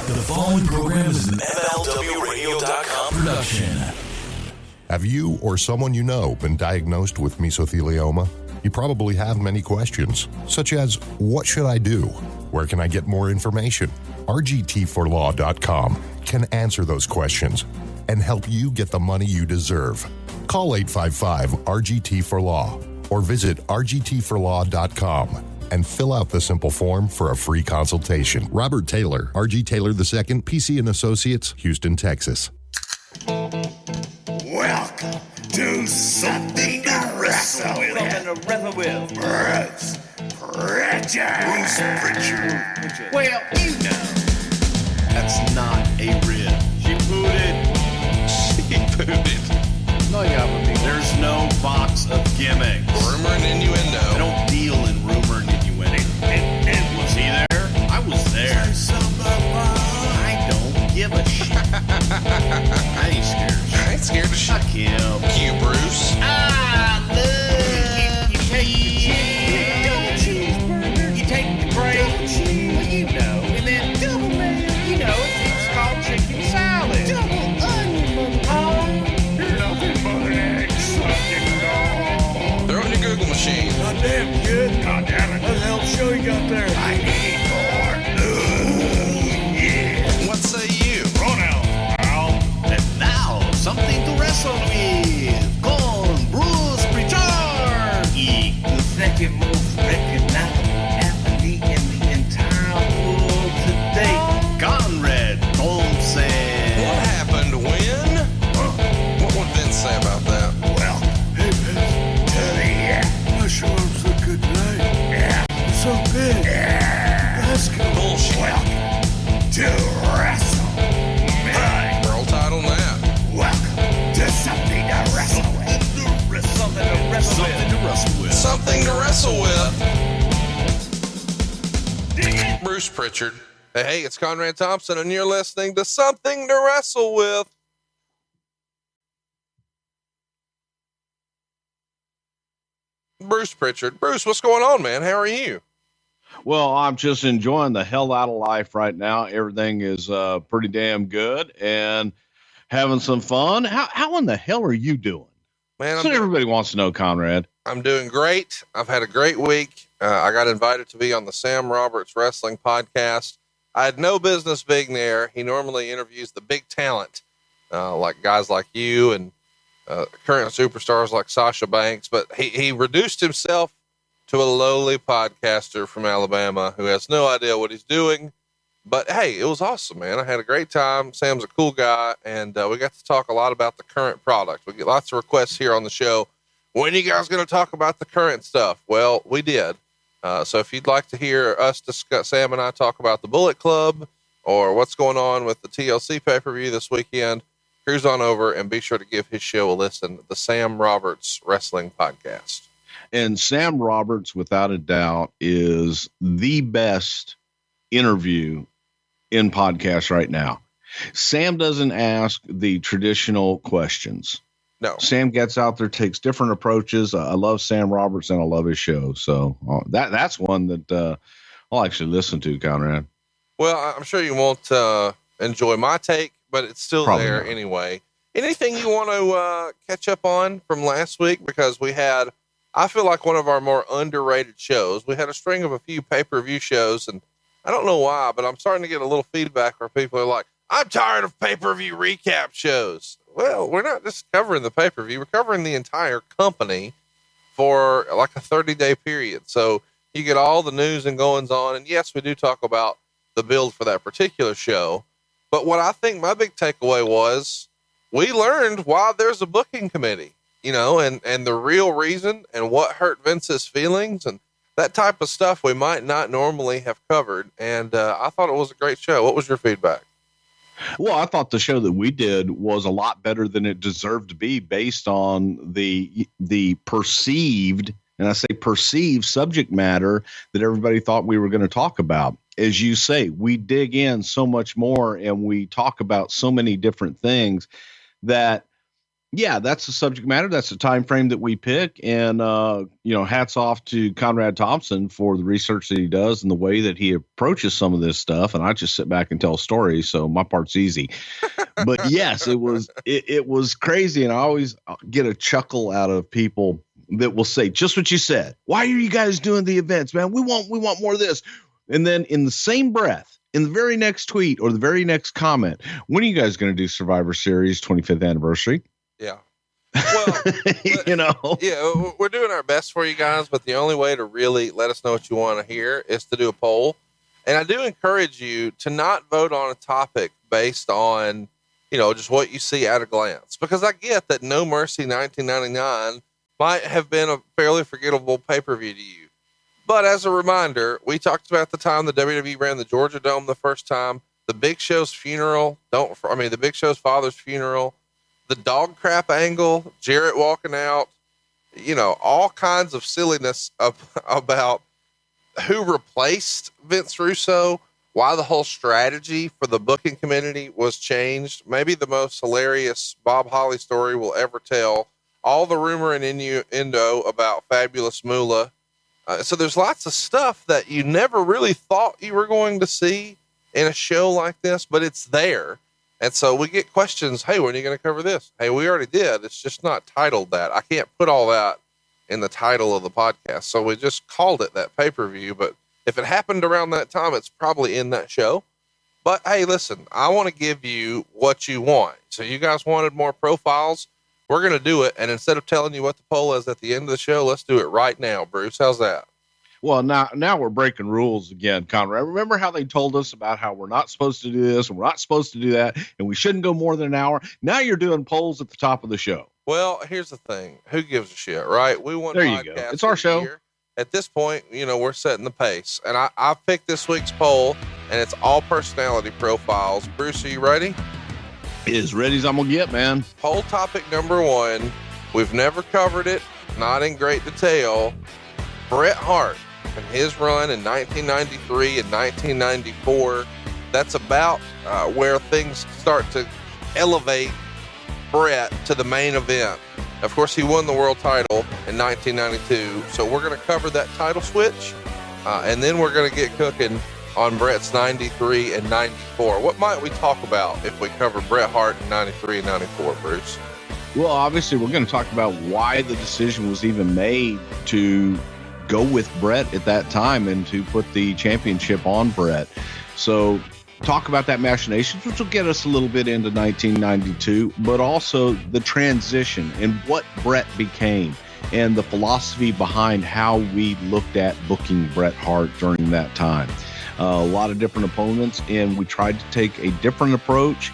The following program is an MLWRadio.com production. Have you or someone you know been diagnosed with mesothelioma? You probably have many questions, such as, what should I do? Where can I get more information? RGT4Law.com can answer those questions and help you get the money you deserve. Call 855-RGT4Law or visit RGT4Law.com and fill out the simple form for a free consultation. Robert Taylor, R.G. Taylor II, PC and Associates, Houston, Texas. Welcome to Something to Wrestle With. Bruce Prichard. Well, you know, that's not a rib. She booted. No, you got me. There's no box of gimmicks. Rumor and innuendo. I don't deal in rumor and innuendo. And was he there? I was there. I don't give a shit. I ain't scared of shit. I ain't scared of shit. Fuck him. You, Bruce. I love you take double cheeseburger. You take the gravy. Well, you know. And then double mayo. You know, it's called chicken salad. Double onion. You're nothing but an egg-sucking dog. Throw it in your Google machine. Goddamn, kid. Goddamn it. What the hell show you got there? I need more. Yeah. What say you? Pronouns, pal. And now, something to wrestle with. Con Bruce Prichard. The second most recognized athlete in the entire world today. Conrad Thompson. What happened when? What would Vince say about that? Well, hey, to the my shoulders look good tonight. Yeah. So big. Yeah. That's good. Bullshit. Welcome to WrestleMania. World title now. Welcome to Something to Wrestle With. Something to wrestle with. Something to wrestle with. Bruce Prichard. Hey, it's Conrad Thompson, and you're listening to Something to Wrestle With. Bruce Prichard. Bruce, what's going on, man? How are you? Well, I'm just enjoying the hell out of life right now. Everything is pretty damn good and having some fun. How in the hell are you doing? Man, That's what everybody wants to know, Conrad. I'm doing great. I've had a great week. I got invited to be on the Sam Roberts Wrestling podcast. I had no business being there. He normally interviews the big talent, like guys like you and current superstars like Sasha Banks, but he reduced himself to a lowly podcaster from Alabama who has no idea what he's doing. But hey, it was awesome, man. I had a great time. Sam's a cool guy, and we got to talk a lot about the current product. We get lots of requests here on the show. When are you guys going to talk about the current stuff? Well, we did. So if you'd like to hear us discuss, Sam and I talk about the Bullet Club or what's going on with the TLC pay-per-view this weekend, cruise on over and be sure to give his show a listen, the Sam Roberts Wrestling Podcast. And Sam Roberts, without a doubt, is the best interview in podcasts right now. Sam doesn't ask the traditional questions. No. Sam gets out there, takes different approaches. I love Sam Roberts and I love his show. So that's one that I'll actually listen to, Conrad. Well, I'm sure you won't enjoy my take, but it's still Probably there not. anyway. Anything you want to catch up on from last week? Because we had, I feel like, one of our more underrated shows. We had a string of a few pay-per-view shows, and I don't know why, but I'm starting to get a little feedback where people are like, I'm tired of pay-per-view recap shows. Well, we're not just covering the pay-per-view. We're covering the entire company for like a 30-day period. So you get all the news and goings on. And yes, we do talk about the build for that particular show. But what I think my big takeaway was, we learned why there's a booking committee, you know, and the real reason and what hurt Vince's feelings and that type of stuff we might not normally have covered. And I thought it was a great show. What was your feedback? Well, I thought the show that we did was a lot better than it deserved to be based on the perceived, and I say perceived, subject matter that everybody thought we were going to talk about. As you say, we dig in so much more and we talk about so many different things that Yeah, that's the subject matter. That's the time frame that we pick. And, hats off to Conrad Thompson for the research that he does and the way that he approaches some of this stuff. And I just sit back and tell stories. So my part's easy. But yes, it was crazy. And I always get a chuckle out of people that will say just what you said. Why are you guys doing the events, man? We want more of this. And then in the same breath, in the very next tweet or the very next comment, when are you guys going to do Survivor Series 25th anniversary? Yeah. Well, yeah, we're doing our best for you guys, but the only way to really let us know what you want to hear is to do a poll. And I do encourage you to not vote on a topic based on, just what you see at a glance, because I get that No Mercy 1999 might have been a fairly forgettable pay-per-view to you. But as a reminder, we talked about the time the WWE ran the Georgia Dome the first time, the Big Show's funeral, the Big Show's father's funeral, the dog crap angle, Jarrett walking out, all kinds of silliness about who replaced Vince Russo, why the whole strategy for the booking community was changed. Maybe the most hilarious Bob Holly story we'll ever tell. All the rumor and innuendo about Fabulous Moolah. So there's lots of stuff that you never really thought you were going to see in a show like this, but it's there. And so we get questions. Hey, when are you going to cover this? Hey, we already did. It's just not titled that. I can't put all that in the title of the podcast. So we just called it that pay-per-view. But if it happened around that time, it's probably in that show. But hey, listen, I want to give you what you want. So you guys wanted more profiles. We're going to do it. And instead of telling you what the poll is at the end of the show, let's do it right now. Bruce, how's that? Well, now we're breaking rules again, Conrad. Remember how they told us about how we're not supposed to do this and we're not supposed to do that and we shouldn't go more than an hour? Now you're doing polls at the top of the show. Well, here's the thing. Who gives a shit, right? We want. There you go. It's our show. Year. At this point, we're setting the pace. And I picked this week's poll, and it's all personality profiles. Bruce, are you ready? As ready as I'm going to get, man. Poll topic number 1. We've never covered it, not in great detail. Bret Hart and his run in 1993 and 1994. That's about where things start to elevate Bret to the main event. Of course, he won the world title in 1992. So we're going to cover that title switch. And then we're going to get cooking on Bret's 93 and 94. What might we talk about if we cover Bret Hart in 93 and 94, Bruce? Well, obviously, we're going to talk about why the decision was even made to go with Bret at that time and to put the championship on Bret. So talk about that machinations, which will get us a little bit into 1992, but also the transition and what Bret became and the philosophy behind how we looked at booking Bret Hart during that time. A lot of different opponents, and we tried to take a different approach,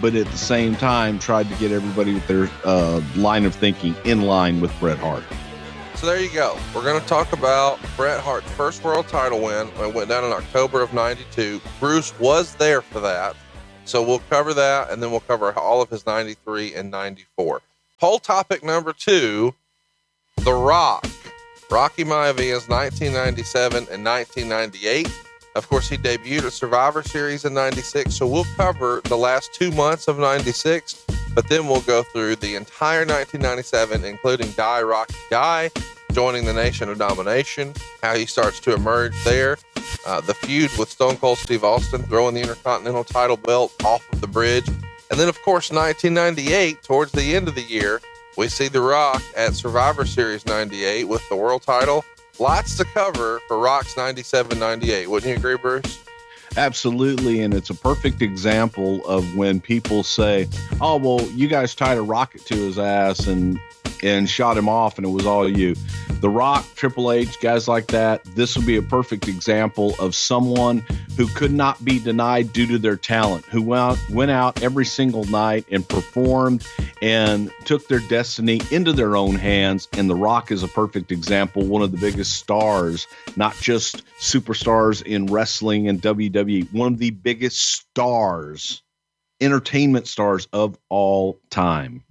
but at the same time tried to get everybody with their line of thinking in line with Bret Hart. So there you go. We're going to talk about Bret Hart's first world title win. It went down in October of 92. Bruce was there for that. So we'll cover that, and then we'll cover all of his 93 and 94. Poll topic number 2, The Rock. Rocky Maivia 1997 and 1998. Of course, he debuted at Survivor Series in 96. So we'll cover the last 2 months of 96. But then we'll go through the entire 1997, including Die Rocky Die, joining the Nation of Domination, how he starts to emerge there, the feud with Stone Cold Steve Austin, throwing the Intercontinental title belt off of the bridge. And then, of course, 1998, towards the end of the year, we see The Rock at Survivor Series 98 with the world title. Lots to cover for Rock's 97-98. Wouldn't you agree, Bruce? Absolutely, and it's a perfect example of when people say, oh, well, you guys tied a rocket to his ass and shot him off, and it was all you. The Rock, Triple H, guys like that, this would be a perfect example of someone who could not be denied due to their talent, who went out every single night and performed and took their destiny into their own hands. And The Rock is a perfect example, one of the biggest stars, not just superstars in wrestling and WWE, one of the biggest stars, entertainment stars of all time.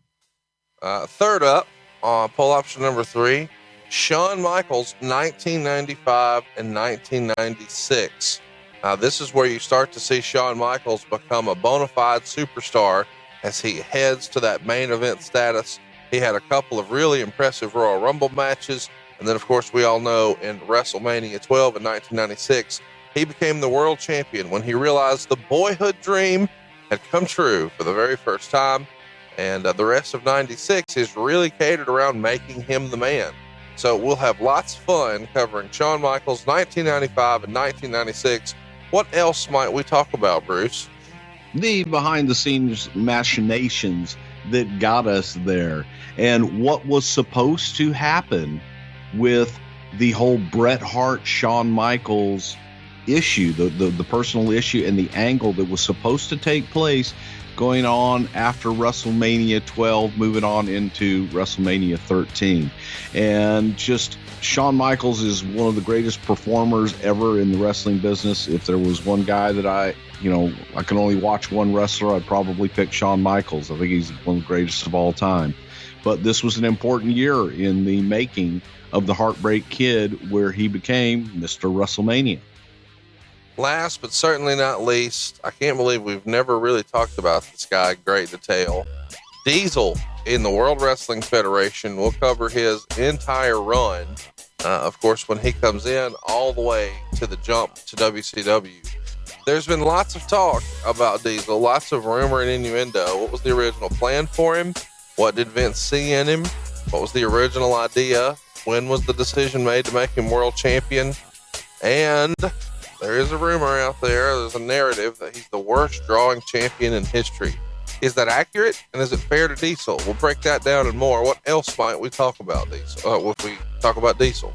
Third up, poll option number 3, Shawn Michaels, 1995 and 1996. This is where you start to see Shawn Michaels become a bona fide superstar as he heads to that main event status. He had a couple of really impressive Royal Rumble matches. And then, of course, we all know in WrestleMania 12 in 1996, he became the world champion when he realized the boyhood dream had come true for the very first time. And the rest of 96 is really catered around making him the man. So we'll have lots of fun covering Shawn Michaels 1995 and 1996. What else might we talk about, Bruce? The behind the scenes machinations that got us there, and what was supposed to happen with the whole Bret Hart, Shawn Michaels issue, the personal issue and the angle that was supposed to take place going on after WrestleMania 12, moving on into WrestleMania 13. And just Shawn Michaels is one of the greatest performers ever in the wrestling business. If there was one guy that I can only watch one wrestler, I'd probably pick Shawn Michaels. I think he's one of the greatest of all time. But this was an important year in the making of the Heartbreak Kid, where he became Mr. WrestleMania. Last but certainly not least, I can't believe we've never really talked about this guy in great detail. Diesel in the World Wrestling Federation. We'll cover his entire run, of course, when he comes in all the way to the jump to WCW. There's been lots of talk about Diesel, lots of rumor and innuendo. What was the original plan for him? What did Vince see in him? What was the original idea? When was the decision made to make him world champion? And there is a rumor out there, there's a narrative that he's the worst drawing champion in history. Is that accurate? And is it fair to Diesel? We'll break that down and more. What else might we talk about Diesel? If we talk about Diesel?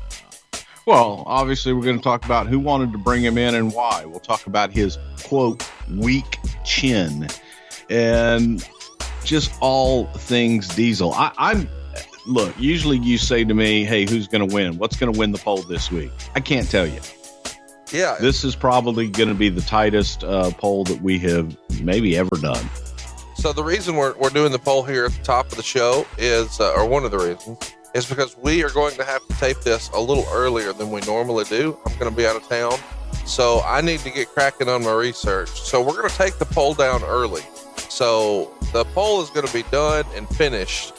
Well, obviously we're going to talk about who wanted to bring him in and why. We'll talk about his, quote, weak chin and just all things Diesel. Look, usually you say to me, hey, who's going to win? What's going to win the poll this week? I can't tell you. Yeah. This is probably going to be the tightest poll that we have maybe ever done. So the reason we're doing the poll here at the top of the show is, or one of the reasons, is because we are going to have to tape this a little earlier than we normally do. I'm going to be out of town, so I need to get cracking on my research. So we're going to take the poll down early. So the poll is going to be done and finished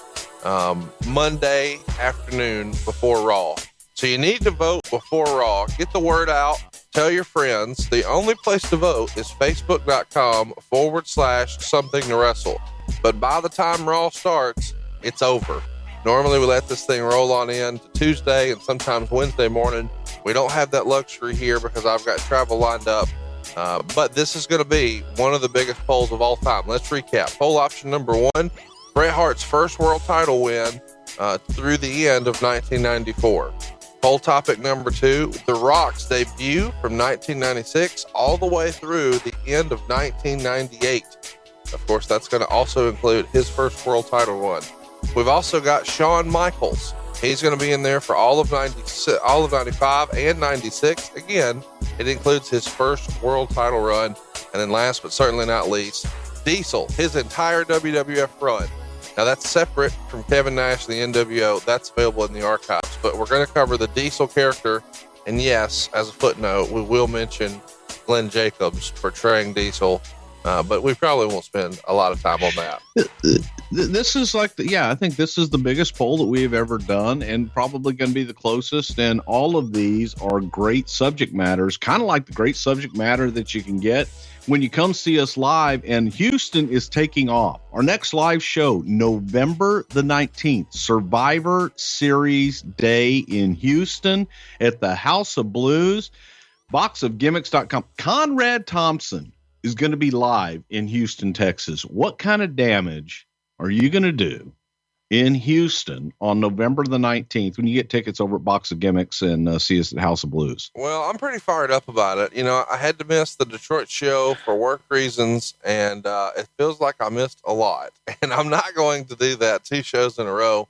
Monday afternoon before Raw. So you need to vote before Raw. Get the word out. Tell your friends. The only place to vote is facebook.com/something to wrestle. But by the time Raw starts, it's over. Normally we let this thing roll on in to Tuesday and sometimes Wednesday morning. We don't have that luxury here because I've got travel lined up. But this is going to be one of the biggest polls of all time. Let's recap. Poll option number 1, Bret Hart's first world title win through the end of 1994. Poll topic number 2, The Rock's debut from 1996 all the way through the end of 1998. Of course, that's going to also include his first world title run. We've also got Shawn Michaels. He's going to be in there for all of 95 and 96. Again, it includes his first world title run. And then last but certainly not least, Diesel, his entire WWF run. Now that's separate from Kevin Nash and the NWO. That's available in the archives. But we're going to cover the Diesel character. And yes, as a footnote, we will mention Glenn Jacobs portraying Diesel. But we probably won't spend a lot of time on that. This is I think this is the biggest poll that we have ever done and probably going to be the closest. And all of these are great subject matters, kind of like the great subject matter that you can get when you come see us live. And Houston is taking off. Our next live show, November the 19th, Survivor Series Day in Houston at the House of Blues, boxofgimmicks.com. Conrad Thompson is going to be live in Houston, Texas. What kind of damage are you going to do in Houston on November the 19th when you get tickets over at Box of Gimmicks and see us at House of Blues? Well, I'm pretty fired up about it. You know, I had to miss the Detroit show for work reasons, and it feels like I missed a lot. And I'm not going to do that 2 shows in a row.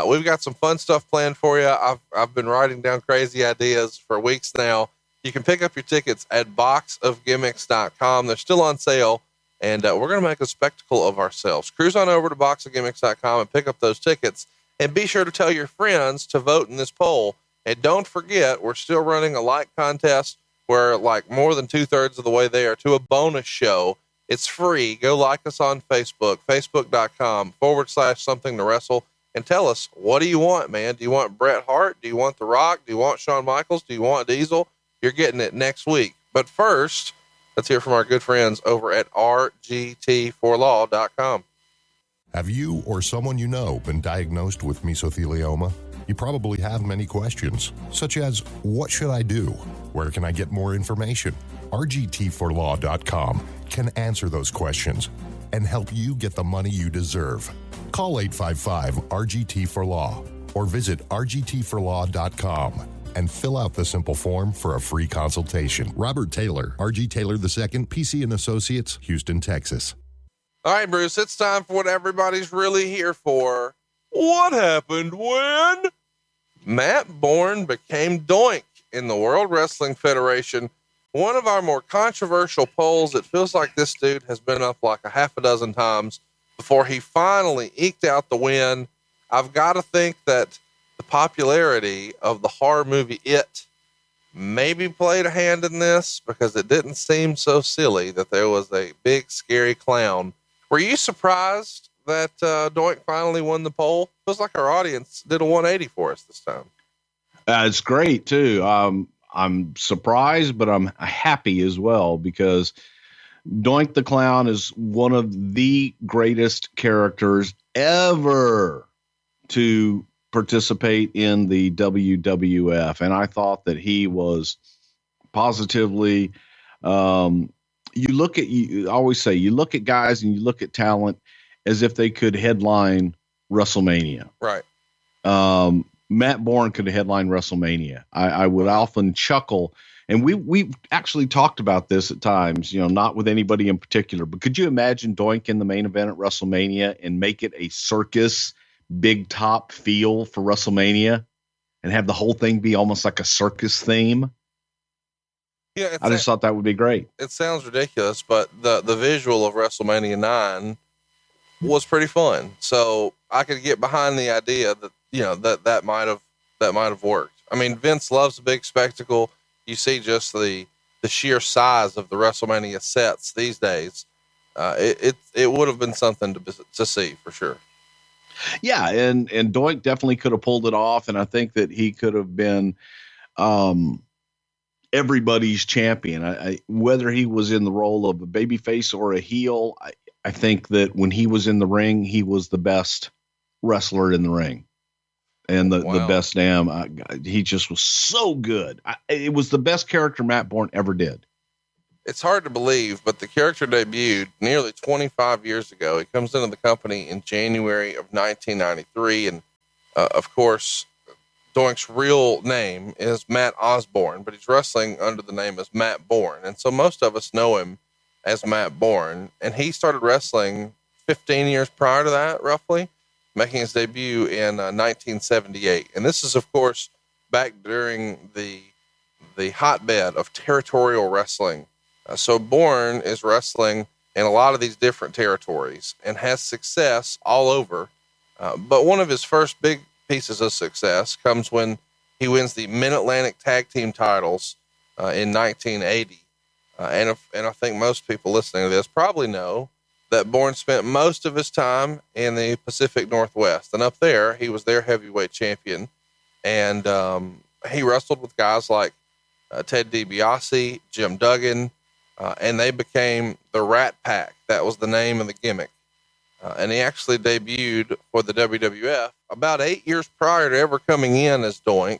We've got some fun stuff planned for you. I've been writing down crazy ideas for weeks now. You can pick up your tickets at boxofgimmicks.com. They're still on sale, and we're going to make a spectacle of ourselves. Cruise on over to boxofgimmicks.com and pick up those tickets, and be sure to tell your friends to vote in this poll. And don't forget, we're still running a like contest where like more than 2/3 of the way there to a bonus show. It's free. Go like us on Facebook, facebook.com/something to wrestle, and tell us, what do you want, man? Do you want Bret Hart? Do you want The Rock? Do you want Shawn Michaels? Do you want Diesel? You're getting it next week. But first, let's hear from our good friends over at rgt4law.com. Have you or someone you know been diagnosed with mesothelioma? You probably have many questions, such as, what should I do? Where can I get more information? rgt4law.com can answer those questions and help you get the money you deserve. Call 855-RGT-4LAW or visit rgt4law.com and fill out the simple form for a free consultation. Robert Taylor, R.G. Taylor II, PC and Associates, Houston, Texas. All right, Bruce, it's time for what everybody's really here for. What happened when Matt Borne became Doink in the World Wrestling Federation? One of our more controversial polls. It feels like this dude has been up like a half a dozen times before he finally eked out the win. I've got to think that the popularity of the horror movie It maybe played a hand in this, because it didn't seem so silly that there was a big scary clown. Were you surprised that Doink finally won the poll? Feels like our audience did a 180 for us this time. It's great too. I'm surprised, but I'm happy as well, because Doink the Clown is one of the greatest characters ever to participate in the WWF. And I thought that he was positively, you always say, you look at guys and you look at talent as if they could headline WrestleMania. Right. Matt Borne could headline WrestleMania. I would often chuckle, and we actually talked about this at times, not with anybody in particular, but could you imagine Doink in the main event at WrestleMania and make it a circus big top feel for WrestleMania and have the whole thing be almost like a circus theme? Yeah, I just thought that would be great. It sounds ridiculous, but the visual of WrestleMania IX was pretty fun. So I could get behind the idea that, that might have worked. I mean, Vince loves a big spectacle. You see just the sheer size of the WrestleMania sets these days. It would have been something to see for sure. Yeah. And Doink definitely could have pulled it off. And I think that he could have been, everybody's champion. Whether he was in the role of a babyface or a heel, I think that when he was in the ring, he was the best wrestler in the ring, and the best he just was so good. It was the best character Matt Borne ever did. It's hard to believe, but the character debuted nearly 25 years ago. He comes into the company in January of 1993. And of course, Doink's real name is Matt Osborne, but he's wrestling under the name as Matt Borne. And so most of us know him as Matt Borne. And he started wrestling 15 years prior to that, roughly, making his debut in 1978. And this is, of course, back during the hotbed of territorial wrestling. So Borne is wrestling in a lot of these different territories and has success all over. But one of his first big pieces of success comes when he wins the Mid-Atlantic Tag Team titles in 1980. And I think most people listening to this probably know that Borne spent most of his time in the Pacific Northwest. And up there, he was their heavyweight champion. And he wrestled with guys like Ted DiBiase, Jim Duggan, and they became the Rat Pack. That was the name of the gimmick. And he actually debuted for the WWF about 8 years prior to ever coming in as Doink.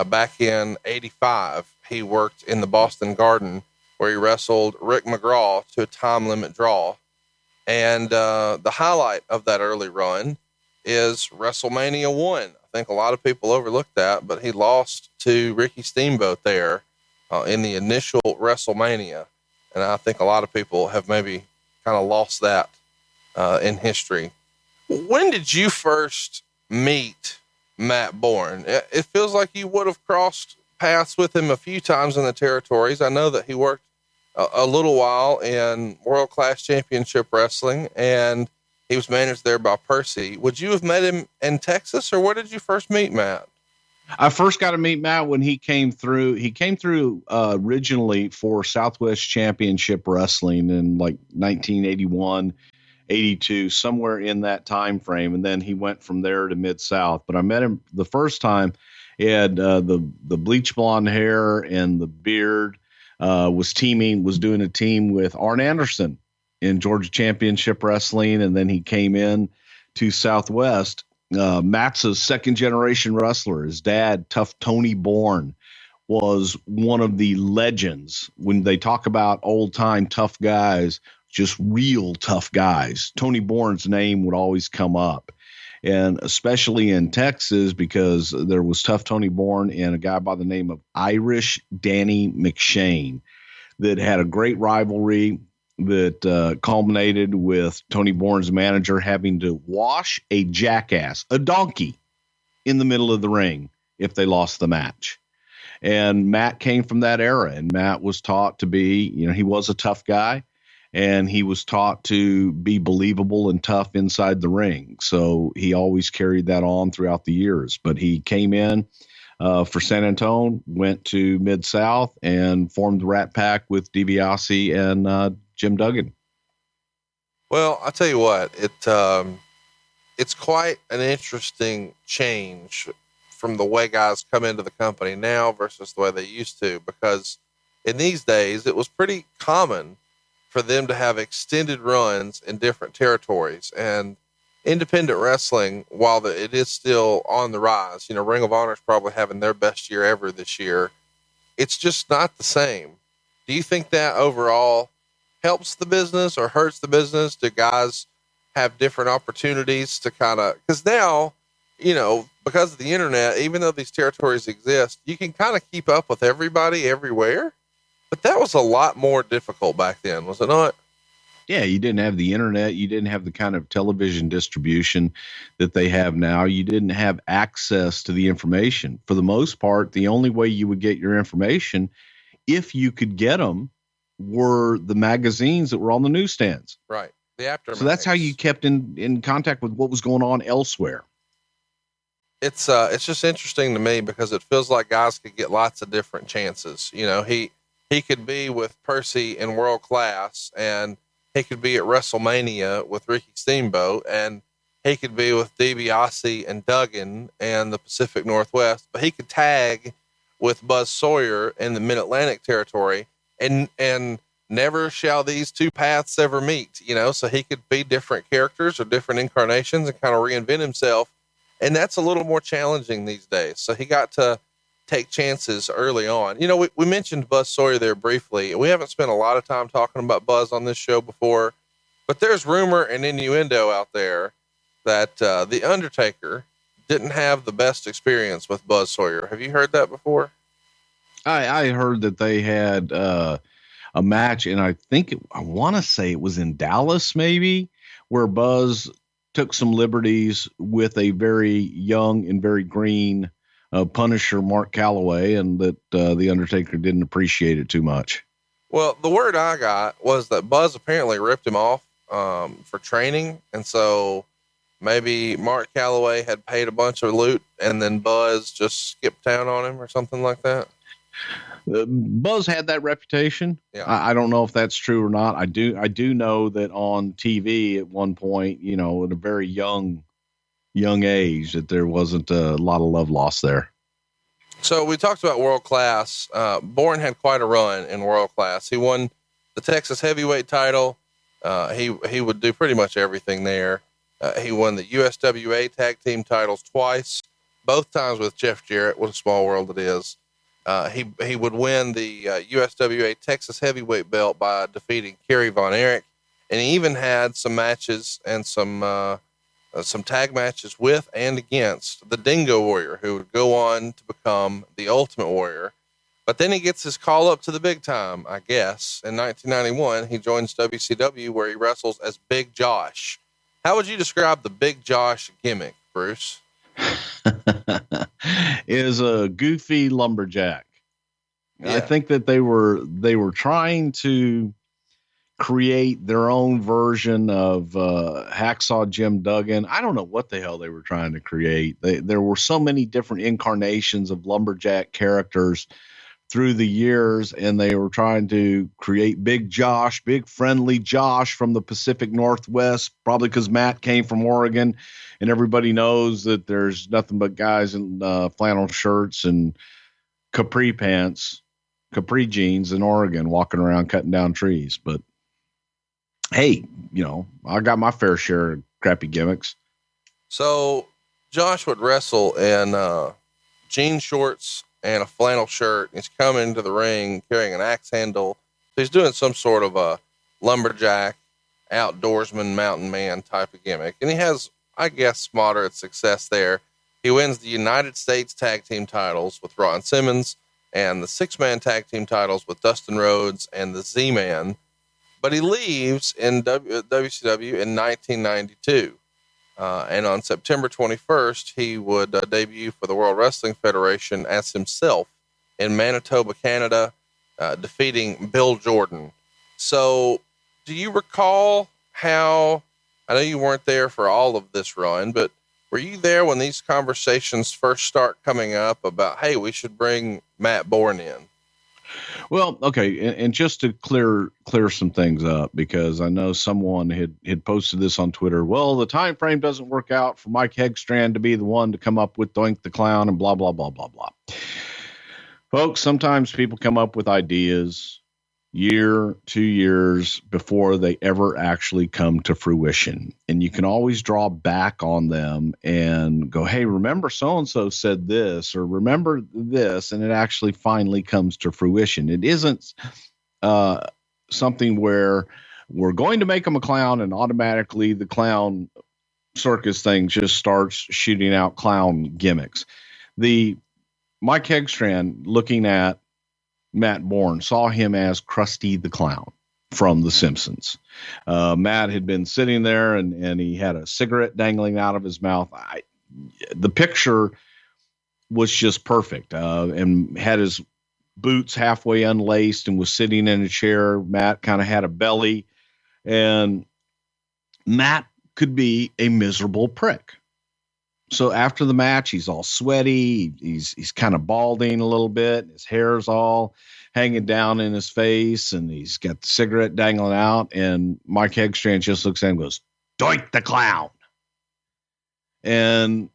Back in 85, he worked in the Boston Garden, where he wrestled Rick McGraw to a time limit draw. And the highlight of that early run is WrestleMania 1. I think a lot of people overlooked that, but he lost to Ricky Steamboat there in the initial WrestleMania. And I think a lot of people have maybe kind of lost that in history. When did you first meet Matt Borne? It feels like you would have crossed paths with him a few times in the territories. I know that he worked a little while in World Class Championship Wrestling, and he was managed there by Percy. Would you have met him in Texas, or where did you first meet Matt? I first got to meet Matt when he came through. He came through originally for Southwest Championship Wrestling in like 1981, 82, somewhere in that time frame. And then he went from there to Mid-South. But I met him the first time. He had the bleach blonde hair and the beard, was doing a team with Arn Anderson in Georgia Championship Wrestling. And then he came in to Southwest. Matt's a second generation wrestler. His dad, Tough Tony Borne, was one of the legends. When they talk about old time tough guys, just real tough guys, Tony Borne's name would always come up. And especially in Texas, because there was Tough Tony Borne and a guy by the name of Irish Danny McShane that had a great rivalry that culminated with Tony Borne's manager having to wash a jackass, a donkey, in the middle of the ring if they lost the match. And Matt came from that era, and Matt was taught to be, he was a tough guy, and he was taught to be believable and tough inside the ring. So he always carried that on throughout the years. But he came in for San Antonio, went to Mid-South, and formed the Rat Pack with DiBiase and Jim Duggan. Well, I'll tell you what, it's quite an interesting change from the way guys come into the company now versus the way they used to, because in these days it was pretty common for them to have extended runs in different territories. And independent wrestling, while it is still on the rise, Ring of Honor is probably having their best year ever this year. It's just not the same. Do you think that overall helps the business or hurts the business? Do guys have different opportunities to because now, because of the internet, even though these territories exist, you can kind of keep up with everybody everywhere, but that was a lot more difficult back then, was it not? Yeah. You didn't have the internet. You didn't have the kind of television distribution that they have now. You didn't have access to the information. For the most part, the only way you would get your information, if you could get them, were the magazines that were on the newsstands. Right. The aftermath. So that's how you kept in contact with what was going on elsewhere. It's just interesting to me because it feels like guys could get lots of different chances. He could be with Percy in World Class, and he could be at WrestleMania with Ricky Steamboat, and he could be with DiBiase and Duggan and the Pacific Northwest, but he could tag with Buzz Sawyer in the Mid-Atlantic territory. And never shall these two paths ever meet, so he could be different characters or different incarnations and kind of reinvent himself. And that's a little more challenging these days. So he got to take chances early on. We mentioned Buzz Sawyer there briefly. We haven't spent a lot of time talking about Buzz on this show before, but there's rumor and innuendo out there that the Undertaker didn't have the best experience with Buzz Sawyer. Have you heard that before? I heard that they had a match, and I want to say it was in Dallas, maybe, where Buzz took some liberties with a very young and very green Punisher, Mark Calloway, and that the Undertaker didn't appreciate it too much. Well, the word I got was that Buzz apparently ripped him off for training, and so maybe Mark Calloway had paid a bunch of loot, and then Buzz just skipped town on him or something like that. Buzz had that reputation. Yeah. I don't know if that's true or not. I do know that on TV at one point, at a very young age, that there wasn't a lot of love lost there. So we talked about World Class. Borne had quite a run in World Class. He won the Texas heavyweight title. He would do pretty much everything there. He won the USWA tag team titles twice, both times with Jeff Jarrett. What a small world it is. He would win the USWA Texas heavyweight belt by defeating Kerry Von Erich, and he even had some matches and some tag matches with and against the Dingo Warrior, who would go on to become the Ultimate Warrior. But then he gets his call up to the big time, I guess. In 1991, he joins WCW, where he wrestles as Big Josh. How would you describe the Big Josh gimmick, Bruce? Is a goofy lumberjack. Yeah. I think that they were trying to create their own version of Hacksaw Jim Duggan. I don't know what the hell they were trying to create. There were so many different incarnations of lumberjack characters through the years, and they were trying to create Big friendly Josh from the Pacific Northwest, probably because Matt came from Oregon, and everybody knows that there's nothing but guys in flannel shirts and capri jeans in Oregon walking around cutting down trees. But hey, I got my fair share of crappy gimmicks. So Josh would wrestle in jean shorts and a flannel shirt. He's coming into the ring carrying an axe handle. So he's doing some sort of a lumberjack, outdoorsman, mountain man type of gimmick. And he has, I guess, moderate success there. He wins the United States Tag Team titles with Ron Simmons and the 6-man tag team titles with Dustin Rhodes and the Z-Man. But he leaves in WCW in 1992. And on September 21st, he would debut for the World Wrestling Federation as himself in Manitoba, Canada, defeating Bill Jordan. So do you recall how, I know you weren't there for all of this run, but were you there when these conversations first start coming up about, hey, we should bring Matt Borne in? Well, okay. And just to clear some things up, because I know someone had posted this on Twitter. Well, the time frame doesn't work out for Mike Hegstrand to be the one to come up with Doink the Clown and blah, blah, blah, blah, blah. Folks, sometimes people come up with ideas year, 2 years before they ever actually come to fruition. And you can always draw back on them and go, hey, remember so-and-so said this, or remember this, and it actually finally comes to fruition. It isn't something where we're going to make him a clown and automatically the clown circus thing just starts shooting out clown gimmicks. The Mike Hegstrand, looking at Matt Borne, saw him as Krusty the Clown from The Simpsons. Matt had been sitting there and he had a cigarette dangling out of his mouth. The picture was just perfect, and had his boots halfway unlaced and was sitting in a chair. Matt kind of had a belly, and Matt could be a miserable prick. So after the match, he's all sweaty. He's kind of balding a little bit. His hair's all hanging down in his face, and he's got the cigarette dangling out. And Mike Hegstrand just looks at him and goes, "Doink the Clown." And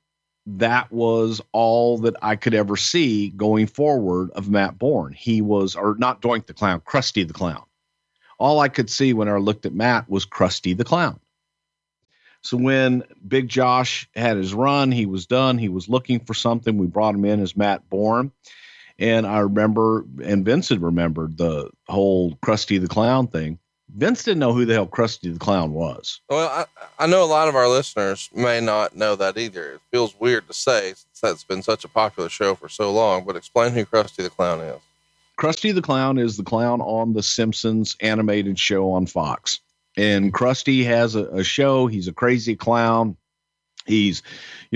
that was all that I could ever see going forward of Matt Borne. He was, or not Doink the Clown, Krusty the Clown. All I could see when I looked at Matt was Krusty the Clown. So when Big Josh had his run, he was done. He was looking for something. We brought him in as Matt Borne. And I remember, and Vince had remembered the whole Krusty the Clown thing. Vince didn't know who the hell Krusty the Clown was. Well, I know a lot of our listeners may not know that either. It feels weird to say since that's been such a popular show for so long, but explain who Krusty the Clown is. Krusty the Clown is the clown on the Simpsons animated show on Fox. And Krusty has a show. He's a crazy clown. He's,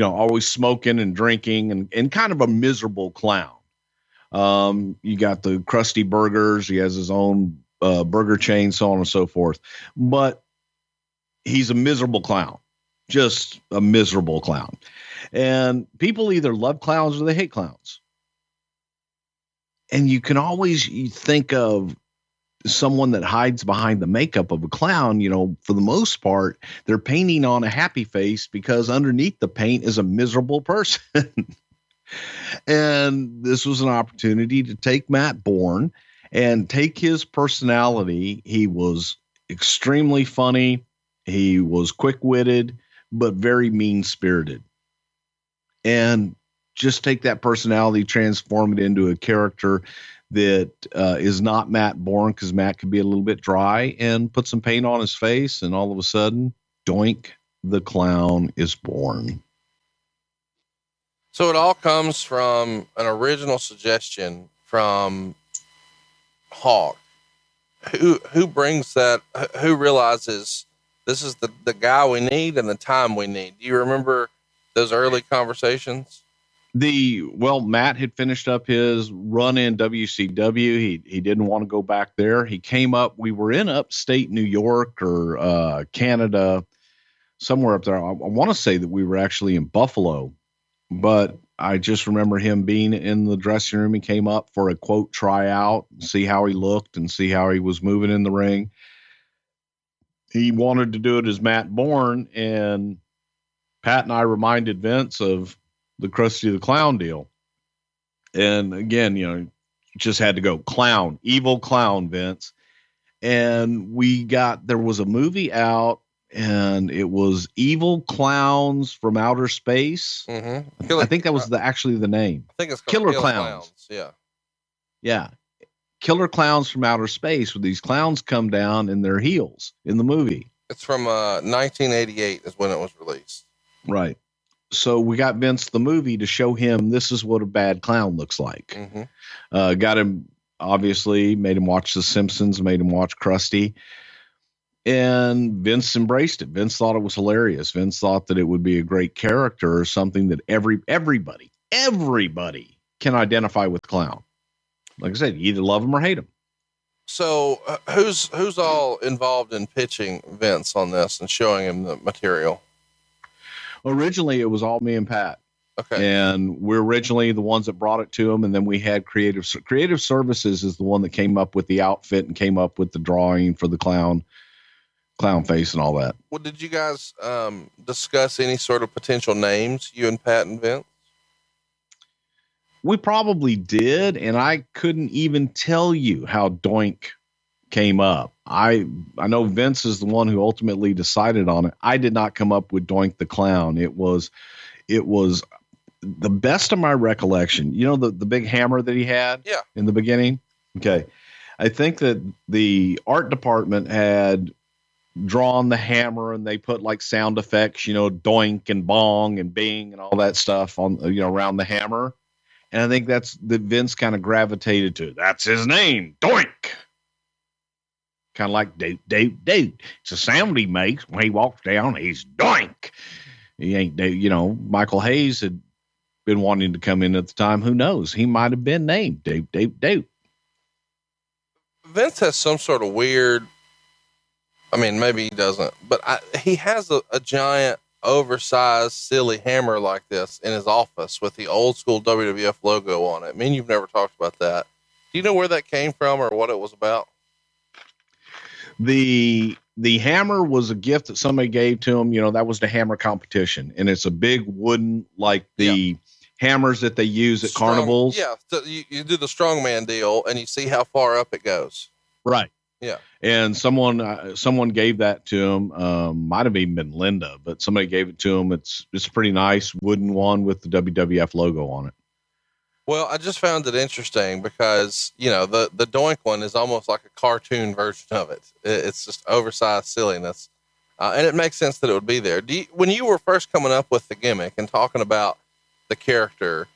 always smoking and drinking and kind of a miserable clown. You got the Krusty Burgers. He has his own burger chain, so on and so forth. But he's a miserable clown, just a miserable clown. And people either love clowns or they hate clowns. And you can always think of someone that hides behind the makeup of a clown. For the most part, they're painting on a happy face because underneath the paint is a miserable person. And this was an opportunity to take Matt Borne and take his personality. He was extremely funny. He was quick-witted, but very mean-spirited. And just take that personality, transform it into a character that is not Matt Borne, because Matt could be a little bit dry, and put some paint on his face, and all of a sudden, Doink the Clown is born. So it all comes from an original suggestion from Hawk. Who brings that? Who realizes this is the guy we need and the time we need? Do you remember those early conversations? Matt had finished up his run in WCW. He didn't want to go back there. He came up. We were in upstate New York or Canada, somewhere up there. I want to say that we were actually in Buffalo, but I just remember him being in the dressing room. He came up for a quote tryout, see how he looked and see how he was moving in the ring. He wanted to do it as Matt Borne, and Pat and I reminded Vince of the Krusty the Clown deal. And again, just had to go clown, evil clown, Vince. And there was a movie out, and it was Evil Clowns from Outer Space. Mm-hmm. I think that was actually the name. I think it's called Killer Clowns. Yeah. Yeah. Killer Clowns from Outer Space, where these clowns come down in their heels in the movie. It's from 1988 is when it was released. Right. So we got Vince the movie to show him this is what a bad clown looks like. Mm-hmm. Got him, obviously, made him watch The Simpsons, made him watch Krusty. And Vince embraced it. Vince thought it was hilarious. Vince thought that it would be a great character or something that everybody can identify with clown. Like I said, you either love him or hate him. So who's all involved in pitching Vince on this and showing him the material? Originally, it was all me and Pat. Okay. And we're originally the ones that brought it to him. And then we had creative services is the one that came up with the outfit and came up with the drawing for the clown face and all that. Well, did you guys discuss any sort of potential names, you and Pat and Vince? We probably did. And I couldn't even tell you how Doink came up. I know Vince is the one who ultimately decided on it. I did not come up with Doink the Clown. It was the best of my recollection. The big hammer that he had in the beginning. Okay. I think that the art department had drawn the hammer and they put like sound effects, doink and bong and bing and all that stuff on, around the hammer. And I think that's that Vince kind of gravitated to. That's his name, Doink. Kind of like Dave. It's a sound he makes when he walks down. He's Doink. He ain't, Michael Hayes had been wanting to come in at the time. Who knows? He might have been named Dave. Vince has some sort of weird, maybe he doesn't, but he has a giant, oversized, silly hammer like this in his office with the old school WWF logo on it. You've never talked about that. Do you know where that came from or what it was about? The hammer was a gift that somebody gave to him. That was the hammer competition, and it's a big wooden, like the hammers that they use at carnivals. Yeah. So you do the strongman deal and you see how far up it goes. Right. Yeah. And someone gave that to him. Might've even been Linda, but somebody gave it to him. It's a pretty nice wooden one with the WWF logo on it. Well, I just found it interesting because, the Doink one is almost like a cartoon version of it. It's just oversized silliness. And it makes sense that it would be there. When you were first coming up with the gimmick and talking about the character,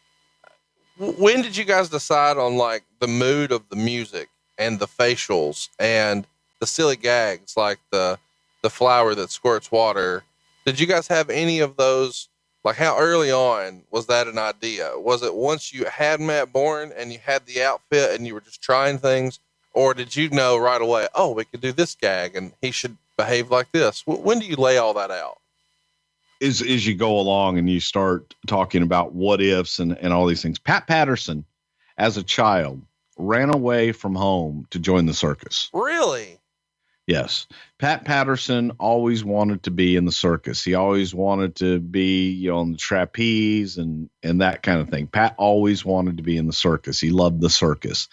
when did you guys decide on like the mood of the music and the facials and the silly gags, like the flower that squirts water? Did you guys have any of those? Like, how early on was that an idea? Was it once you had Matt Borne and you had the outfit and you were just trying things, or did you know right away, oh, we could do this gag and he should behave like this? When do you lay all that out? As you go along and you start talking about what ifs and all these things. Pat Patterson, as a child, ran away from home to join the circus. Really? Yes. Pat Patterson always wanted to be in the circus. He always wanted to be, on the trapeze and that kind of thing. Pat always wanted to be in the circus. He loved the circus.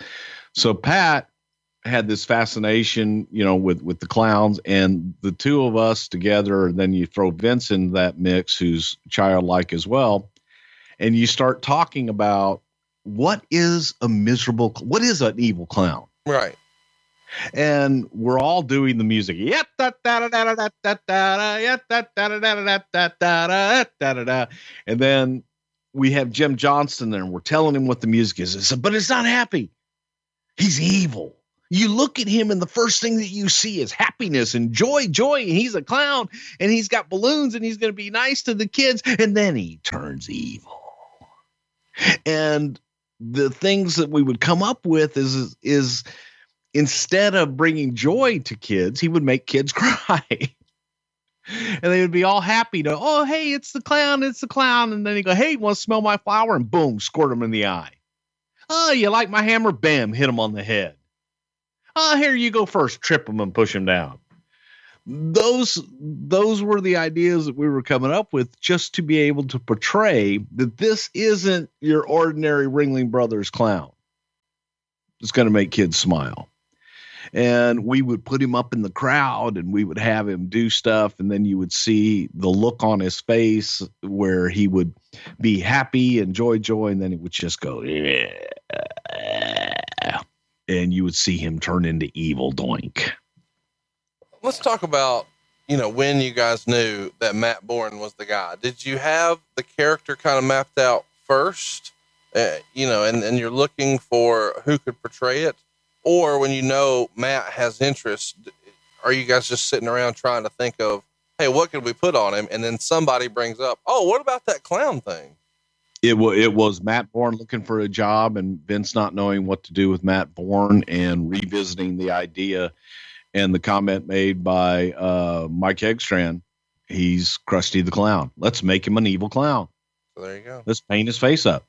So Pat had this fascination, with the clowns, and the two of us together, and then you throw Vince in that mix, who's childlike as well. And you start talking about what is an evil clown? Right. And we're all doing the music. And then we have Jim Johnston there, and we're telling him what the music is. But it's not happy. He's evil. You look at him, and the first thing that you see is happiness and joy. And he's a clown, and he's got balloons, and he's going to be nice to the kids. And then he turns evil. And the things that we would come up with is instead of bringing joy to kids, he would make kids cry. And they would be all happy to, oh, hey, it's the clown. And then he'd go, hey, you want to smell my flower? And boom, squirt him in the eye. Oh, you like my hammer? Bam, hit him on the head. Oh, here you go first. Trip him and push him down. Those were the ideas that we were coming up with, just to be able to portray that this isn't your ordinary Ringling Brothers clown. It's going to make kids smile. And we would put him up in the crowd and we would have him do stuff. And then you would see the look on his face where he would be happy and joy. And then it would just go, yeah. And you would see him turn into evil Doink. Let's talk about, when you guys knew that Matt Borne was the guy. Did you have the character kind of mapped out first, and you're looking for who could portray it? Or when Matt has interest, are you guys just sitting around trying to think of, hey, what could we put on him? And then somebody brings up, oh, what about that clown thing? It was Matt Borne looking for a job and Vince not knowing what to do with Matt Borne and revisiting the idea. And the comment made by Mike Hegstrand, he's Krusty the Clown. Let's make him an evil clown. So there you go. Let's paint his face up.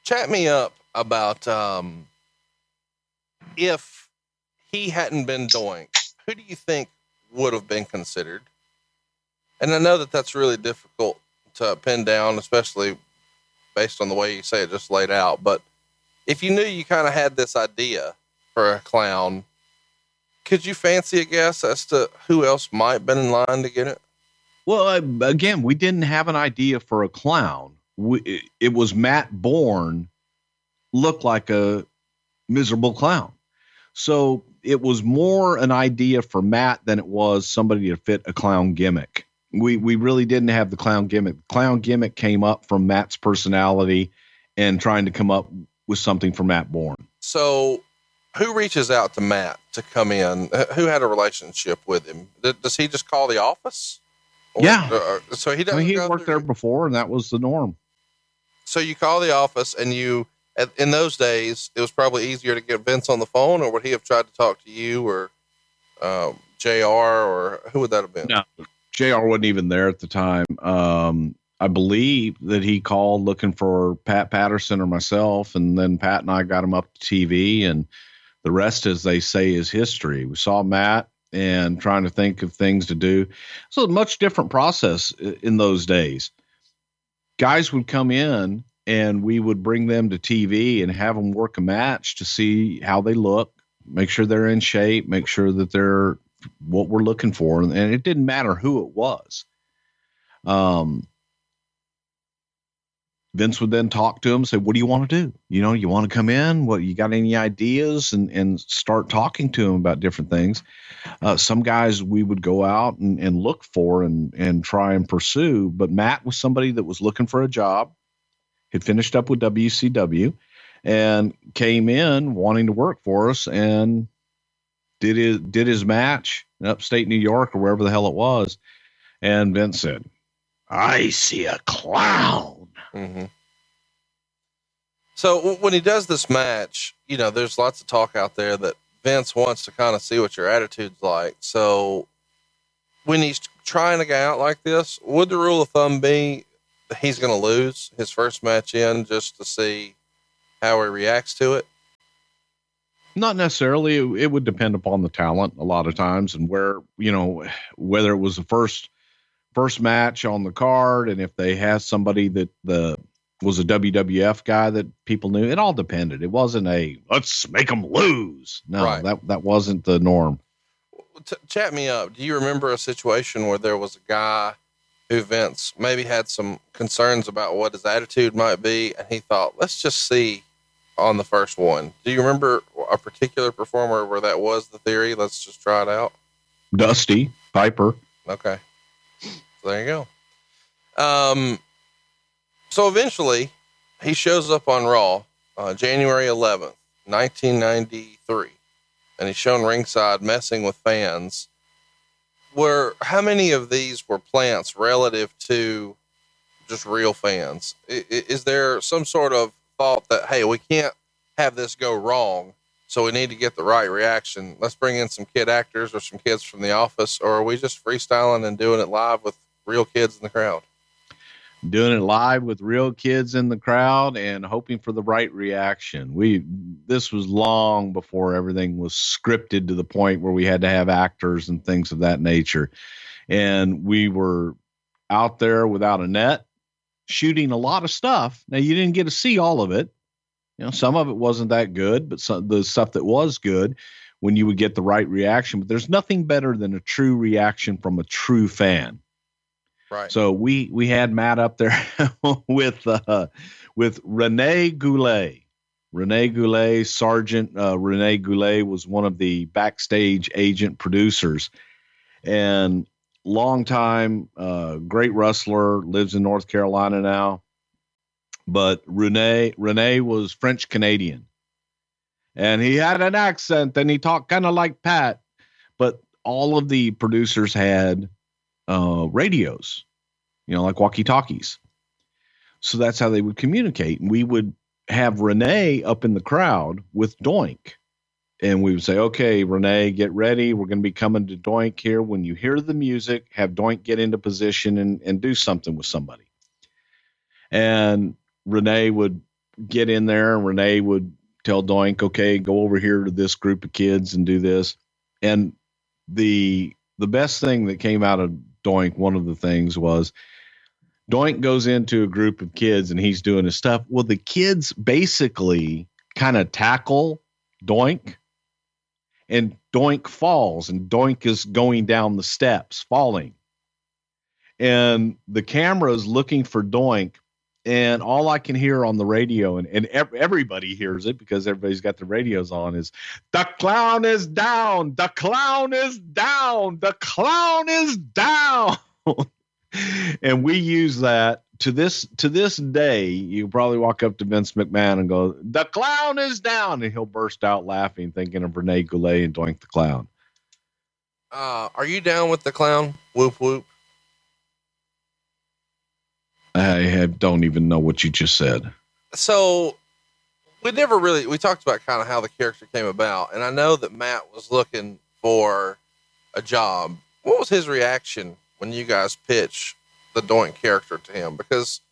Chat me up about if he hadn't been Doink, who do you think would have been considered? And I know that that's really difficult to pin down, especially based on the way you say it just laid out. But if you knew you kind of had this idea for a clown, could you fancy a guess as to who else might have been in line to get it? Well, again, we didn't have an idea for a clown. It was Matt Borne looked like a miserable clown. So it was more an idea for Matt than it was somebody to fit a clown gimmick. We really didn't have the clown gimmick. The clown gimmick came up from Matt's personality and trying to come up with something for Matt Borne. So who reaches out to Matt to come in? Who had a relationship with him? Does he just call the office? Yeah. So he doesn't. He had worked there before, and that was the norm. So you call the office, and in those days, it was probably easier to get Vince on the phone, or would he have tried to talk to you or JR, or who would that have been? No, JR wasn't even there at the time. I believe that he called looking for Pat Patterson or myself, and then Pat and I got him up to TV, and the rest, as they say, is history. We saw Matt and trying to think of things to do. So a much different process in those days. Guys would come in and we would bring them to TV and have them work a match to see how they look, make sure they're in shape, make sure that they're what we're looking for. And it didn't matter who it was. Vince would then talk to him, say, what do you want to do? You want to come in? What, you got any ideas? And start talking to him about different things. Some guys we would go out and look for and try and pursue. But Matt was somebody that was looking for a job, had finished up with WCW, and came in wanting to work for us and did his match in upstate New York or wherever the hell it was. And Vince said, I see a clown. Mm-hmm. So when he does this match, there's lots of talk out there that Vince wants to kind of see what your attitude's like. So when he's trying a guy out like this, would the rule of thumb be he's going to lose his first match in just to see how he reacts to it? Not necessarily. It would depend upon the talent a lot of times and where, whether it was the first match on the card, and if they had somebody that was a WWF guy that people knew. It all depended. It wasn't let's make them lose. No, right. That wasn't the norm. Chat me up. Do you remember a situation where there was a guy who Vince maybe had some concerns about what his attitude might be, and he thought, let's just see on the first one? Do you remember a particular performer where that was the theory? Let's just try it out. Dusty Piper. Okay. So there you go. So eventually he shows up on Raw, January 11th, 1993, and he's shown ringside messing with fans. How many of these were plants relative to just real fans. Is there some sort of thought that, hey, we can't have this go wrong, so we need to get the right reaction? Let's bring in some kid actors or some kids from the office, or are we just freestyling and doing it live with real kids in the crowd? Doing it live with real kids in the crowd and hoping for the right reaction. This was long before everything was scripted to the point where we had to have actors and things of that nature. And we were out there without a net, shooting a lot of stuff. Now, you didn't get to see all of it. Some of it wasn't that good, but the stuff that was good, when you would get the right reaction. But there's nothing better than a true reaction from a true fan. Right. So we had Matt up there with Rene Goulet. Rene Goulet, Sergeant Rene Goulet was one of the backstage agent producers, and long time, great wrestler, lives in North Carolina now. But Rene was French Canadian, and he had an accent and he talked kind of like Pat, but all of the producers had radios, like walkie-talkies. So that's how they would communicate. And we would have Rene up in the crowd with Doink. And we would say, okay, Rene, get ready. We're going to be coming to Doink here. When you hear the music, have Doink get into position and do something with somebody. And Rene would get in there, and Rene would tell Doink, okay, go over here to this group of kids and do this. And the best thing that came out of Doink, one of the things was Doink goes into a group of kids and he's doing his stuff. Well, the kids basically kind of tackle Doink, and Doink falls, and Doink is going down the steps, falling. And the camera is looking for Doink, and all I can hear on the radio, and everybody hears it because everybody's got the radios on, is, "The clown is down! The clown is down! The clown is down!" And we use that to this day. You probably walk up to Vince McMahon and go, "The clown is down," and he'll burst out laughing, thinking of Rene Goulet and Doink the Clown. Are you down with the clown? Whoop whoop. I don't even know what you just said. So we talked about kind of how the character came about. And I know that Matt was looking for a job. What was his reaction when you guys pitched the Doink character to him? Because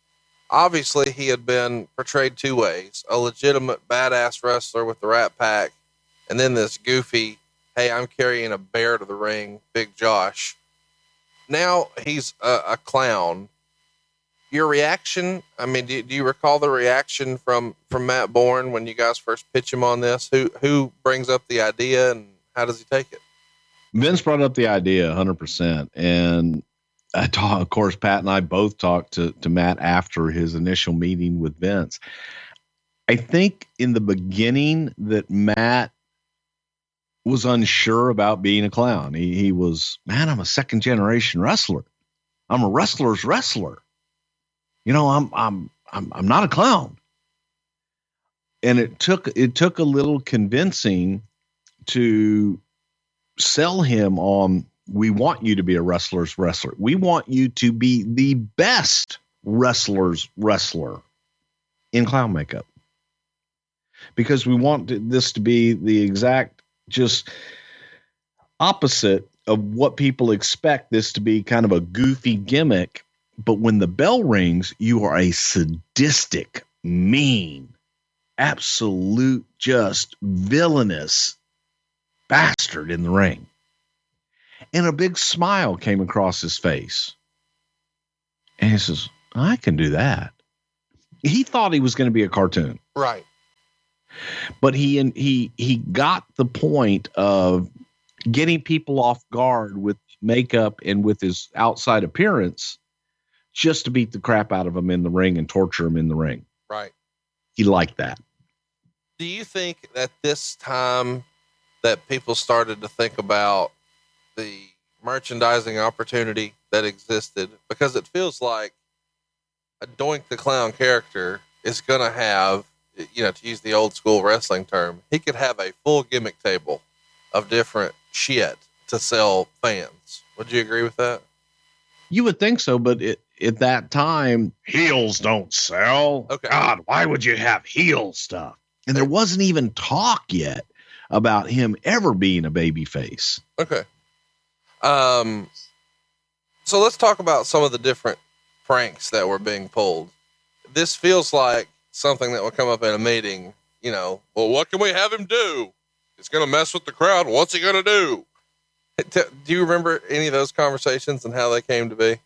obviously he had been portrayed two ways: a legitimate badass wrestler with the Rat Pack, and then this goofy, hey, I'm carrying a bear to the ring, Big Josh. Now he's a clown. Your reaction, I mean, do you recall the reaction from Matt Borne when you guys first pitch him on this? Who brings up the idea, and how does he take it? Vince brought up the idea 100%. And of course, Pat and I both talked to Matt after his initial meeting with Vince. I think in the beginning that Matt was unsure about being a clown. He was, man, I'm a second generation wrestler. I'm a wrestler's wrestler. I'm not a clown. And it took a little convincing to sell him on, we want you to be a wrestler's wrestler. We want you to be the best wrestler's wrestler in clown makeup. Because we want this to be the exact just opposite of what people expect this to be, kind of a goofy gimmick. But when the bell rings, you are a sadistic, mean, absolute, just villainous bastard in the ring. And a big smile came across his face. And he says, I can do that. He thought he was going to be a cartoon. Right. But he got the point of getting people off guard with makeup and with his outside appearance, just to beat the crap out of him in the ring and torture him in the ring. Right. He liked that. Do you think at this time that people started to think about the merchandising opportunity that existed? Because it feels like a Doink the Clown character is going to have, to use the old school wrestling term, he could have a full gimmick table of different shit to sell fans. Would you agree with that? You would think so, but at that time, heels don't sell. Okay. God, why would you have heel stuff? And there wasn't even talk yet about him ever being a babyface. Okay. So let's talk about some of the different pranks that were being pulled. This feels like something that would come up in a meeting, you know, well, what can we have him do? He's going to mess with the crowd. What's he going to do? Do you remember any of those conversations and how they came to be?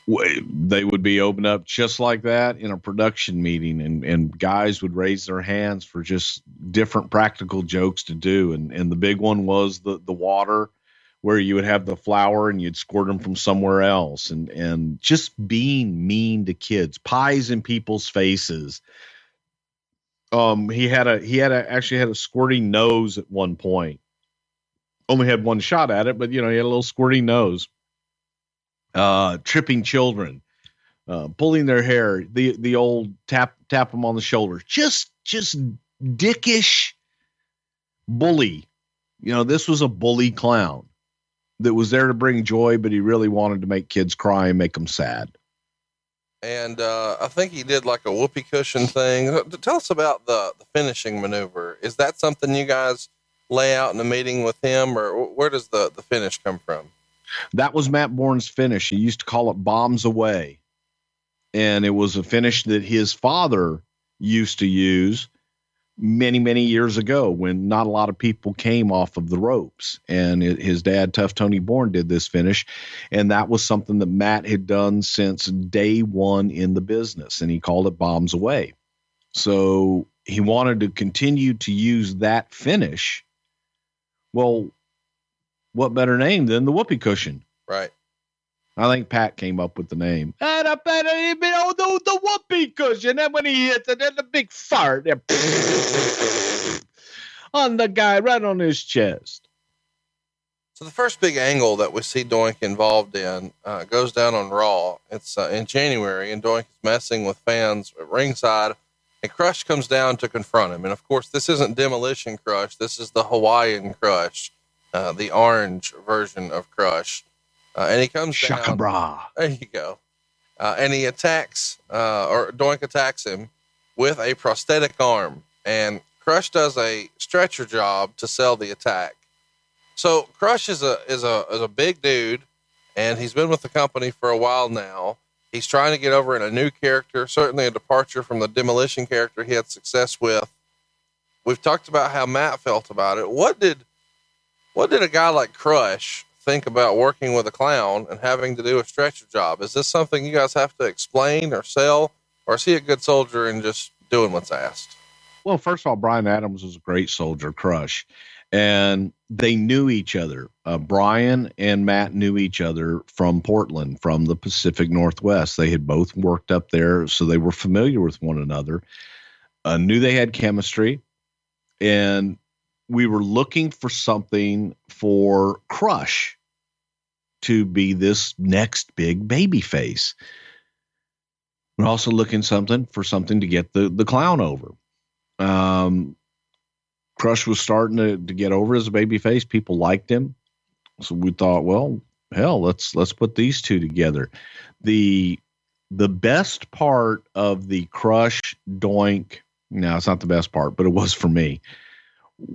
They would be opened up just like that in a production meeting, and guys would raise their hands for just different practical jokes to do. And the big one was the water, where you would have the flour and you'd squirt them from somewhere else, and just being mean to kids, pies in people's faces. He actually had a squirting nose at one point. Only had one shot at it, but you know, he had a little squirting nose. Tripping children, pulling their hair, the old tap them on the shoulder, just dickish bully. You know, this was a bully clown that was there to bring joy, but he really wanted to make kids cry and make them sad. And I think he did like a whoopee cushion thing. Tell us about the finishing maneuver. Is that something you guys lay out in a meeting with him, or where does the finish come from? That was Matt Borne's finish. He used to call it bombs away. And it was a finish that his father used to use many, many years ago when not a lot of people came off of the ropes. And his dad, Tough Tony Bourne, did this finish. And that was something that Matt had done since day one in the business. And he called it bombs away. So he wanted to continue to use that finish. Well, what better name than the whoopee cushion? Right. I think Pat came up with the name. The whoopee cushion. And when he hits it, there's a big fart on the guy right on his chest. So the first big angle that we see Doink involved in goes down on Raw. It's in January, and Doink is messing with fans at ringside, and Crush comes down to confront him. And of course, this isn't Demolition Crush. This is the Hawaiian Crush, the orange version of Crush. And he comes down. Shaka bra. There you go. And he attacks, or Doink attacks him with a prosthetic arm. And Crush does a stretcher job to sell the attack. So Crush is a big dude, and he's been with the company for a while now. He's trying to get over in a new character, certainly a departure from the Demolition character he had success with. We've talked about how Matt felt about it. What did a guy like Crush think about working with a clown and having to do a stretcher job? Is this something you guys have to explain or sell, or is he a good soldier and just doing what's asked? Well, first of all, Brian Adams was a great soldier, Crush, and they knew each other. Brian and Matt knew each other from Portland, from the Pacific Northwest. They had both worked up there, so they were familiar with one another, knew they had chemistry, and we were looking for something for Crush to be this next big baby face. We're also looking for something to get the clown over. Crush was starting to get over as a baby face. People liked him. So we thought, well, hell, let's put these two together. The best part of the Crush Doink, no, it's not the best part, but it was for me,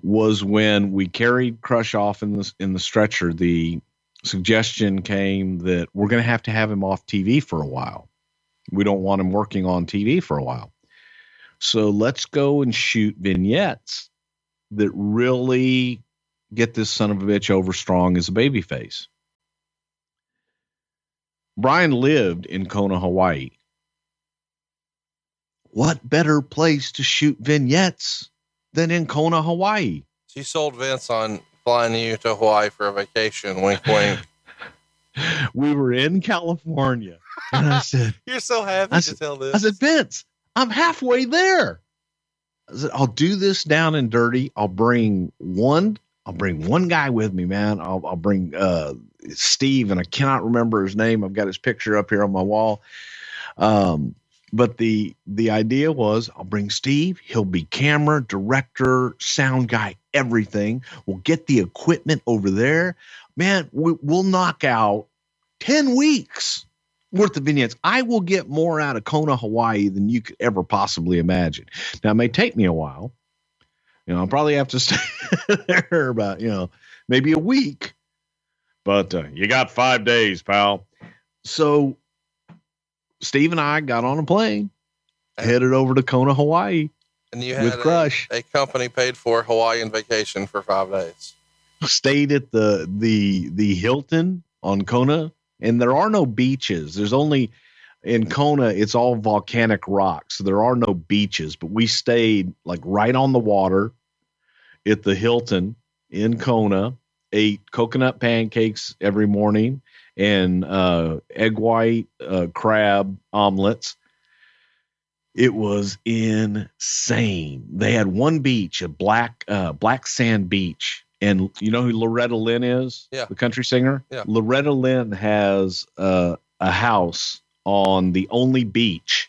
was when we carried Crush off in the stretcher. The suggestion came that we're going to have him off TV for a while. We don't want him working on TV for a while. So let's go and shoot vignettes that really get this son of a bitch over strong as a babyface. Brian lived in Kona, Hawaii. What better place to shoot vignettes than in Kona, Hawaii? She sold Vince on flying you to Hawaii for a vacation. Wink, wink. We were in California, and I said, "You're so happy to tell this." I said, "Vince, I'm halfway there." I said, "I'll do this down and dirty. I'll bring one guy with me, man. I'll bring Steve, and I cannot remember his name. I've got his picture up here on my wall. But the idea was I'll bring Steve. He'll be camera, director, sound guy, everything. We'll get the equipment over there. Man, we'll knock out 10 weeks worth of vignettes. I will get more out of Kona, Hawaii than you could ever possibly imagine. Now, it may take me a while. I'll probably have to stay there about, maybe a week. But you got 5 days, pal. So Steve and I got on a plane, headed over to Kona, Hawaii. And you had with Crush. A company paid for Hawaiian vacation for 5 days. Stayed at the Hilton on Kona, and there are no beaches. There's only in Kona, it's all volcanic rock, so there are no beaches. But we stayed like right on the water at the Hilton in Kona. Ate coconut pancakes every morning and egg white crab omelets. It was insane. They had one beach, a black sand beach. And you know who Loretta Lynn is? Yeah. The country singer? Yeah. Loretta Lynn has a house on the only beach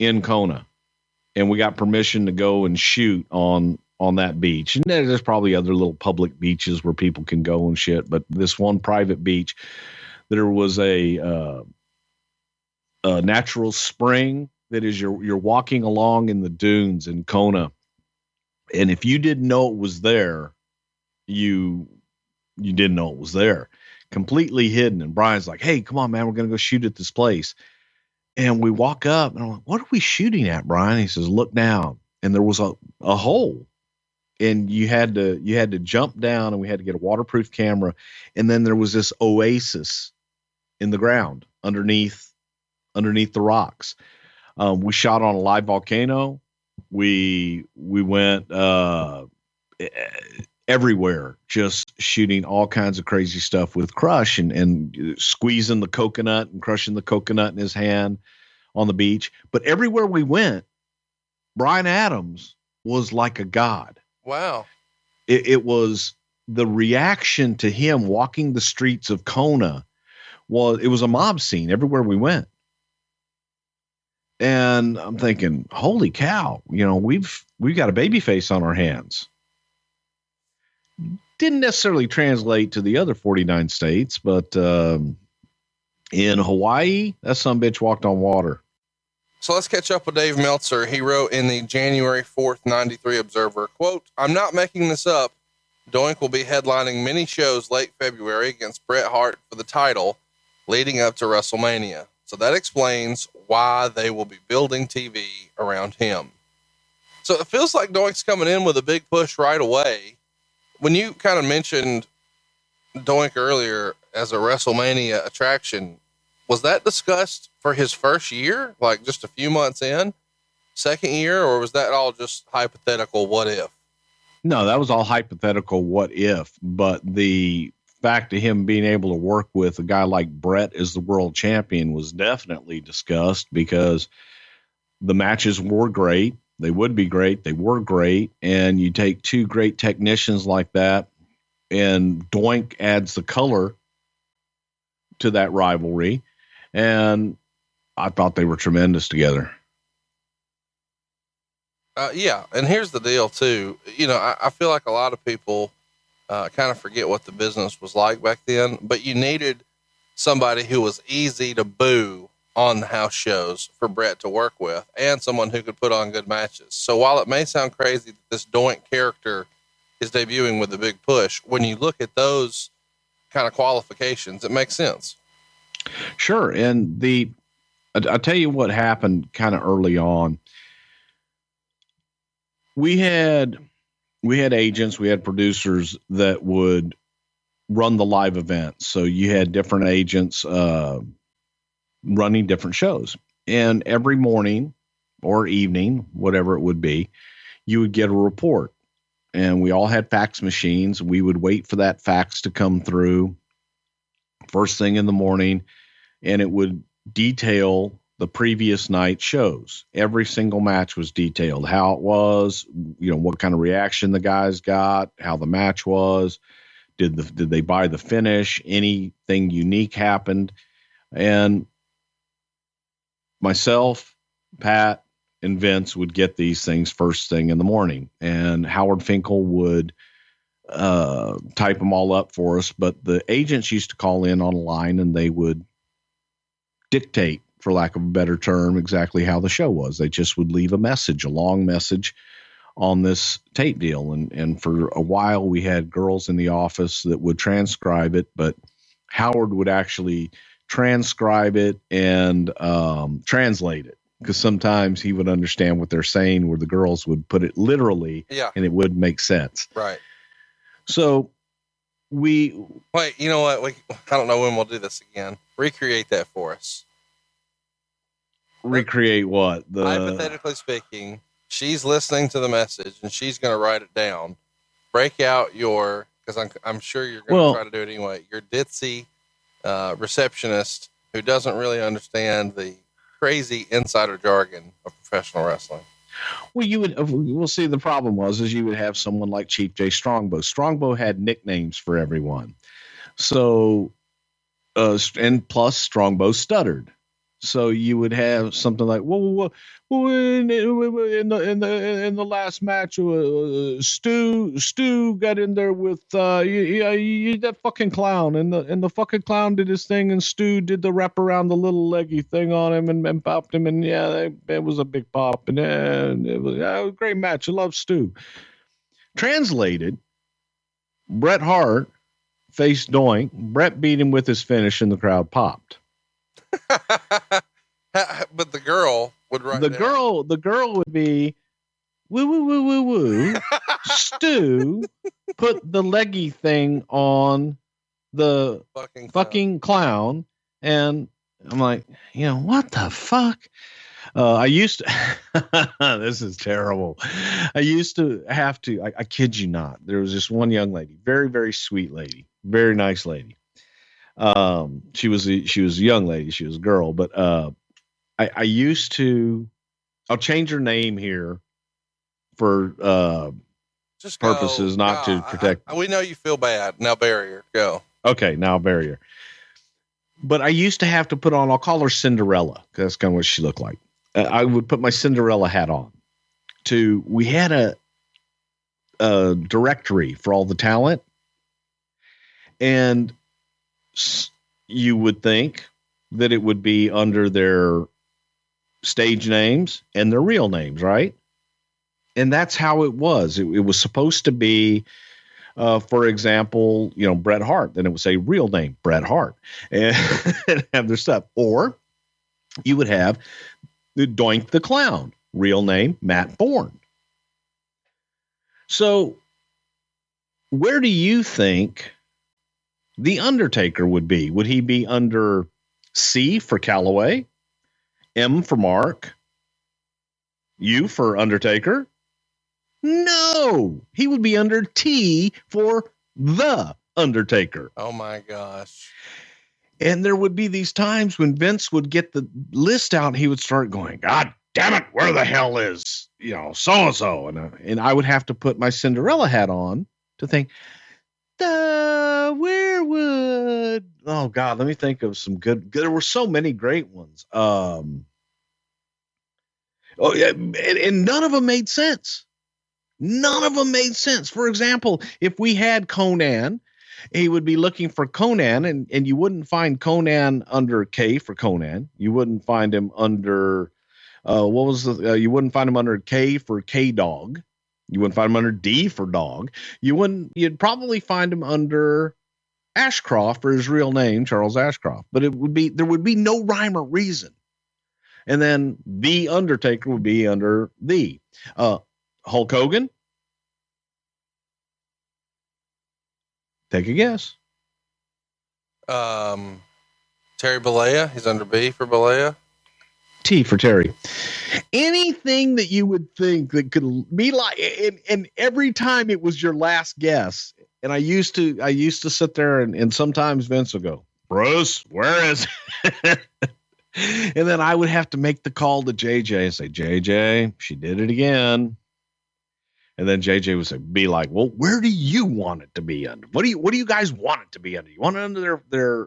in Kona. And we got permission to go and shoot on that beach. And there's probably other little public beaches where people can go and shit. But this one private beach, there was a natural spring that is you're walking along in the dunes in Kona. And if you didn't know it was there, you didn't know it was there. Completely hidden. And Brian's like, hey, come on, man, we're going to go shoot at this place. And we walk up and I'm like, what are we shooting at, Brian? He says, look down. And there was a hole. And you had to jump down, and we had to get a waterproof camera. And then there was this oasis in the ground underneath the rocks. We shot on a live volcano. We went everywhere, just shooting all kinds of crazy stuff with Crush and squeezing the coconut and crushing the coconut in his hand on the beach. But everywhere we went, Bryan Adams was like a god. Wow. It was the reaction to him walking the streets of Kona it was a mob scene everywhere we went. And I'm thinking, holy cow, we've got a babyface on our hands. Didn't necessarily translate to the other 49 states, but in Hawaii, that sumbitch walked on water. So let's catch up with Dave Meltzer. He wrote in the January 4th, 93 Observer, quote, I'm not making this up. Doink will be headlining many shows late February against Bret Hart for the title leading up to WrestleMania. So that explains why they will be building TV around him. So it feels like Doink's coming in with a big push right away. When you kind of mentioned Doink earlier as a WrestleMania attraction, was that discussed for his first year, like just a few months in, second year, or was that all just hypothetical what if? No, that was all hypothetical what if, but the fact of him being able to work with a guy like Bret as the world champion was definitely discussed, because the matches were great. They would be great. They were great. And you take two great technicians like that, and Doink adds the color to that rivalry. And I thought they were tremendous together. Yeah. And here's the deal too. I feel like a lot of people kind of forget what the business was like back then, but you needed somebody who was easy to boo on the house shows for Bret to work with, and someone who could put on good matches. So while it may sound crazy that this Doink character is debuting with a big push, when you look at those kind of qualifications, it makes sense. Sure. And I'll tell you what happened kind of early on. We had agents, we had producers that would run the live events. So you had different agents running different shows, and every morning or evening, whatever it would be, you would get a report, and we all had fax machines. We would wait for that fax to come through first thing in the morning, and it would detail the previous night shows. Every single match was detailed, how it was, what kind of reaction the guys got, how the match was, did they buy the finish, anything unique happened. And myself, Pat, and Vince would get these things first thing in the morning, and Howard Finkel would type them all up for us, but the agents used to call in on a line and they would dictate, for lack of a better term, exactly how the show was. They just would leave a message, a long message on this tape deal. And for a while we had girls in the office that would transcribe it, but Howard would actually transcribe it and translate it, because sometimes he would understand what they're saying where the girls would put it literally, and it would make sense. Right. So wait, you know what? I don't know when we'll do this again. Recreate that for us. Recreate what? Hypothetically speaking, she's listening to the message and she's going to write it down. Break out because I'm sure you're going to try to do it anyway, your ditzy receptionist who doesn't really understand the crazy insider jargon of professional wrestling. Well, we'll see. The problem was you would have someone like Chief J Strongbow. Strongbow had nicknames for everyone. So, and plus Strongbow stuttered. So you would have something like, well in the last match, Stu got in there with that fucking clown, and the fucking clown did his thing, and Stu did the wrap around the little leggy thing on him and popped him, and it was a big pop, and it was a great match. I love Stu. Translated, Bret Hart faced Doink. Bret beat him with his finish, and the crowd popped. But the girl would write the girl would be woo woo woo woo woo. Stu put the leggy thing on the fucking clown, and I'm like, what the fuck? I used to this is terrible. I used to have to, I kid you not, there was this one young lady, very, very sweet lady, very nice lady. She was a young lady, she was a girl, but I used to, I'll change her name here for just purposes not to protect. We know you feel bad. Now bury her. Go. Okay, now bury her. But I used to have to put on, I'll call her Cinderella, because that's kind of what she looked like. I would put my Cinderella hat on. We had a directory for all the talent, and you would think that it would be under their stage names and their real names, right? And that's how it was. It was supposed to be, for example, Bret Hart. Then it would say real name, Bret Hart, and have their stuff. Or you would have the Doink the Clown, real name, Matt Borne. So where do you think the Undertaker would be? Would he be under C for Calloway, M for Mark, U for Undertaker? No, he would be under T for the Undertaker. Oh my gosh. And there would be these times when Vince would get the list out and he would start going, God damn it, where the hell is, so-and-so? And I would have to put my Cinderella hat on to think, where would, oh God, let me think of some good, there were so many great ones. And none of them made sense. None of them made sense. For example, if we had Conan, he would be looking for Conan, and you wouldn't find Conan under K for Conan. You wouldn't find him under, you wouldn't find him under K for K-Dog. You wouldn't find him under D for dog. You'd probably find him under Ashcroft for his real name, Charles Ashcroft. But there would be no rhyme or reason. And then the Undertaker would be under the Hulk Hogan. Take a guess. Terry Bollea. He's under B for Bollea. T for Terry. Anything that you would think that could be like, and every time it was your last guess. And I used to sit there and sometimes Vince would go, Bruce, where is it? And then I would have to make the call to JJ and say, JJ, she did it again. And then JJ would be like, well, where do you want it to be under? What do you guys want it to be under? You want it under their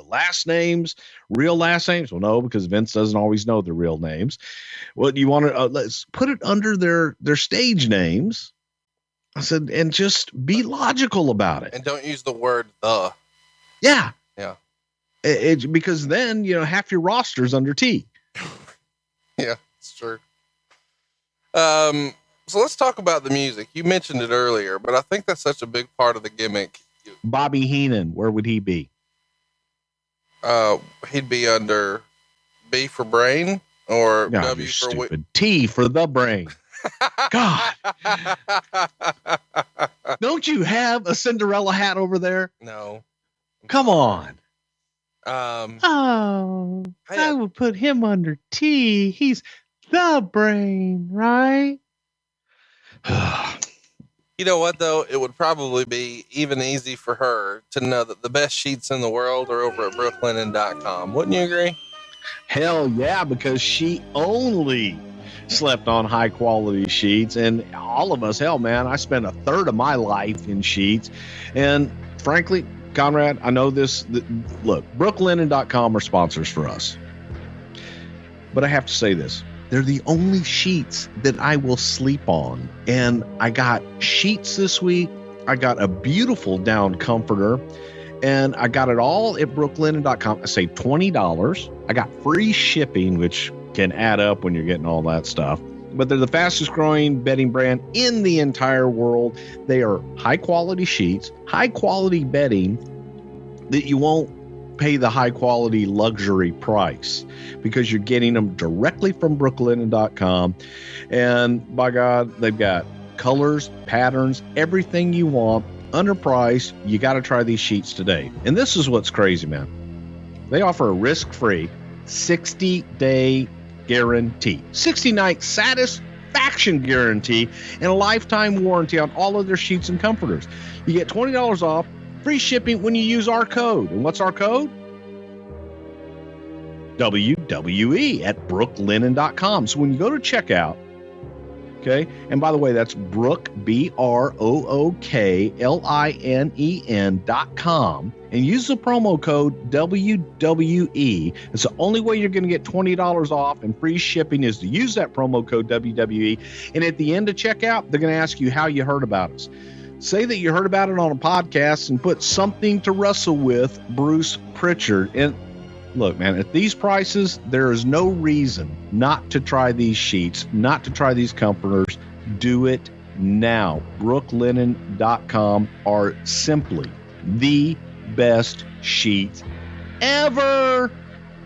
last names, real last names? Well, no, because Vince doesn't always know their real names. Well, you want to let's put it under their stage names. I said, and just be logical about it. And don't use the word the. Yeah. Yeah. Because then, half your roster's under T. Yeah, it's true. So let's talk about the music. You mentioned it earlier, but I think that's such a big part of the gimmick. Bobby Heenan, where would he be? He'd be under B for brain or No, W you're for stupid. T for the brain. God. Don't you have a Cinderella hat over there? No. Come on. I would put him under T. He's the brain, right? You know what, though? It would probably be even easy for her to know that the best sheets in the world are over at brooklinen.com. Wouldn't you agree? Hell yeah, because she only slept on high quality sheets. And all of us, hell man, I spent a third of my life in sheets. And frankly, Conrad, I know this. Look, brooklinen.com are sponsors for us. But I have to say this. They're the only sheets that I will sleep on. And I got sheets this week. I got a beautiful down comforter. And I got it all at brooklinen.com. I saved $20. I got free shipping, which can add up when you're getting all that stuff. But they're the fastest growing bedding brand in the entire world. They are high quality sheets, high quality bedding that you won't pay the high quality luxury price because you're getting them directly from brooklinen.com. And by God, they've got colors, patterns, everything you want, underpriced. You got to try these sheets today. And this is what's crazy, man. They offer a risk-free 60-day guarantee, 60-night satisfaction guarantee, and a lifetime warranty on all of their sheets and comforters. You get $20 off, free shipping when you use our code. And what's our code? WWE at brooklinen.com. So when you go to checkout, okay, and by the way, that's Brook, BROOKLINEN.com, and use the promo code WWE. It's the only way you're going to get $20 off and free shipping is to use that promo code WWE. And at the end of checkout, they're going to ask you how you heard about us. Say that you heard about it on a podcast and put something to wrestle with Bruce Prichard. And look, man, at these prices, there is no reason not to try these sheets, not to try these comforters. Do it now. brooklinen.com are simply the best sheets ever.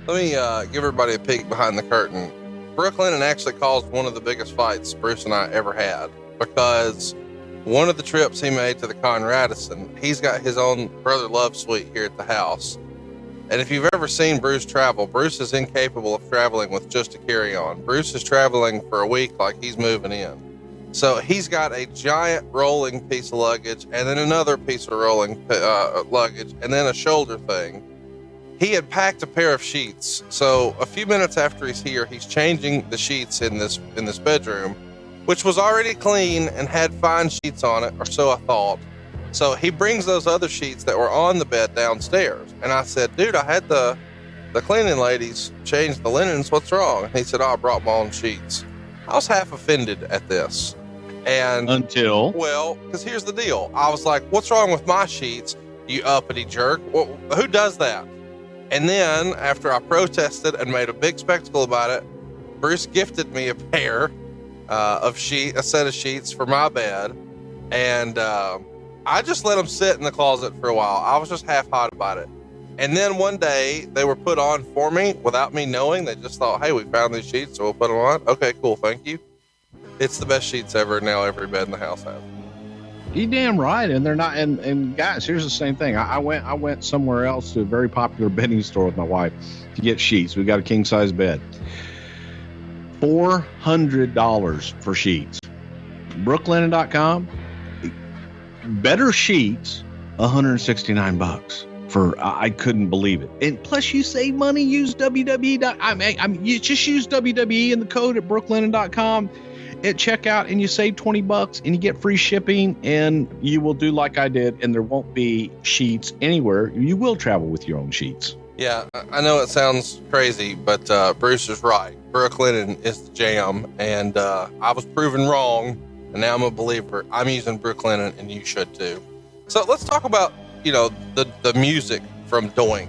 Let me give everybody a peek behind the curtain. Brooklinen actually caused one of the biggest fights Bruce and I ever had because one of the trips he made to the Conradison, he's got his own Brother Love suite here at the house. And if you've ever seen Bruce travel, Bruce is incapable of traveling with just a carry-on. Bruce is traveling for a week like he's moving in. So he's got a giant rolling piece of luggage and then another piece of rolling luggage and then a shoulder thing. He had packed a pair of sheets. So a few minutes after he's here, he's changing the sheets in this bedroom, which was already clean and had fine sheets on it, or so I thought. So he brings those other sheets that were on the bed downstairs. And I said, dude, I had the cleaning ladies change the linens. What's wrong? And he said, I brought my own sheets. I was half offended at this. And well, because here's the deal. I was like, what's wrong with my sheets, you uppity jerk? Well, who does that? And then after I protested and made a big spectacle about it, Bruce gifted me a pair a set of sheets for my bed. And I just let them sit in the closet for a while. I was just half hot about it. And then one day they were put on for me without me knowing. They just thought, hey, we found these sheets, so we'll put them on. Okay, cool. Thank you. It's the best sheets ever. Now every bed in the house has. You damn right. And they're not. And guys, here's the same thing. I went somewhere else to a very popular bedding store with my wife to get sheets. We got a king size bed. $400 for sheets. brooklinen.com. Better sheets, $169 for, I couldn't believe it. And plus you save money, use WWE. I mean, you just use WWE and the code at brooklinen.com at checkout and you save $20 and you get free shipping and you will do like I did and there won't be sheets anywhere. You will travel with your own sheets. Yeah, I know it sounds crazy, but Bruce is right. Brooklinen is the jam, and I was proven wrong and now I'm a believer. I'm using Brooklyn, and you should too. So let's talk about, the music from Doink,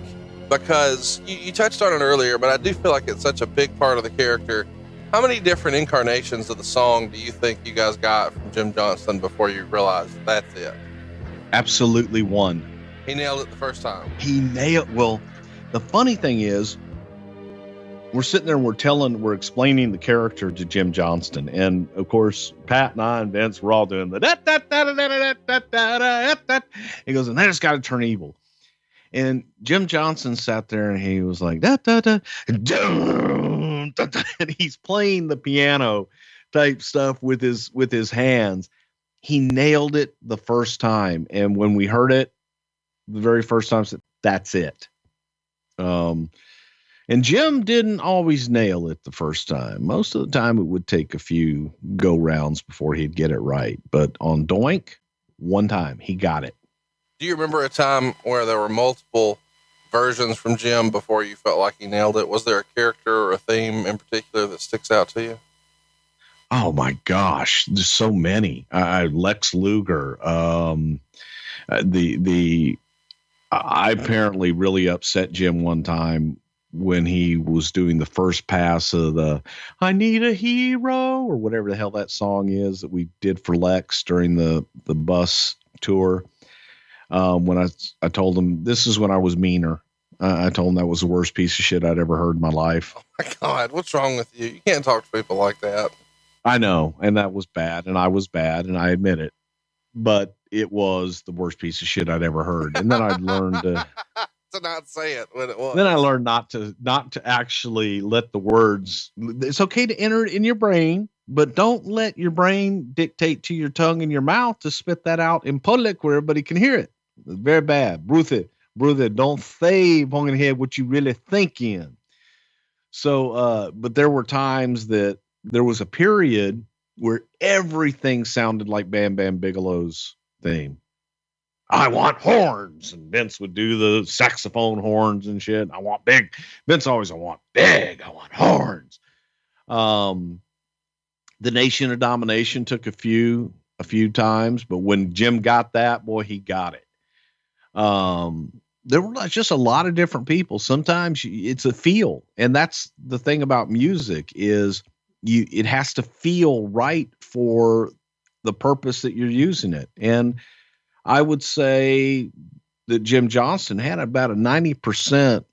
because you touched on it earlier, but I do feel like it's such a big part of the character. How many different incarnations of the song do you think you guys got from Jim Johnston before you realized that's it? Absolutely one. He nailed it the first time. Well, the funny thing is, we're sitting there and we're explaining the character to Jim Johnston. And of course, Pat and I and Vince were all doing the da. He goes, and then it's got to turn evil. And Jim Johnston sat there and he was like, da, da, da, dun, da, da, and he's playing the piano type stuff with his hands. He nailed it the first time. And when we heard it the very first time, said, that's it. And Jim didn't always nail it the first time. Most of the time it would take a few go rounds before he'd get it right. But on Doink, one time he got it. Do you remember a time where there were multiple versions from Jim before you felt like he nailed it? Was there a character or a theme in particular that sticks out to you? Oh my gosh, there's so many. Lex Luger. I apparently really upset Jim one time when he was doing the first pass of the "I Need a Hero" or whatever the hell that song is that we did for Lex during the bus tour. When I told him, this is when I was meaner. I told him that was the worst piece of shit I'd ever heard in my life. Oh my God, what's wrong with you? You can't talk to people like that. I know. And that was bad. And I was bad. And I admit it, but it was the worst piece of shit I'd ever heard. And then I learned to not say it when it was. Then I learned not to actually let the words, it's okay to enter it in your brain, but don't let your brain dictate to your tongue and your mouth to spit that out in public where everybody can hear it. It's very bad. Brother, don't say on your head what you really thinking. So, but there were times that there was a period where everything sounded like Bam Bam Bigelow's theme. I want horns, and Vince would do the saxophone horns and shit. I want big. Vince always, I want big. I want horns. The Nation of Domination took a few times, but when Jim got that, boy, he got it. There were just a lot of different people. Sometimes it's a feel, and that's the thing about music is it has to feel right for the purpose that you're using it. And I would say that Jim Johnston had about a 90%.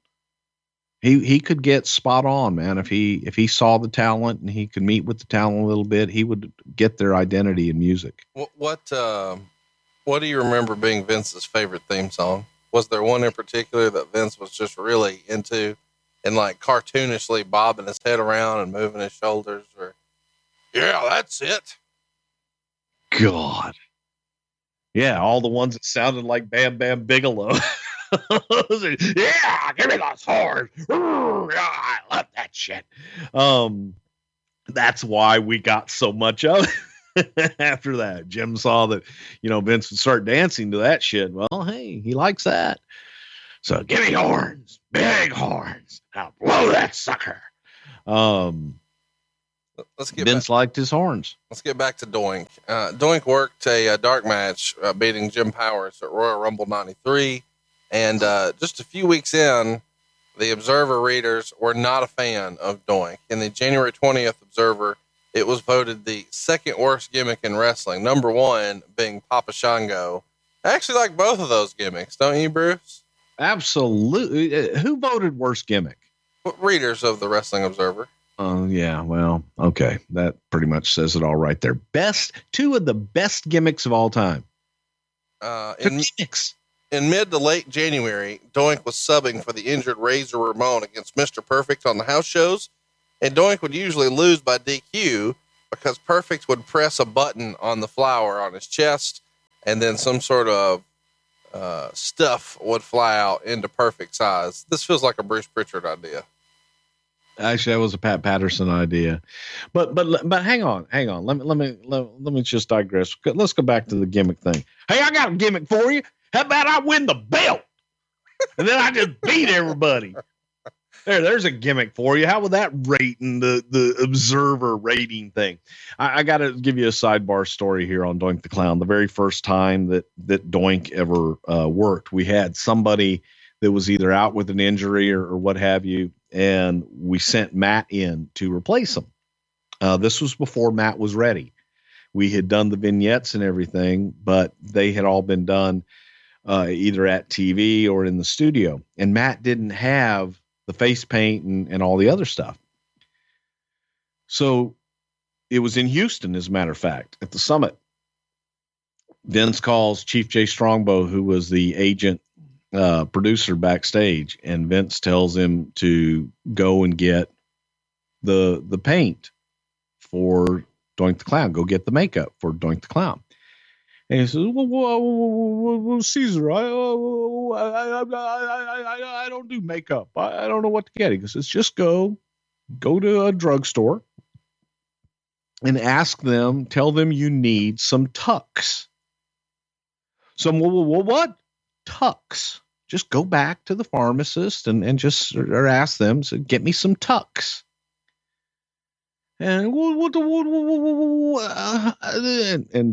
He could get spot on, man. If he saw the talent and he could meet with the talent a little bit, he would get their identity in music. What do you remember being Vince's favorite theme song? Was there one in particular that Vince was just really into and like cartoonishly bobbing his head around and moving his shoulders? Or yeah, that's it. God. Yeah, all the ones that sounded like Bam Bam Bigelow. Yeah, give me those horns. I love that shit. That's why we got so much of it. After that, Jim saw that, Vince would start dancing to that shit. Well, hey, he likes that. So give me horns, big horns. I'll blow that sucker. Vince liked his horns. Let's get back to Doink. Doink worked a dark match, beating Jim Powers at Royal Rumble 93. And just a few weeks in, the Observer readers were not a fan of Doink. In the January 20th Observer, it was voted the second worst gimmick in wrestling. Number one being Papa Shango. I actually like both of those gimmicks, don't you, Bruce? Absolutely. Who voted worst gimmick? Readers of the Wrestling Observer. Oh, yeah. Well, okay. That pretty much says it all right there. Two of the best gimmicks of all time. Gimmicks. In mid to late January, Doink was subbing for the injured Razor Ramon against Mr. Perfect on the house shows. And Doink would usually lose by DQ because Perfect would press a button on the flower on his chest, and then some sort of stuff would fly out into Perfect's eyes. This feels like a Bruce Prichard idea. Actually, that was a Pat Patterson idea, but hang on. Let me just digress. Let's go back to the gimmick thing. Hey, I got a gimmick for you. How about I win the belt, and then I just beat everybody? There's a gimmick for you. How would that rating the observer rating thing? I got to give you a sidebar story here on Doink the Clown. The very first time that Doink ever worked, we had somebody that was either out with an injury or what have you, and we sent Matt in to replace him. This was before Matt was ready. We had done the vignettes and everything, but they had all been done either at TV or in the studio. And Matt didn't have the face paint and all the other stuff. So it was in Houston, as a matter of fact, at the Summit. Vince calls Chief Jay Strongbow, who was the agent producer backstage, and Vince tells him to go and get the paint for Doink the Clown. Go get the makeup for Doink the Clown. And he says, well, Caesar, I don't do makeup. I don't know what to get. He goes, just go to a drugstore and ask them, tell them you need some tucks. What? Tucks. Just go back to the pharmacist and just or ask them to get me some tucks. And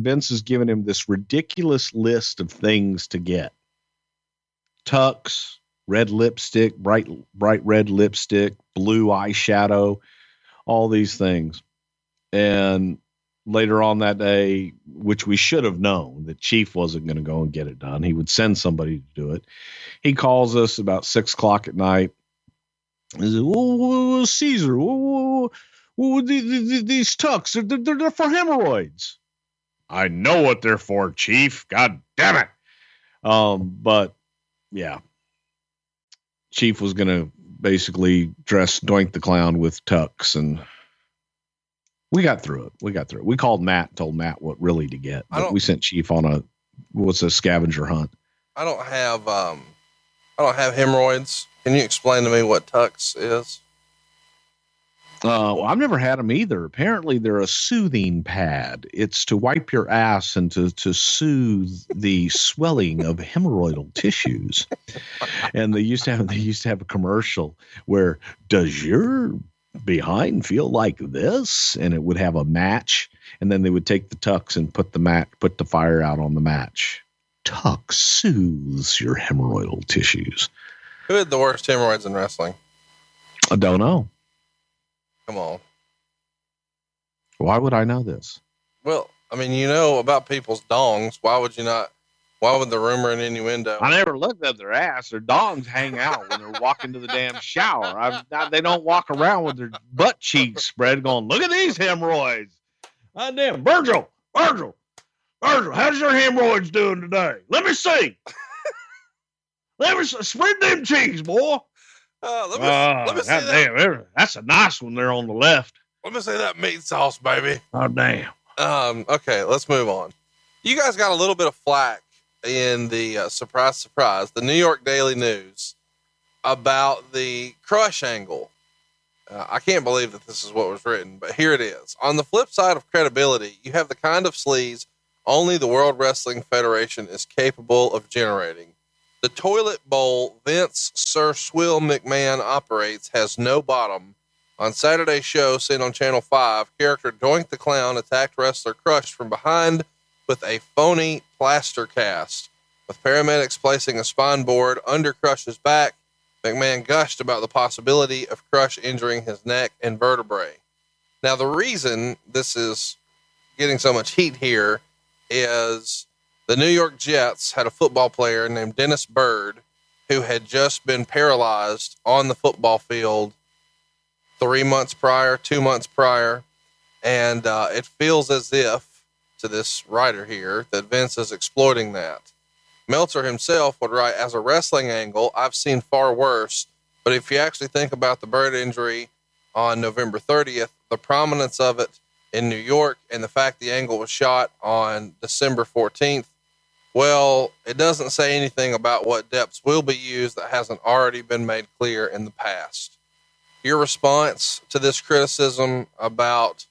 Vince is giving him this ridiculous list of things to get: tux, red lipstick, bright red lipstick, blue eyeshadow, all these things. And later on that day, which we should have known that Chief wasn't going to go and get it done, he would send somebody to do it. He calls us about 6:00 at night. He says, Caesar, these tucks, they're for hemorrhoids. I know what they're for, Chief. God damn it. But yeah, Chief was going to basically dress Doink the Clown with tucks, and we got through it. We called Matt, told Matt what really to get. But we sent Chief on a scavenger hunt. I don't have hemorrhoids. Can you explain to me what tux is? Well, I've never had them either. Apparently they're a soothing pad. It's to wipe your ass and to soothe the swelling of hemorrhoidal tissues. And they used to have a commercial where, does your behind feel like this? And it would have a match, and then they would take the tux and put the fire out on the match. Tux soothes your hemorrhoidal tissues. Who had the worst hemorrhoids in wrestling? I don't know. Come on. Why would I know this? Well, I mean, you know about people's dongs. Why would the rumor and innuendo? I never looked at their ass. Their dongs hang out when they're walking to the damn shower. They don't walk around with their butt cheeks spread going, look at these hemorrhoids. God damn, Virgil, how's your hemorrhoids doing today? Let me see. Spread them cheeks, boy. Let me see that. Damn, that's a nice one there on the left. Let me see that meat sauce, baby. Oh, damn. Okay, let's move on. You guys got a little bit of flack in the surprise, the New York Daily News about the crush angle. I can't believe that this is what was written, but here it is. On the flip side of credibility, you have the kind of sleaze only the World Wrestling Federation is capable of generating. The toilet bowl Vince Sir Swill McMahon operates has no bottom. On Saturday's show, seen on Channel 5, character Doink the Clown attacked wrestler Crush from behind with a phony plaster cast. With paramedics placing a spine board under Crush's back, McMahon gushed about the possibility of Crush injuring his neck and vertebrae. Now, the reason this is getting so much heat here is the New York Jets had a football player named Dennis Byrd who had just been paralyzed on the football field 2 months prior, and it feels as if, to this writer here, that Vince is exploiting that. Meltzer himself would write, as a wrestling angle, I've seen far worse, but if you actually think about the Byrd injury on November 30th, the prominence of it in New York, and the fact the angle was shot on December 14th, well, it doesn't say anything about what depths will be used that hasn't already been made clear in the past. Your response to this criticism about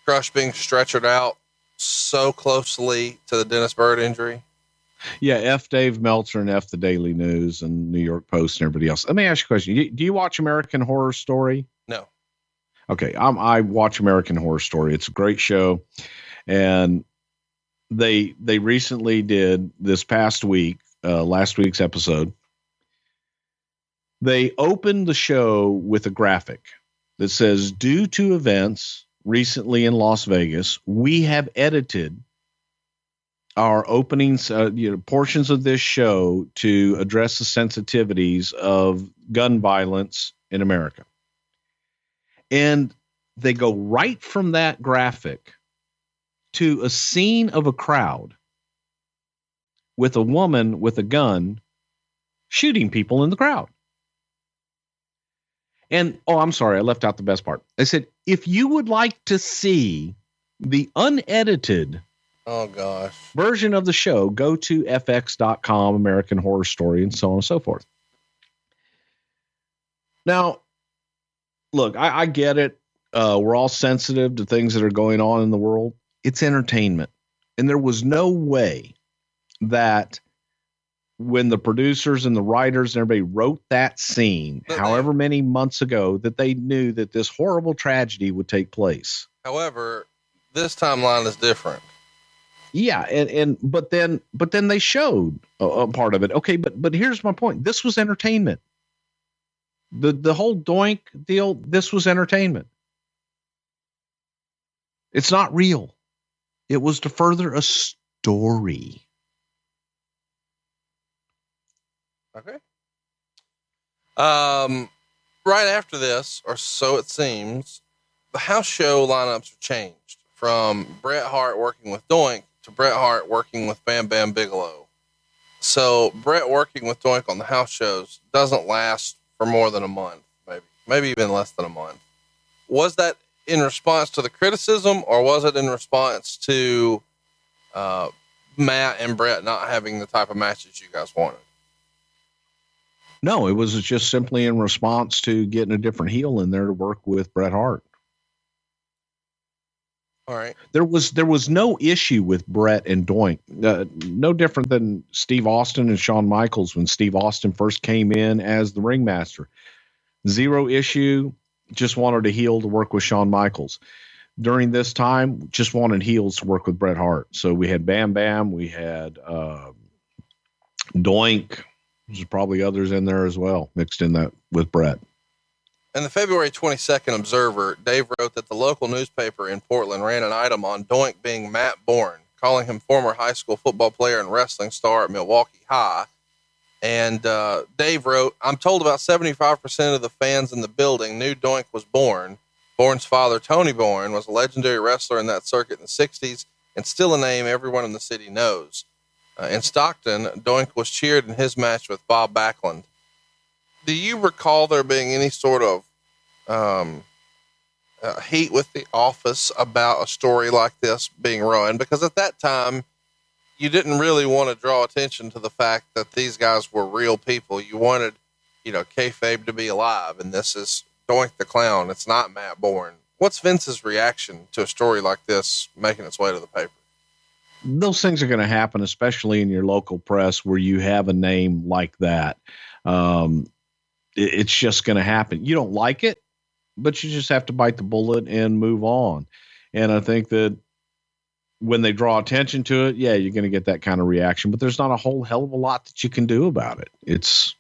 Crush being stretchered out so closely to the Dennis Byrd injury? Yeah, F Dave Meltzer and F the Daily News and New York Post and everybody else. Let me ask you a question. Do you watch American Horror Story? No. Okay, I watch American Horror Story. It's a great show, and they recently did this past week, last week's episode. They opened the show with a graphic that says, "Due to events recently in Las Vegas, we have edited our openings, portions of this show to address the sensitivities of gun violence in America." And they go right from that graphic to a scene of a crowd with a woman with a gun shooting people in the crowd. And, I'm sorry, I left out the best part. They said, if you would like to see the unedited version of the show, go to fx.com, American Horror Story, and so on and so forth. Now, look, I get it. We're all sensitive to things that are going on in the world. It's entertainment. And there was no way that when the producers and the writers and everybody wrote that scene, however many months ago, that they knew that this horrible tragedy would take place. However, this timeline is different. Yeah, but then they showed a part of it. Okay, but here's my point. This was entertainment. The whole Doink deal, this was entertainment. It's not real. It was to further a story. Okay. Right after this, or so it seems, the house show lineups are changed from Bret Hart working with Doink to Bret Hart working with Bam Bam Bigelow. So Bret working with Doink on the house shows doesn't last for more than a month, maybe even less than a month. Was that in response to the criticism, or was it in response to Matt and Bret not having the type of matches you guys wanted? No, it was just simply in response to getting a different heel in there to work with Bret Hart. All right. There was no issue with Bret and Doink. No different than Steve Austin and Shawn Michaels when Steve Austin first came in as the ringmaster. Zero issue. Just wanted a heel to work with Shawn Michaels. During this time, just wanted heels to work with Bret Hart. So we had Bam Bam, we had Doink. There's probably others in there as well, mixed in that with Bret. In the February 22nd Observer, Dave wrote that the local newspaper in Portland ran an item on Doink being Matt Borne, calling him former high school football player and wrestling star at Milwaukee High. And Dave wrote, I'm told about 75% of the fans in the building knew Doink was Bourne. Bourne's father, Tony Borne, was a legendary wrestler in that circuit in the 60s and still a name everyone in the city knows. In Stockton, Doink was cheered in his match with Bob Backlund. Do you recall there being any sort of heat with the office about a story like this being run? Because at that time, you didn't really want to draw attention to the fact that these guys were real people. You wanted, kayfabe to be alive, and this is Doink the Clown. It's not Matt Borne. What's Vince's reaction to a story like this making its way to the paper? Those things are going to happen, especially in your local press where you have a name like that. It's just going to happen. You don't like it, but you just have to bite the bullet and move on. And I think that when they draw attention to it, you're going to get that kind of reaction, but there's not a whole hell of a lot that you can do about it. It's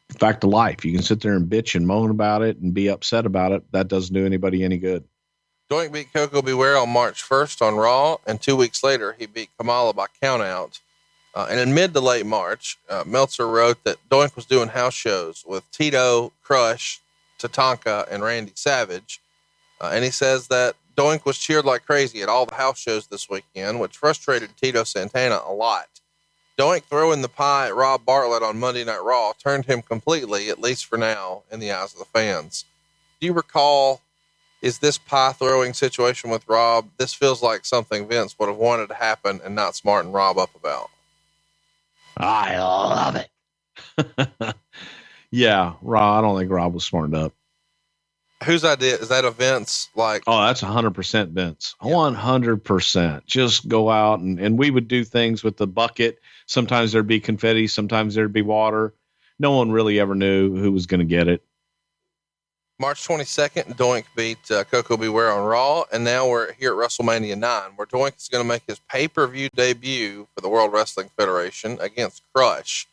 the fact of life. You can sit there and bitch and moan about it and be upset about it. That doesn't do anybody any good. Doink beat Coco Beware on March 1st on Raw, and 2 weeks later, he beat Kamala by countout. And in mid to late March, Meltzer wrote that Doink was doing house shows with Tito, Crush, Tatanka, and Randy Savage. And he says that Doink was cheered like crazy at all the house shows this weekend, which frustrated Tito Santana a lot. Doink throwing the pie at Rob Bartlett on Monday Night Raw turned him completely, at least for now, in the eyes of the fans. Do you recall, is this pie throwing situation with Rob, this feels like something Vince would have wanted to happen and not smarten Rob up about? I love it. Yeah, Rob, I don't think Rob was smartened up. Whose idea is that? Vince? Like, oh, that's 100% Vince. 100%. Just go out and we would do things with the bucket. Sometimes there'd be confetti, sometimes there'd be water. No one really ever knew who was going to get it. March 22nd, Doink beat Coco Beware on Raw, and now we're here at WrestleMania IX, where Doink is going to make his pay-per-view debut for the World Wrestling Federation against Crush.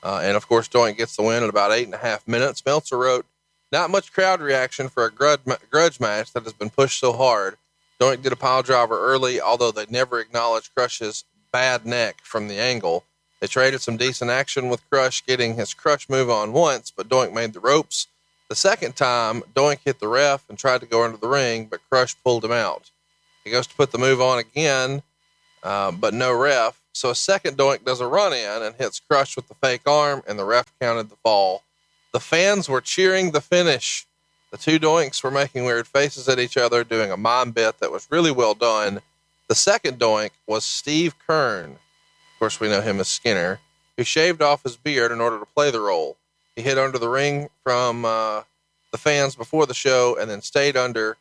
And of course, Doink gets the win at about 8.5 minutes. Meltzer wrote, "Not much crowd reaction for a grudge match that has been pushed so hard. Doink did a pile driver early, although they never acknowledged Crush's bad neck from the angle. They traded some decent action with Crush getting his Crush move on once, but Doink made the ropes. The second time, Doink hit the ref and tried to go into the ring, but Crush pulled him out. He goes to put the move on again, but no ref. So a second Doink does a run in and hits Crush with the fake arm, and the ref counted the fall. The fans were cheering the finish. The two Doinks were making weird faces at each other, doing a mime bit that was really well done. The second Doink was Steve Kern. Of course, we know him as Skinner, who shaved off his beard in order to play the role. He hid under the ring from the fans before the show and then stayed under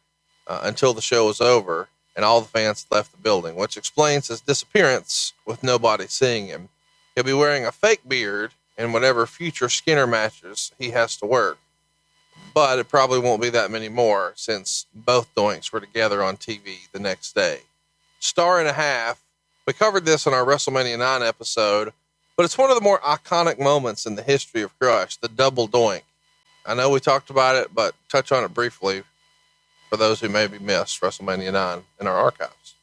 until the show was over and all the fans left the building, which explains his disappearance with nobody seeing him. He'll be wearing a fake beard in whatever future Skinner matches he has to work, but it probably won't be that many more since both Doinks were together on TV the next day. Star and a half. We covered this in our WrestleMania IX episode, but it's one of the more iconic moments in the history of Crush, the double Doink. I know we talked about it, but touch on it briefly for those who maybe missed WrestleMania IX in our archives.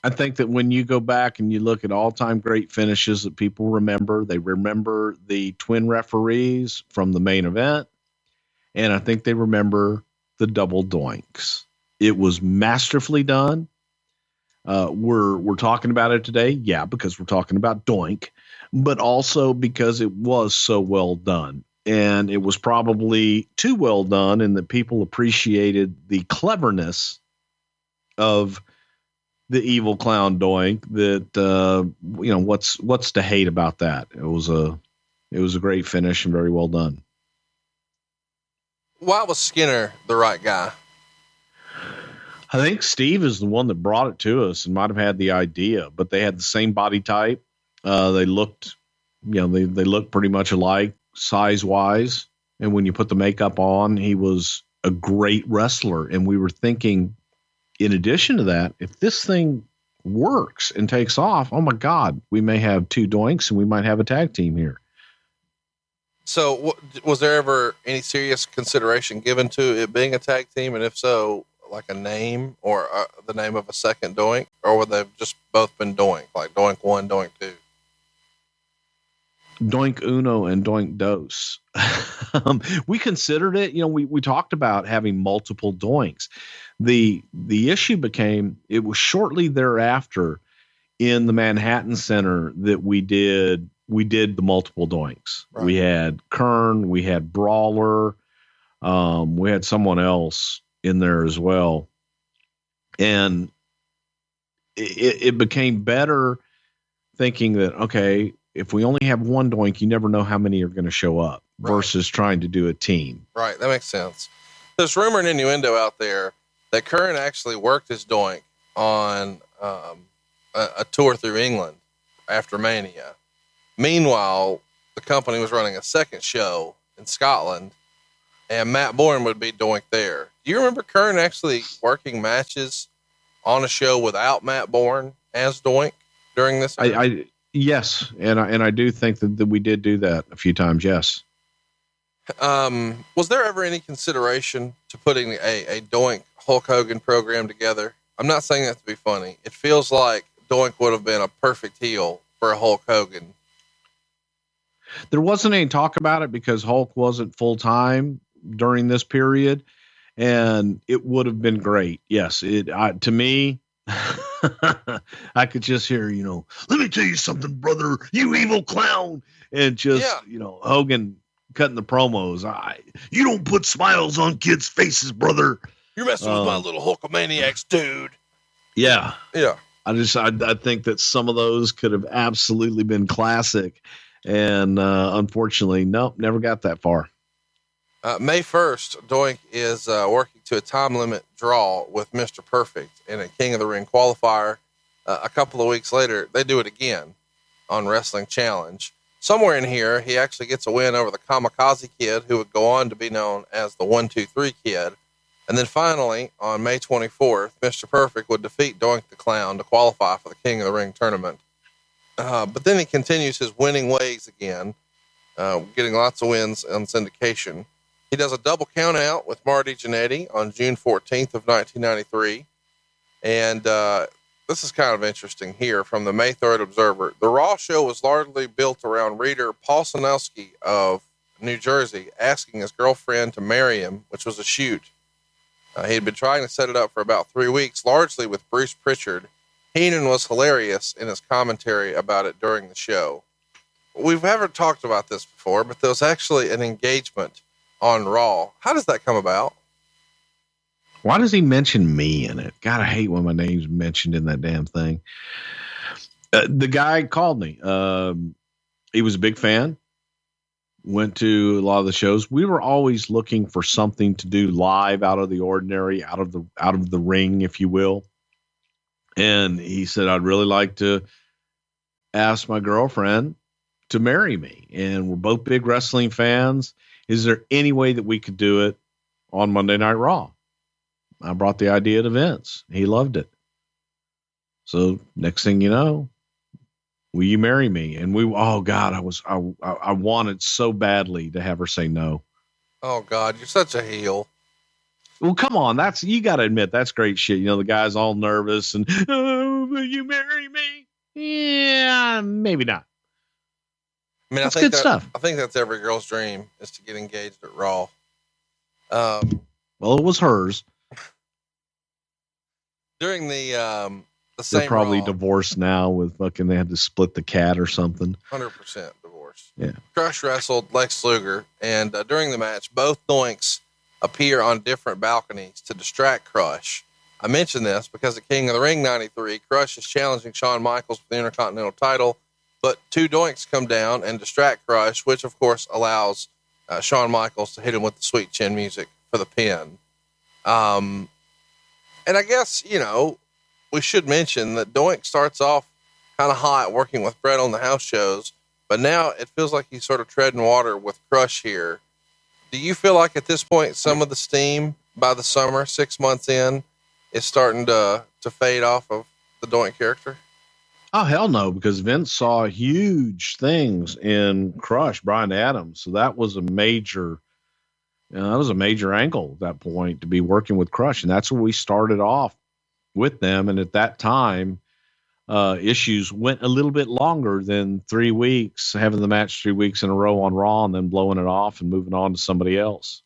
I think that when you go back and you look at all-time great finishes that people remember, they remember the twin referees from the main event, and I think they remember the double Doinks. It was masterfully done. We're talking about it today, yeah, because we're talking about Doink, but also because it was so well done. And it was probably too well done in that people appreciated the cleverness of the evil clown Doink that, what's to hate about that? It was a great finish and very well done. Why was Skinner the right guy? I think Steve is the one that brought it to us and might've had the idea, but they had the same body type. They looked, they looked pretty much alike size wise. And when you put the makeup on, he was a great wrestler. And we were thinking, in addition to that, if this thing works and takes off, oh my God, we may have two Doinks and we might have a tag team here. So was there ever any serious consideration given to it being a tag team? And if so, like a name or the name of a second Doink, or would they have just both been Doink, like Doink 1, Doink 2? Doink Uno and Doink Dos. We considered it, we talked about having multiple Doinks. The issue became, it was shortly thereafter in the Manhattan Center that we did the multiple Doinks. Right. We had Kern, we had Brawler, we had someone else in there as well. And it became better thinking that, okay, if we only have one Doink, you never know how many are going to show up versus trying to do a team. Right. That makes sense. There's rumor and innuendo out there that Kern actually worked his Doink on a tour through England after Mania. Meanwhile, the company was running a second show in Scotland, and Matt Borne would be Doink there. Do you remember Kern actually working matches on a show without Matt Borne as Doink during this? Yes, and I do think that we did do that a few times. Yes. Was there ever any consideration to putting a Doink Hulk Hogan program together? I'm not saying that to be funny. It feels like Doink would have been a perfect heel for a Hulk Hogan. There wasn't any talk about it because Hulk wasn't full time during this period, and it would have been great. Yes, to me. I could just hear, let me tell you something, brother, you evil clown. And just, Hogan cutting the promos. You don't put smiles on kids' faces, brother. You're messing with my little Hulkamaniacs, dude. Yeah. Yeah. I think that some of those could have absolutely been classic. And unfortunately, nope, never got that far. May 1st, Doink is working to a time limit draw with Mr. Perfect in a King of the Ring qualifier. A couple of weeks later, they do it again on Wrestling Challenge. Somewhere in here, he actually gets a win over the Kamikaze Kid, who would go on to be known as the 1-2-3 Kid. And then finally, on May 24th, Mr. Perfect would defeat Doink the Clown to qualify for the King of the Ring tournament. But then he continues his winning ways again, getting lots of wins on syndication. He does a double count out with Marty Jannetty on June 14th of 1993. And this is kind of interesting here from the May 3rd Observer. The Raw show was largely built around reader Paul Sanelski of New Jersey asking his girlfriend to marry him, which was a shoot. He had been trying to set it up for about 3 weeks, largely with Bruce Prichard. Heenan was hilarious in his commentary about it during the show. We've never talked about this before, but there was actually an engagement on Raw. How does that come about? Why does he mention me in it? God, I hate when my name's mentioned in that damn thing. The guy called me. He was a big fan. Went to a lot of the shows. We were always looking for something to do live, out of the ordinary, out of the ring, if you will. And he said, I'd really like to ask my girlfriend to marry me. And we're both big wrestling fans. Is there any way that we could do it on Monday Night Raw? I brought the idea to Vince. He loved it. So next thing you know, will you marry me? And oh God, I wanted so badly to have her say no. Oh God, you're such a heel. Well, come on. You got to admit, that's great shit. You know, the guy's all nervous and, oh, will you marry me? Yeah, maybe not. I mean, that's good stuff. I think that's every girl's dream, is to get engaged at Raw. Well, it was hers. During the same They're probably Raw, divorced now with fucking, they had to split the cat or something. 100% divorce. Yeah. Crush wrestled Lex Luger, and during the match, both Doinks appear on different balconies to distract Crush. I mention this because at King of the Ring 93, Crush is challenging Shawn Michaels for the Intercontinental title, but two Doinks come down and distract Crush, which of course allows Shawn Michaels to hit him with the sweet chin music for the pin. And I guess, you know, we should mention that Doink starts off kind of hot working with Bret on the house shows, but now it feels like he's sort of treading water with Crush here. Do you feel like at this point, some of the steam by the summer, 6 months in, is starting to fade off of the Doink character? Oh, hell no, because Vince saw huge things in Crush, Bryan Adams. So that was a major, angle at that point to be working with Crush. And that's where we started off with them. And at that time, issues went a little bit longer than 3 weeks, having the match 3 weeks in a row on Raw and then blowing it off and moving on to somebody else.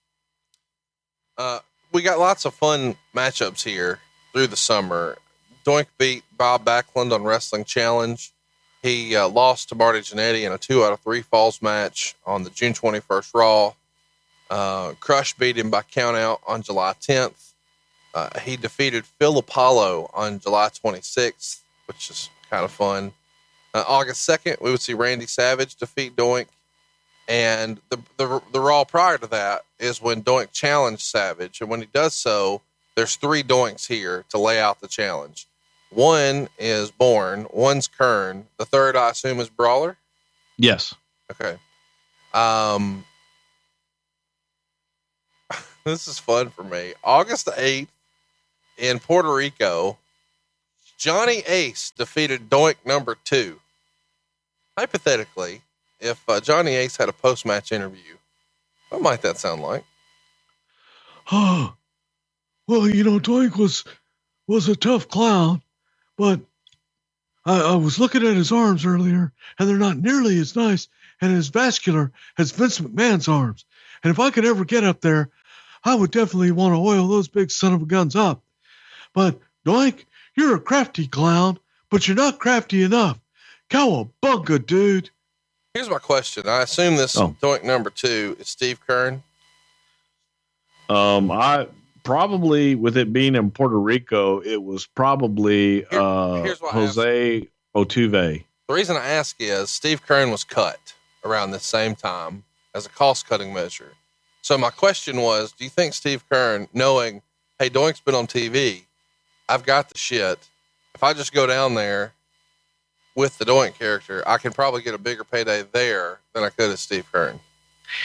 We got lots of fun matchups here through the summer. Doink beat Bob Backlund on Wrestling Challenge. He lost to Marty Jannetty in a 2 out of 3 falls match on the June 21st Raw. Crush beat him by countout on July 10th. He defeated Phil Apollo on July 26th, which is kind of fun. August 2nd, we would see Randy Savage defeat Doink. And the Raw prior to that is when Doink challenged Savage. And when he does so, there's 3 Doinks here to lay out the challenge. One is Bourne, one's Kern. The third, I assume, is Brawler? Yes. Okay. This is fun for me. August 8th in Puerto Rico, Johnny Ace defeated Doink number 2. Hypothetically, if Johnny Ace had a post-match interview, what might that sound like? Oh, well, you know, Doink was a tough clown, but I was looking at his arms earlier, and they're not nearly as nice and as vascular as Vince McMahon's arms. And if I could ever get up there, I would definitely want to oil those big son of a guns up. But Doink, you're a crafty clown, but you're not crafty enough. Cowabunga, dude. Here's my question. I assume this Doink number 2 is Steve Kern. I probably, with it being in Puerto Rico, it was probably Jose Otuve. The reason I ask is Steve Kern was cut around the same time as a cost-cutting measure. So my question was, do you think Steve Keirn, knowing, hey, Doink's been on TV, I've got the shit. If I just go down there with the Doink character, I can probably get a bigger payday there than I could as Steve Keirn.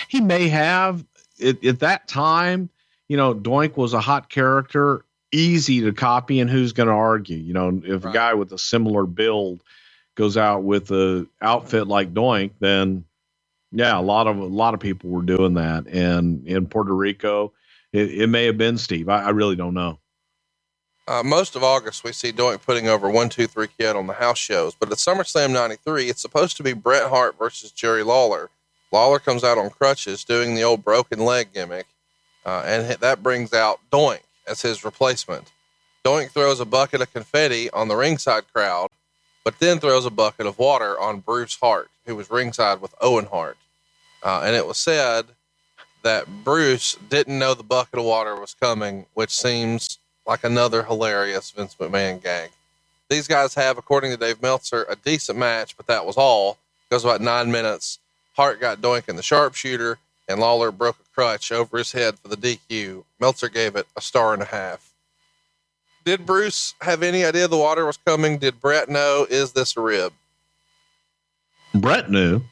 He may have at that time, Doink was a hot character, easy to copy, and who's going to argue? If a guy with a similar build goes out with a outfit like Doink, then yeah, a lot of people were doing that. And in Puerto Rico, it may have been Steve. I really don't know. Most of August, we see Doink putting over 1, 2, 3 Kid on the house shows, but at SummerSlam 93, it's supposed to be Bret Hart versus Jerry Lawler. Lawler comes out on crutches doing the old broken leg gimmick. And that brings out Doink as his replacement. Doink throws a bucket of confetti on the ringside crowd, but then throws a bucket of water on Bruce Hart, who was ringside with Owen Hart. And it was said that Bruce didn't know the bucket of water was coming, which seems like another hilarious Vince McMahon gag. These guys have, according to Dave Meltzer, a decent match, but that was all. It goes about 9 minutes. Hart got Doink in the sharpshooter, and Lawler broke a crutch over his head for the DQ. Meltzer gave it a 1.5 stars. Did Bruce have any idea the water was coming? Did Bret know? Is this a rib? Bret knew.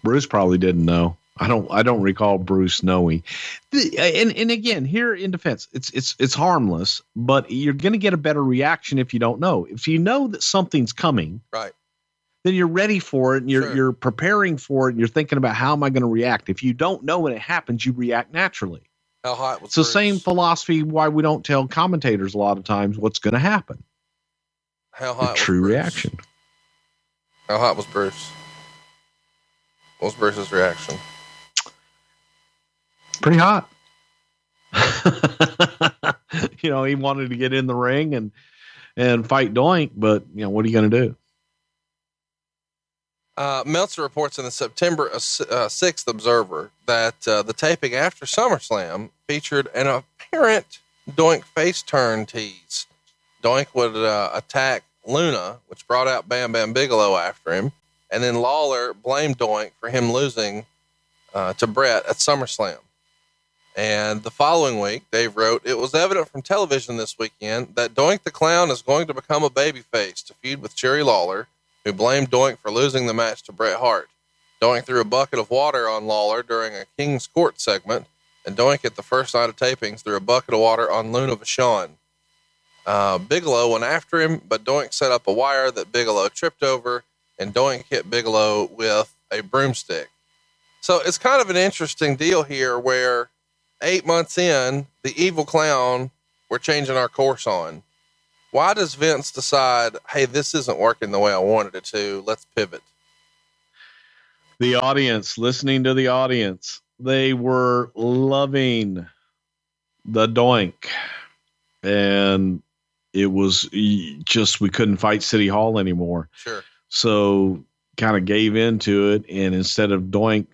Bruce probably didn't know. I don't recall Bruce knowing. And again, here in defense, it's harmless, but you're going to get a better reaction if you don't know. If you know that something's coming, right, then you're ready for it, and you're preparing for it, and you're thinking about how am I going to react. If you don't know when it happens, you react naturally. How hot was it's the Bruce? Same philosophy why we don't tell commentators a lot of times what's going to happen. How hot? True was Bruce? Reaction. How hot was Bruce? What was Bruce's reaction? Pretty hot. He wanted to get in the ring and fight Doink, but what are you going to do? Meltzer reports in the September 6th Observer that the taping after SummerSlam featured an apparent Doink face turn tease. Doink would attack Luna, which brought out Bam Bam Bigelow after him, and then Lawler blamed Doink for him losing to Bret at SummerSlam. And the following week, Dave wrote, it was evident from television this weekend that Doink the Clown is going to become a babyface to feud with Jerry Lawler, who blamed Doink for losing the match to Bret Hart. Doink threw a bucket of water on Lawler during a King's Court segment, and Doink at the first night of tapings threw a bucket of water on Luna Vachon. Bigelow went after him, but Doink set up a wire that Bigelow tripped over, and Doink hit Bigelow with a broomstick. So it's kind of an interesting deal here where 8 months in, the evil clown we're changing our course on. Why does Vince decide, hey, this isn't working the way I wanted it to, let's pivot? The audience, listening to the audience, they were loving the Doink. And it was just, we couldn't fight City Hall anymore. Sure. So kind of gave into it. And instead of Doink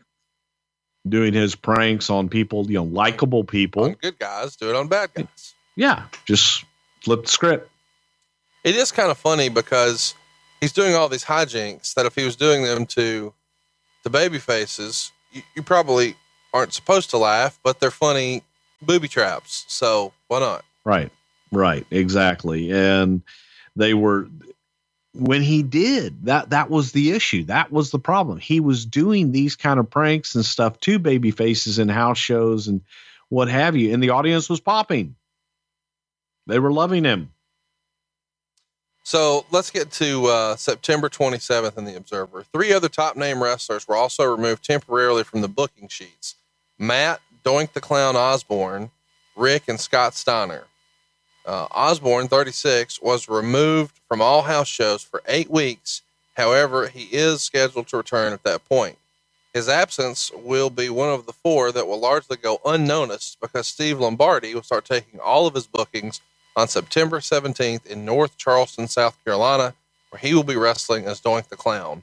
doing his pranks on people, likable people, on good guys, do it on bad guys. Yeah. Just flip the script. It is kind of funny because he's doing all these hijinks that if he was doing them to baby faces, you probably aren't supposed to laugh, but they're funny booby traps. So why not? Right. Exactly. And they were, when he did that was the issue. That was the problem. He was doing these kind of pranks and stuff to baby faces in house shows and what have you. And the audience was popping. They were loving him. So let's get to September 27th in the Observer. 3 other top name wrestlers were also removed temporarily from the booking sheets. Matt, Doink the Clown Osborne, Rick, and Scott Steiner. Osborne, 36, was removed from all house shows for 8 weeks. However, he is scheduled to return at that point. His absence will be one of the 4 that will largely go unnoticed because Steve Lombardi will start taking all of his bookings on September 17th in North Charleston, South Carolina, where he will be wrestling as Doink the Clown.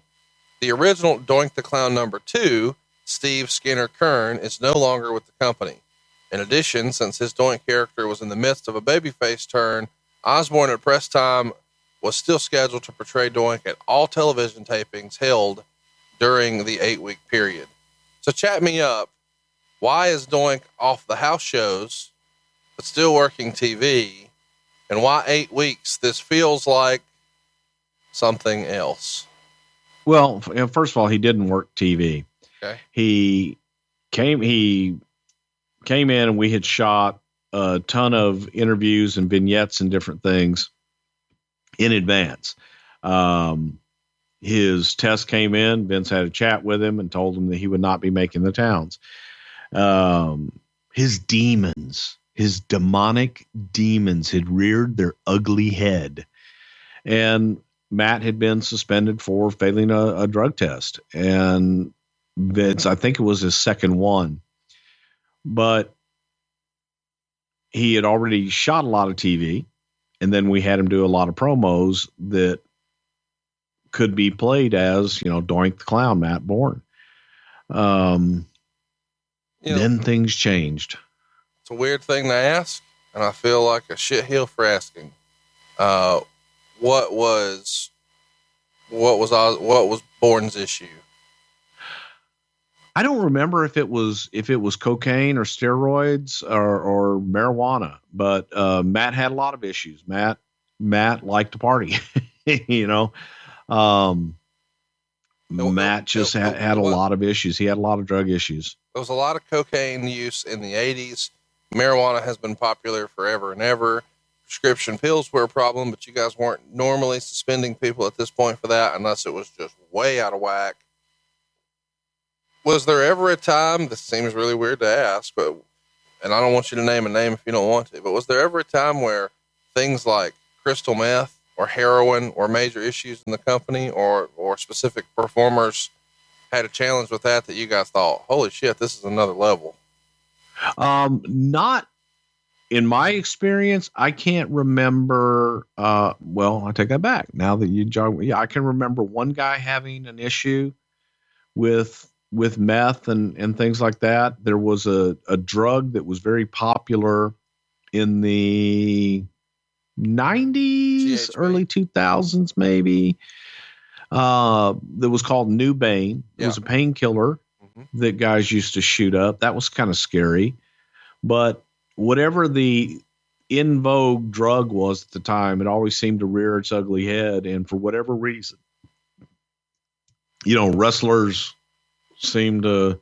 The original Doink the Clown number 2, Steve Skinner Kern, is no longer with the company. In addition, since his Doink character was in the midst of a babyface turn, Osborne at press time was still scheduled to portray Doink at all television tapings held during the 8-week period. So chat me up. Why is Doink off the house shows, but still working TV? And why 8 weeks? This feels like something else. Well, first of all, he didn't work TV. Okay. He came in and we had shot a ton of interviews and vignettes and different things in advance. His test came in. Vince had a chat with him and told him that he would not be making the towns. His demonic demons had reared their ugly head, and Matt had been suspended for failing a drug test. And Vince, I think it was his second one, but he had already shot a lot of TV. And then we had him do a lot of promos that could be played as, Doink the Clown, Matt Borne. Then things changed. It's a weird thing to ask, and I feel like a shitheel for asking. What was Borne's issue? I don't remember if it was cocaine or steroids or marijuana, but Matt had a lot of issues. Matt liked to party, Matt just had a lot of issues. He had a lot of drug issues. There was a lot of cocaine use in the 80s. Marijuana has been popular forever and ever. Prescription pills were a problem, but you guys weren't normally suspending people at this point for that unless it was just way out of whack. Was there ever a time, this seems really weird to ask, and I don't want you to name a name if you don't want to, but was there ever a time where things like crystal meth or heroin were major issues in the company, or specific performers had a challenge with that you guys thought, holy shit, this is another level? Not in my experience. I can't remember. Well, I take that back. Now that you jog, I can remember one guy having an issue with meth and things like that. There was a drug that was very popular in the 90s, early 2000s, maybe, that was called New Bane. It was a painkiller that guys used to shoot up. That was kind of scary, but whatever the in vogue drug was at the time, it always seemed to rear its ugly head. And for whatever reason, wrestlers seem to,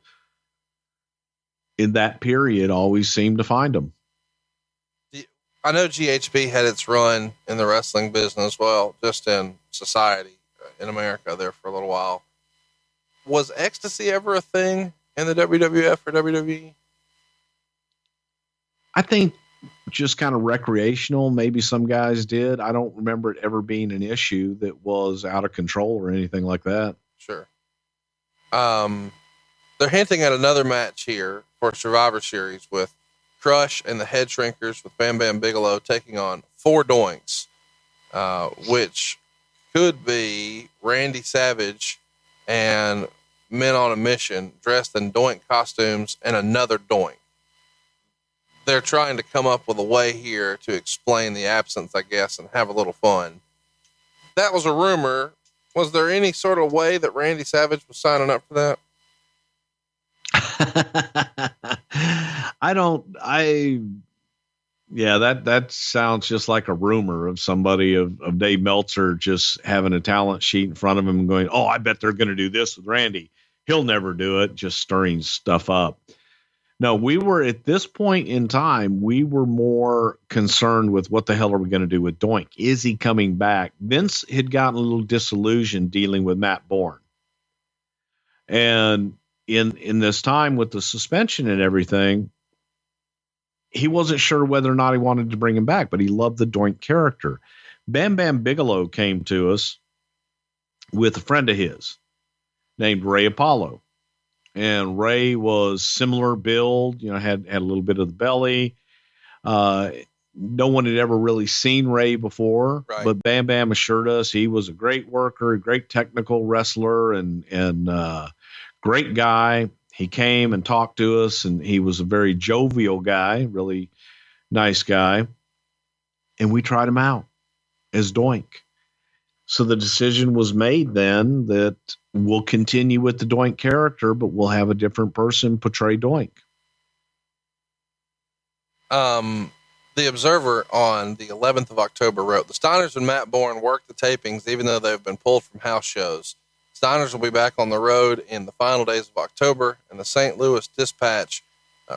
in that period, always seem to find them. I know GHB had its run in the wrestling business, well, just in society in America there for a little while. Was ecstasy ever a thing in the WWF or WWE? I think just kind of recreational. Maybe some guys did. I don't remember it ever being an issue that was out of control or anything like that. Sure. They're hinting at another match here for Survivor Series with Crush and the Head Shrinkers with Bam Bam Bigelow taking on 4 Doinks, which could be Randy Savage and Men on a Mission dressed in Doink costumes and another Doink. They're trying to come up with a way here to explain the absence, I guess, and have a little fun. That was a rumor. Was there any sort of way that Randy Savage was signing up for that? That sounds just like a rumor of somebody of Dave Meltzer just having a talent sheet in front of him and going, oh, I bet they're going to do this with Randy. He'll never do it. Just stirring stuff up. No, we were at this point in time, we were more concerned with what the hell are we going to do with Doink? Is he coming back? Vince had gotten a little disillusioned dealing with Matt Borne. And in this time with the suspension and everything, he wasn't sure whether or not he wanted to bring him back, but he loved the Doink character. Bam Bam Bigelow came to us with a friend of his named Ray Apollo. And Ray was similar build, had a little bit of the belly. No one had ever really seen Ray before, right. But Bam Bam assured us he was a great worker, a great technical wrestler, and great guy. He came and talked to us, and he was a very jovial guy, really nice guy. And we tried him out as Doink. So the decision was made then that we'll continue with the Doink character, but we'll have a different person portray Doink. The Observer on the 11th of October wrote, the Steiners and Matt Borne worked the tapings even though they've been pulled from house shows. Steiners will be back on the road in the final days of October, and the St. Louis Dispatch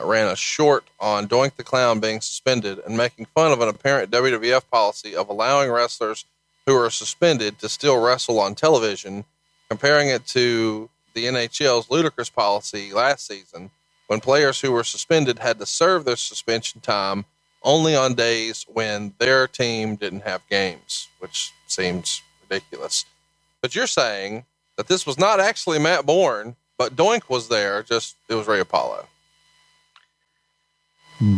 ran a short on Doink the Clown being suspended and making fun of an apparent WWF policy of allowing wrestlers who are suspended to still wrestle on television, comparing it to the NHL's ludicrous policy last season when players who were suspended had to serve their suspension time only on days when their team didn't have games, which seems ridiculous. But you're saying that this was not actually Matt Borne, but Doink was there, just it was Ray Apollo.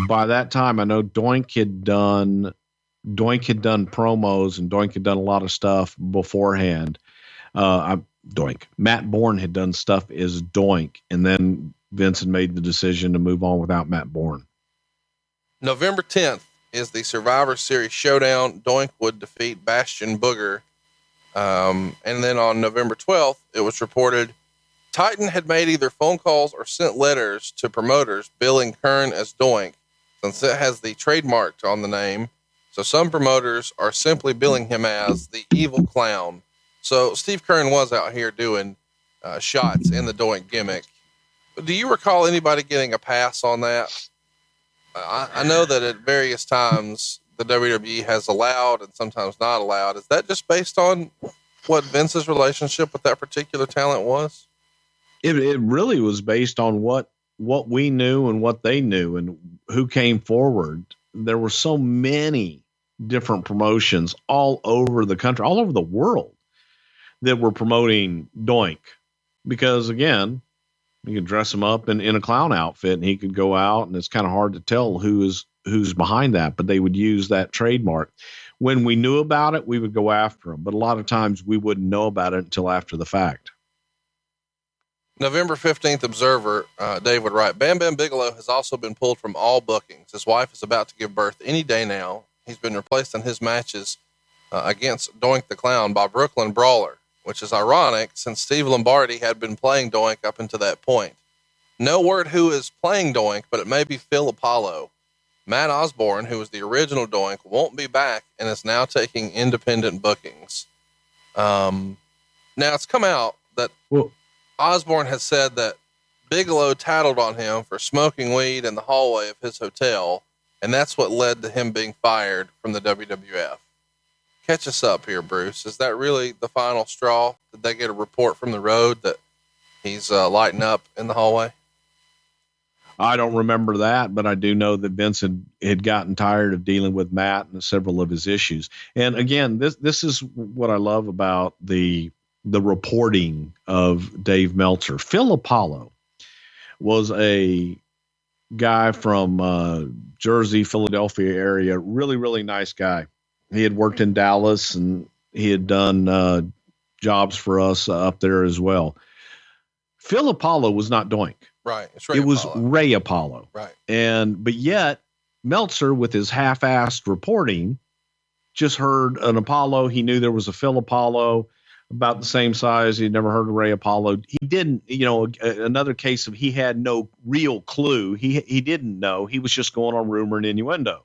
By that time, I know Doink had done promos, and Doink had done a lot of stuff beforehand. Matt Borne had done stuff as Doink, and then Vince had made the decision to move on without Matt Borne. November 10th is the Survivor Series showdown. Doink would defeat Bastion Booger. And then on November 12th, it was reported Titan had made either phone calls or sent letters to promoters billing Kern as Doink, since it has the trademark on the name. So some promoters are simply billing him as the evil clown. So Steve Kern was out here doing shots in the Doink gimmick. But do you recall anybody getting a pass on that? I know that at various times the WWE has allowed and sometimes not allowed. Is that just based on what Vince's relationship with that particular talent was? It really was based on what we knew and what they knew and who came forward. There were so many different promotions all over the country, all over the world, that were promoting Doink, because again, you could dress him up in a clown outfit and he could go out, and it's kind of hard to tell who's behind that, but they would use that trademark. When we knew about it, we would go after him, but a lot of times we wouldn't know about it until after the fact. November 15th Observer, Dave would write, Bam Bam Bigelow has also been pulled from all bookings. His wife is about to give birth any day now. He's been replaced in his matches against Doink the Clown by Brooklyn Brawler, which is ironic since Steve Lombardi had been playing Doink up until that point. No word who is playing Doink, but it may be Phil Apollo. Matt Osborne, who was the original Doink, won't be back and is now taking independent bookings. Now it's come out that Osborne has said that Bigelow tattled on him for smoking weed in the hallway of his hotel, and that's what led to him being fired from the WWF. Catch us up here, Bruce. Is that really the final straw? Did they get a report from the road that he's lighting up in the hallway? I don't remember that, but I do know that Vince had gotten tired of dealing with Matt and several of his issues. And again, this is what I love about the reporting of Dave Meltzer. Phil Apollo was a guy from Jersey, Philadelphia area, really, really nice guy. He had worked in Dallas and he had done jobs for us up there as well. Phil Apollo was not Doink. Right. It was Ray Apollo. Right. But yet Meltzer, with his half-assed reporting, just heard an Apollo. He knew there was a Phil Apollo about the same size. He'd never heard of Ray Apollo. He didn't, another case of he had no real clue. He didn't know. He was just going on rumor and innuendo,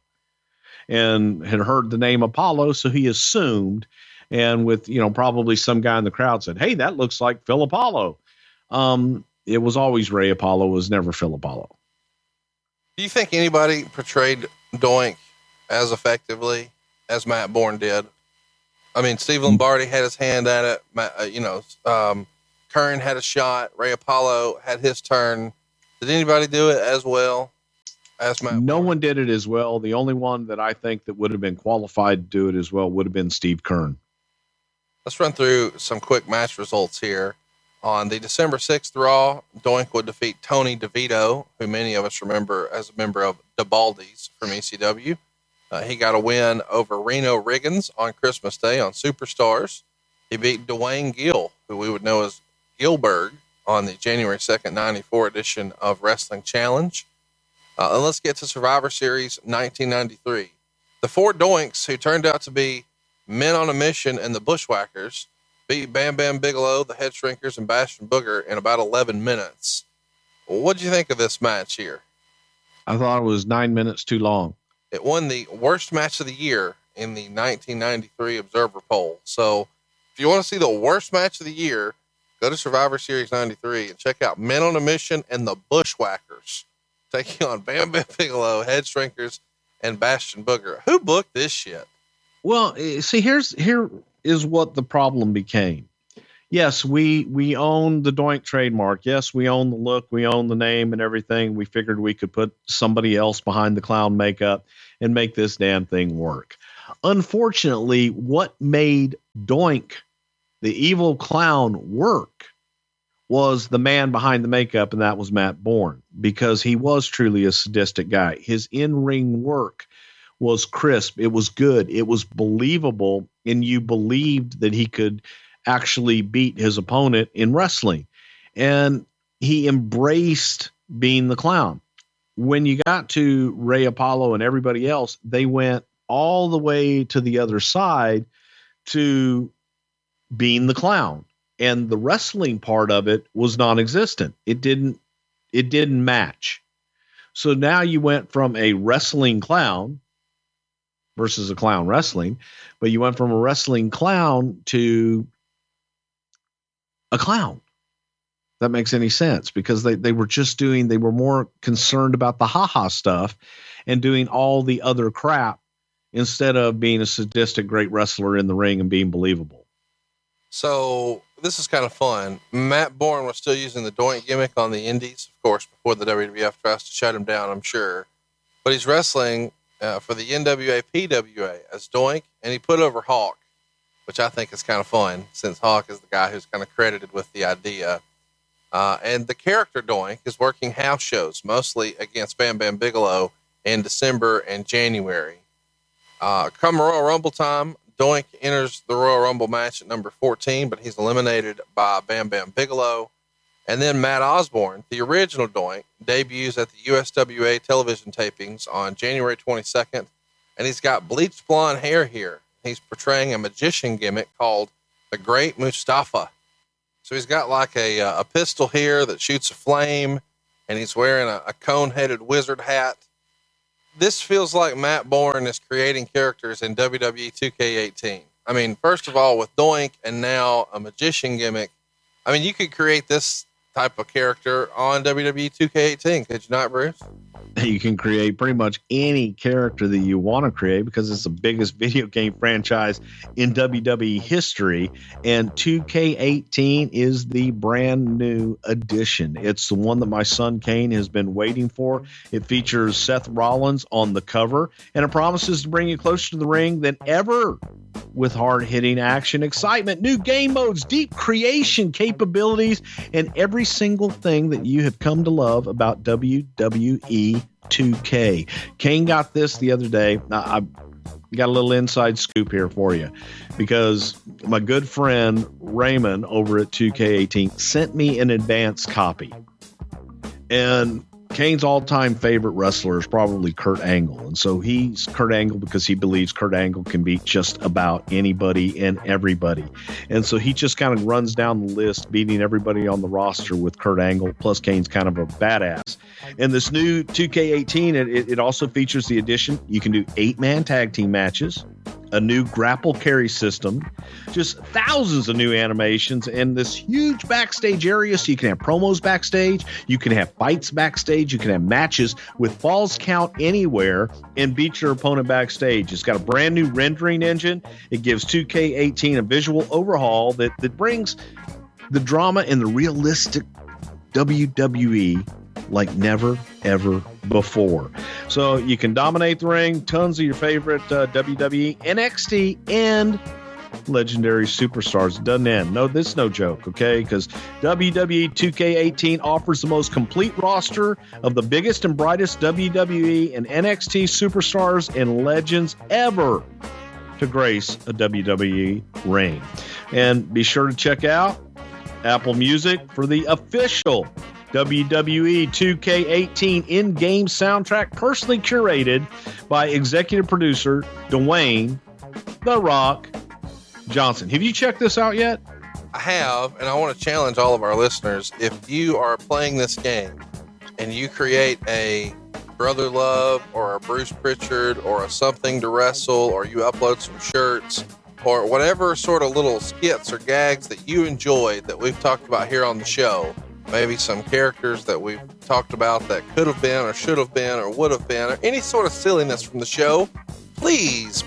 and had heard the name Apollo. So he assumed, and with, probably some guy in the crowd said, "Hey, that looks like Phil Apollo." It was always Ray Apollo. It was never Phil Apollo. Do you think anybody portrayed Doink as effectively as Matt Borne did? I mean, Steve Lombardi had his hand at it. Kern had a shot. Ray Apollo had his turn. Did anybody do it as well as Matt Borne? No one did it as well. The only one that I think that would have been qualified to do it as well would have been Steve Kern. Let's run through some quick match results here. On the December 6th Raw, Doink would defeat Tony DeVito, who many of us remember as a member of the Baldies from ECW. He got a win over Reno Riggins on Christmas Day on Superstars. He beat Dwayne Gill, who we would know as Gilbert, on the January 2nd, 94 edition of Wrestling Challenge. And let's get to Survivor Series 1993. The four Doinks, who turned out to be men on a mission and the Bushwhackers, beat Bam Bam Bigelow, the Head Shrinkers, and Bastion Booger in about 11 minutes. What did you think of this match here? I thought it was 9 minutes too long. It won the worst match of the year in the 1993 Observer poll. So if you want to see the worst match of the year, go to Survivor Series 93 and check out Men on a Mission and the Bushwhackers taking on Bam Bam Bigelow, Head Shrinkers, and Bastion Booger. Who booked this shit? Well, see, here is what the problem became. Yes, we own the Doink trademark. Yes, we own the look, we own the name and everything. We figured we could put somebody else behind the clown makeup and make this damn thing work. Unfortunately, what made Doink, the evil clown, work was the man behind the makeup, and that was Matt Borne, because he was truly a sadistic guy. His in-ring work was crisp. It was good. It was believable, and you believed that he could actually beat his opponent in wrestling. And he embraced being the clown. When you got to Ray Apollo and everybody else, they went all the way to the other side to being the clown. And the wrestling part of it was non-existent. It didn't match. So now you went from a wrestling clown versus a clown wrestling, but you went from a wrestling clown to a clown. That makes any sense, because they were more concerned about the ha-ha stuff and doing all the other crap instead of being a sadistic great wrestler in the ring and being believable. So this is kind of fun. Matt Borne was still using the Doink gimmick on the indies, of course, before the WWF tries to shut him down, I'm sure. But he's wrestling for the NWA PWA as Doink, and he put over Hawk, which I think is kind of fun, since Hawk is the guy who's kind of credited with the idea. And the character Doink is working house shows, mostly against Bam Bam Bigelow in December and January. Come Royal Rumble time, Doink enters the Royal Rumble match at number 14, but he's eliminated by Bam Bam Bigelow. And then Matt Osborne, the original Doink, debuts at the USWA television tapings on January 22nd, and he's got bleached blonde hair here. He's portraying a magician gimmick called the Great Mustafa. So he's got like a pistol here that shoots a flame, and he's wearing a cone-headed wizard hat. This feels like Matt Borne is creating characters in WWE 2K18. I mean, first of all, with Doink and now a magician gimmick, I mean, you could create this type of character on WWE 2K18, could you not, Bruce? You can create pretty much any character that you want to create, because it's the biggest video game franchise in WWE history. And 2K18 is the brand new edition. It's the one that my son Kane has been waiting for. It features Seth Rollins on the cover, and it promises to bring you closer to the ring than ever, with hard-hitting action, excitement, new game modes, deep creation capabilities, and every single thing that you have come to love about WWE 2K. Kane got this the other day. Now, I got a little inside scoop here for you, because my good friend Raymond over at 2K18 sent me an advance copy. And Kane's all-time favorite wrestler is probably Kurt Angle. And so he's Kurt Angle because he believes Kurt Angle can beat just about anybody and everybody. And so he just kind of runs down the list, beating everybody on the roster with Kurt Angle. Plus, Kane's kind of a badass. And this new 2K18, it also features the addition. You can do 8-man tag team matches, a new grapple carry system, just thousands of new animations, and this huge backstage area. So you can have promos backstage, you can have fights backstage, you can have matches with falls count anywhere and beat your opponent backstage. It's got a brand new rendering engine. It gives 2K18 a visual overhaul that brings the drama and the realistic WWE like never, ever before. So you can dominate the ring, tons of your favorite WWE, NXT, and legendary superstars. It doesn't end. No, this is no joke, okay? Because WWE 2K18 offers the most complete roster of the biggest and brightest WWE and NXT superstars and legends ever to grace a WWE ring. And be sure to check out Apple Music for the official WWE 2K18 in-game soundtrack, personally curated by executive producer Dwayne "The Rock" Johnson. Have you checked this out yet? I have, and I want to challenge all of our listeners. If you are playing this game and you create a Brother Love or a Bruce Prichard or a Something to Wrestle, or you upload some shirts or whatever sort of little skits or gags that you enjoyed that we've talked about here on the show, maybe some characters that we've talked about that could have been or should have been or would have been, or any sort of silliness from the show, please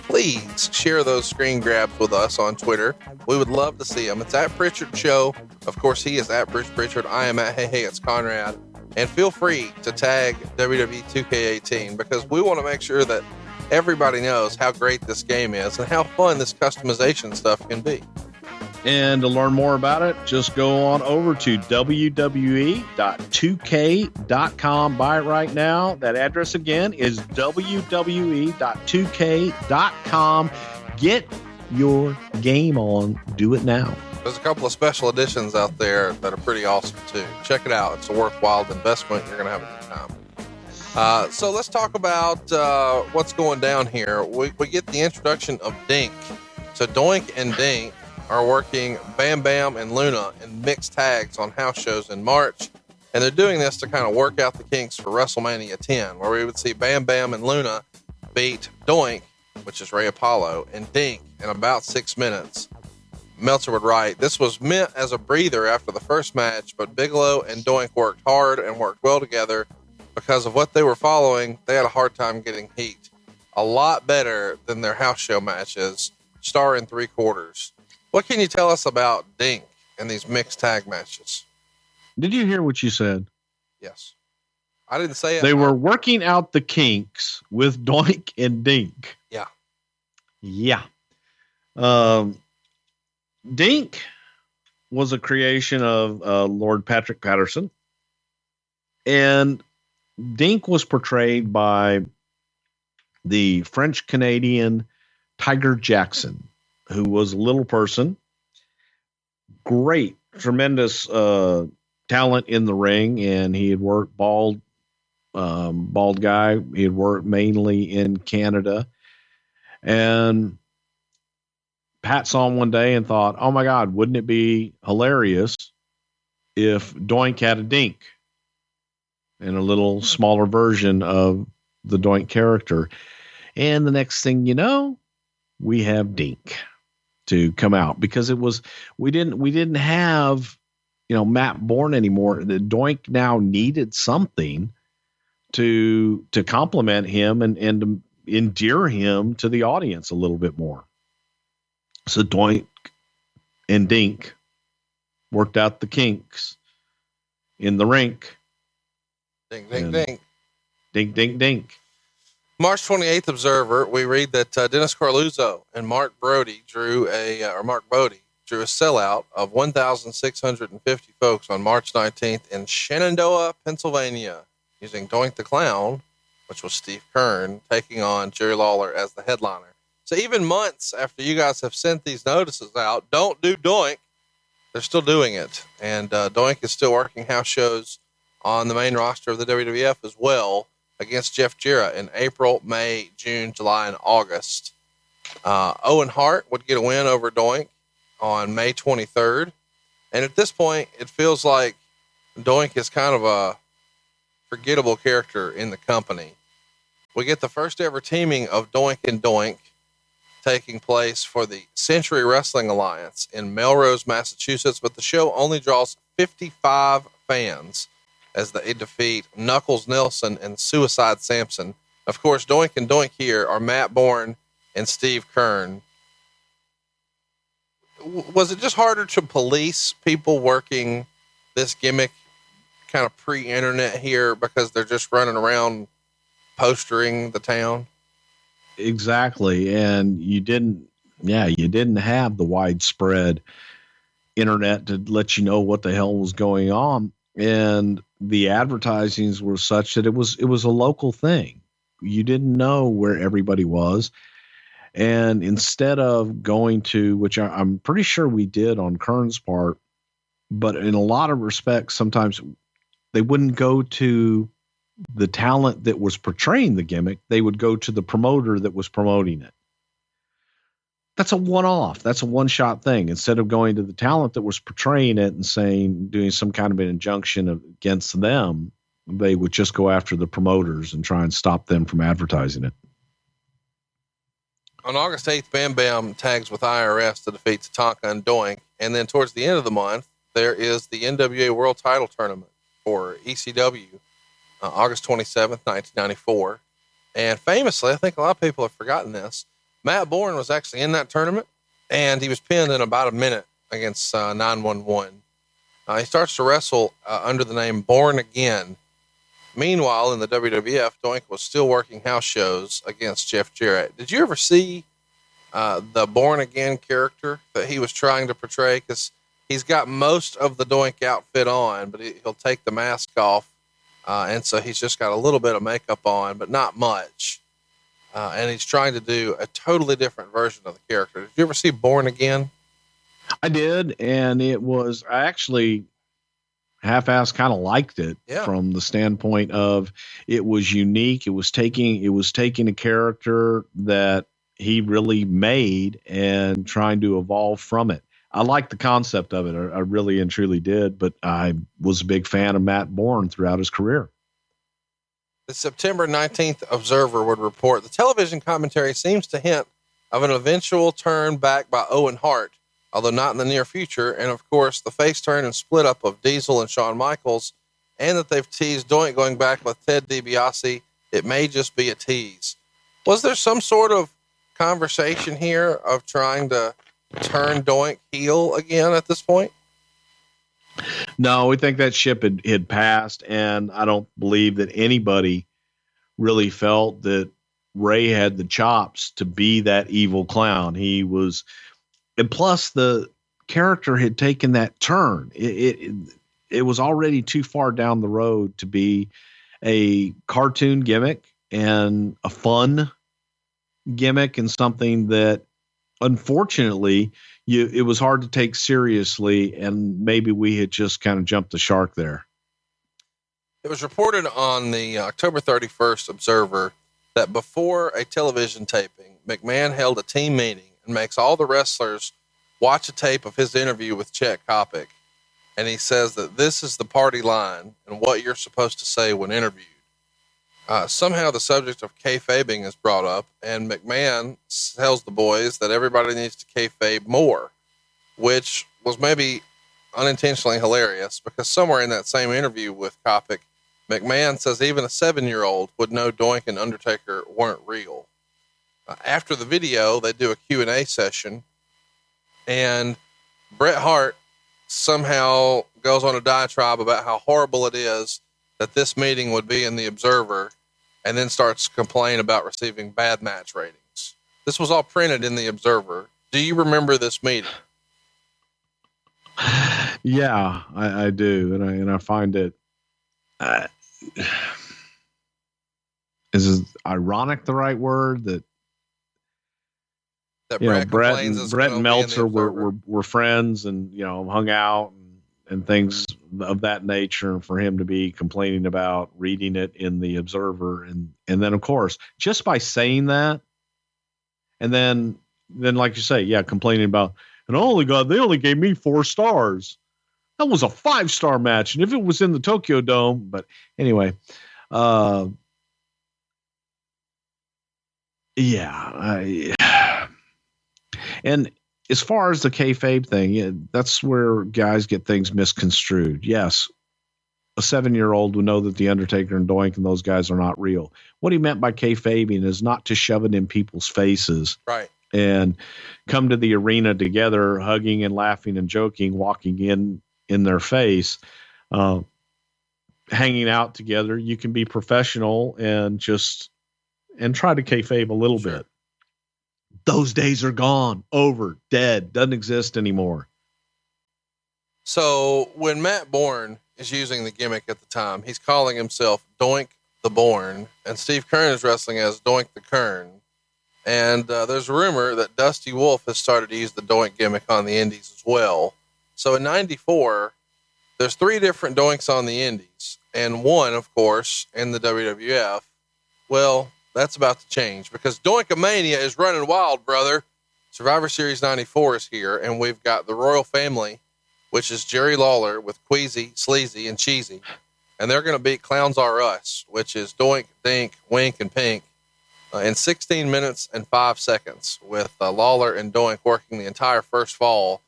share those screen grabs with us on Twitter. We would love to see them. It's at Prichard Show. Of course, he is at Bruce Prichard. I am at Hey, it's Conrad. And feel free to tag WWE 2K18 because we want to make sure that everybody knows how great this game is and how fun this customization stuff can be. And to learn more about it, just go on over to wwe.2k.com. Buy it right now. That address again is wwe.2k.com. Get your game on. Do it now. There's a couple of special editions out there that are pretty awesome too. Check it out. It's a worthwhile investment. You're going to have a good time. So let's talk about what's going down here. We get the introduction of Dink. So Doink and Dink are working Bam Bam and Luna in mixed tags on house shows in March. And they're doing this to kind of work out the kinks for WrestleMania X, where we would see Bam Bam and Luna beat Doink, which is Ray Apollo, and Dink in about 6 minutes. Meltzer would write, this was meant as a breather after the first match, but Bigelow and Doink worked hard and worked well together. Because of what they were following, they had a hard time getting heat. A lot better than their house show matches, star in 3/4. What can you tell us about Dink and these mixed tag matches? Did you hear what you said? Yes. I didn't say it. They were working out the kinks with Doink and Dink. Yeah. Yeah. Dink was a creation of Lord Patrick Patterson, and Dink was portrayed by the French Canadian Tiger Jackson, who was a little person, great, tremendous talent in the ring, and he had worked bald guy. He had worked mainly in Canada, and Pat saw him one day and thought, oh my God, wouldn't it be hilarious if Doink had a Dink and a little smaller version of the Doink character? And the next thing you know, we have Dink to come out, because it was, we didn't have, Matt Borne anymore. The Doink now needed something to compliment him and to endear him to the audience a little bit more. So Doink and Dink worked out the kinks in the rink. Dink, dink, dink. Dink, dink, dink. March 28th Observer, we read that Dennis Corluzzo and Mark Bodie drew a sellout of 1,650 folks on March 19th in Shenandoah, Pennsylvania, using Doink the Clown, which was Steve Kern, taking on Jerry Lawler as the headliner. So even months after you guys have sent these notices out, don't do Doink, they're still doing it. And Doink is still working house shows on the main roster of the WWF as well, against Jeff Jarrett in April, May, June, July, and August. Owen Hart would get a win over Doink on May 23rd. And at this point, it feels like Doink is kind of a forgettable character in the company. We get the first ever teaming of Doink and Doink taking place for the Century Wrestling Alliance in Melrose, Massachusetts, but the show only draws 55 fans as they defeat Knuckles Nelson and Suicide Samson. Of course, Doink and Doink here are Matt Borne and Steve Kern. Was it just harder to police people working this gimmick kind of pre-internet here because they're just running around postering the town? Exactly. And you didn't have the widespread internet to let you know what the hell was going on. And the advertisings were such that it was a local thing. You didn't know where everybody was. And instead of going to, which I'm pretty sure we did on Kern's part, but in a lot of respects, sometimes they wouldn't go to the talent that was portraying the gimmick. They would go to the promoter that was promoting it. That's a one-off. That's a one-shot thing. Instead of going to the talent that was portraying it and doing some kind of an injunction against them, they would just go after the promoters and try and stop them from advertising it. On August 8th, Bam Bam tags with IRS to defeat Tatanka and Doink. And then towards the end of the month, there is the NWA World Title Tournament for ECW, August 27th, 1994. And famously, I think a lot of people have forgotten this, Matt Borne was actually in that tournament, and he was pinned in about a minute against 911. He starts to wrestle under the name Born Again. Meanwhile, in the WWF, Doink was still working house shows against Jeff Jarrett. Did you ever see the Born Again character that he was trying to portray? Because he's got most of the Doink outfit on, but he'll take the mask off. And so he's just got a little bit of makeup on, but not much. And he's trying to do a totally different version of the character. Did you ever see Born Again? I did. And I actually half-assed kind of liked it from the standpoint of it was unique. It was taking a character that he really made and trying to evolve from it. I liked the concept of it. I really and truly did, but I was a big fan of Matt Borne throughout his career. The September 19th Observer would report the television commentary seems to hint of an eventual turn back by Owen Hart, although not in the near future. And of course, the face turn and split up of Diesel and Shawn Michaels, and that they've teased Doink going back with Ted DiBiase. It may just be a tease. Was there some sort of conversation here of trying to turn Doink heel again at this point? No, we think that ship had passed, and I don't believe that anybody really felt that Ray had the chops to be that evil clown. He was, and plus the character had taken that turn. It was already too far down the road to be a cartoon gimmick and a fun gimmick and something that, unfortunately, it was hard to take seriously, and maybe we had just kind of jumped the shark there. It was reported on the October 31st Observer that before a television taping, McMahon held a team meeting and makes all the wrestlers watch a tape of his interview with Chet Kopic. And he says that this is the party line and what you're supposed to say when interviewed. Somehow the subject of kayfabing is brought up, and McMahon tells the boys that everybody needs to kayfabe more, which was maybe unintentionally hilarious because somewhere in that same interview with Kopic, McMahon says even a 7-year-old would know Doink and Undertaker weren't real. After the video, they do a Q&A session, and Bret Hart somehow goes on a diatribe about how horrible it is that this meeting would be in the Observer, and then starts to complain about receiving bad match ratings. This was all printed in the Observer. Do you remember this meeting? Yeah, I do. And I find it, is ironic the right word that Bret and Meltzer were friends and, hung out and things of that nature, and for him to be complaining about reading it in the Observer. And then of course, just by saying that, and then like you say, complaining about, and they only gave me 4 stars. That was a 5-star match. And if it was in the Tokyo Dome, but anyway, and as far as the kayfabe thing, that's where guys get things misconstrued. Yes, a 7-year-old would know that the Undertaker and Doink and those guys are not real. What he meant by kayfabing is not to shove it in people's faces, right? And come to the arena together, hugging and laughing and joking, walking in their face, hanging out together. You can be professional and try to kayfabe a little bit. Those days are gone, over, dead, doesn't exist anymore. So when Matt Borne is using the gimmick at the time, he's calling himself Doink the Borne, and Steve Keirn is wrestling as Doink the Kern. And there's a rumor that Dusty Wolf has started to use the Doink gimmick on the indies as well. So in 94, there's 3 different Doinks on the indies, and one, of course, in the WWF. Well, that's about to change because Doinkamania is running wild, brother. Survivor Series 94 is here, and we've got the Royal Family, which is Jerry Lawler with Queasy, Sleazy, and Cheesy. and they're going to beat Clowns R Us, which is Doink, Dink, Wink, and Pink, in 16 minutes and 5 seconds, with Lawler and Doink working the entire first fall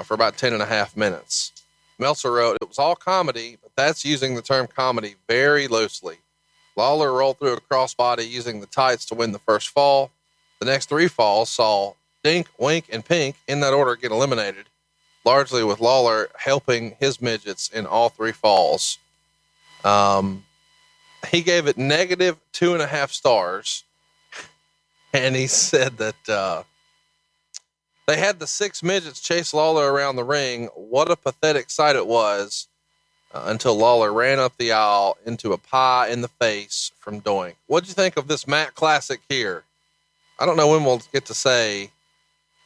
for about 10.5 minutes. Meltzer wrote, it was all comedy, but that's using the term comedy very loosely. Lawler rolled through a crossbody using the tights to win the first fall. The next 3 falls saw Dink, Wink, and Pink in that order get eliminated, largely with Lawler helping his midgets in all 3 falls. He gave it negative 2.5 stars. And he said that, they had the 6 midgets chase Lawler around the ring. What a pathetic sight it was, until Lawler ran up the aisle into a pie in the face from Doink. What'd you think of this Matt classic here? I don't know when we'll get to say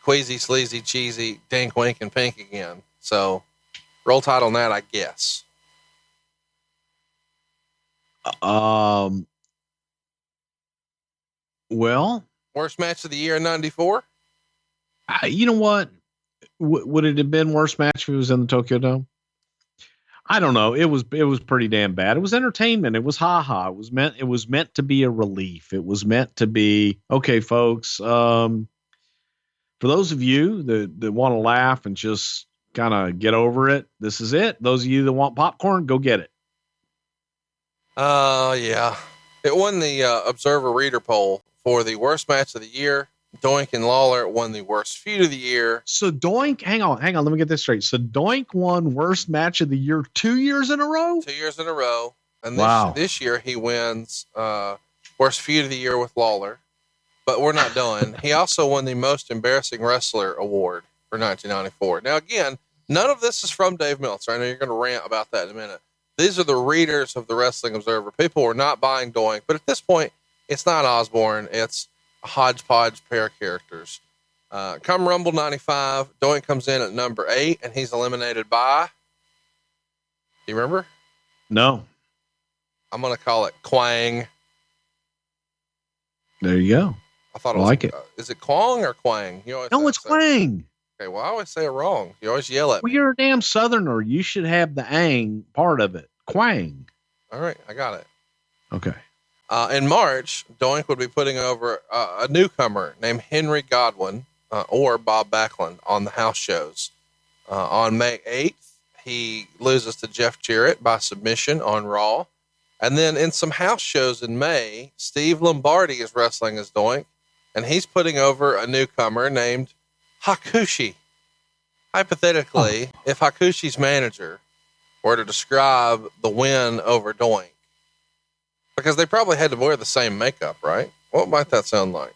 queasy, sleazy, cheesy, Dink, Wink, and Pink again. So roll tide on that, I guess. Well, worst match of the year in 94. You know what? Would it have been worst match if it was in the Tokyo Dome? I don't know. It was pretty damn bad. It was entertainment. It was ha-ha. It was meant to be a relief. It was meant to be, okay, folks. For those of you that want to laugh and just kind of get over it, this is it. Those of you that want popcorn, go get it. Yeah. It won the Observer Reader poll for the worst match of the year. Doink and Lawler won the worst feud of the year. So Doink, hang on. Let me get this straight. So Doink won worst match of the year 2 years in a row? 2 years in a row. And this year he wins worst feud of the year with Lawler. But we're not done. He also won the most embarrassing wrestler award for 1994. Now, again, none of this is from Dave Meltzer. I know you're going to rant about that in a minute. These are the readers of the Wrestling Observer. People were not buying Doink, but at this point, it's not Osborne. It's a hodgepodge pair of characters. Come Rumble 95, Doink comes in at number 8, and he's eliminated by, do you remember? No. I'm going to call it Quang. There you go. I thought it was, like it. Is it Quang or Quang? No, it's Quang. Okay, well, I always say it wrong. You always yell at me. Well, you're a damn Southerner. You should have the ang part of it. Quang. All right, I got it. Okay. In March, Doink would be putting over a newcomer named Henry Godwin or Bob Backlund on the house shows. On May 8th, he loses to Jeff Jarrett by submission on Raw. And then in some house shows in May, Steve Lombardi is wrestling as Doink, and he's putting over a newcomer named Hakushi. Hypothetically, if Hakushi's manager were to describe the win over Doink, because they probably had to wear the same makeup, right? What might that sound like?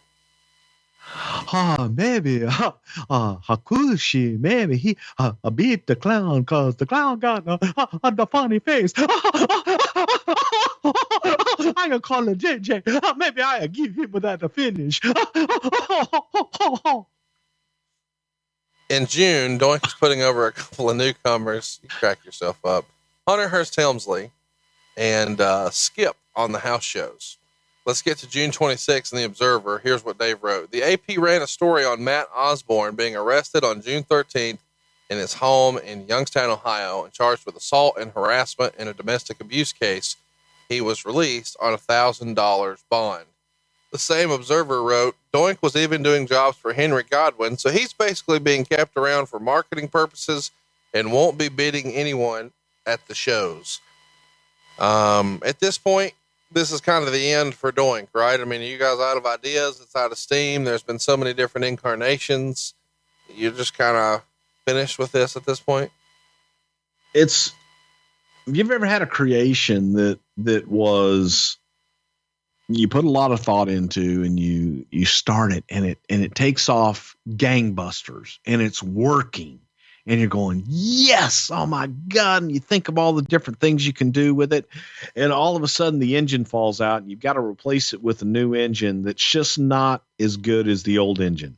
Maybe Hakushi, maybe he beat the clown because the clown got the funny face. I can call it JJ. Maybe I give him that to finish. In June, Doink is putting over a couple of newcomers. You crack yourself up. Hunter Hearst Helmsley and Skip on the house shows. Let's get to June 26th in the Observer. Here's what Dave wrote. The AP ran a story on Matt Osborne being arrested on June 13th in his home in Youngstown, Ohio, and charged with assault and harassment in a domestic abuse case. He was released on $1,000 bond. The same Observer wrote, Doink was even doing jobs for Henry Godwin, so he's basically being kept around for marketing purposes and won't be beating anyone at the shows. At this point, this is kind of the end for Doink, right? I mean, you guys out of ideas? It's out of steam. There's been so many different incarnations. You're just kind of finished with this at this point? Have you ever had a creation that was, you put a lot of thought into and you start it and it takes off gangbusters and it's working and you're going, yes, oh my God. And you think of all the different things you can do with it. And all of a sudden the engine falls out and you've got to replace it with a new engine that's just not as good as the old engine.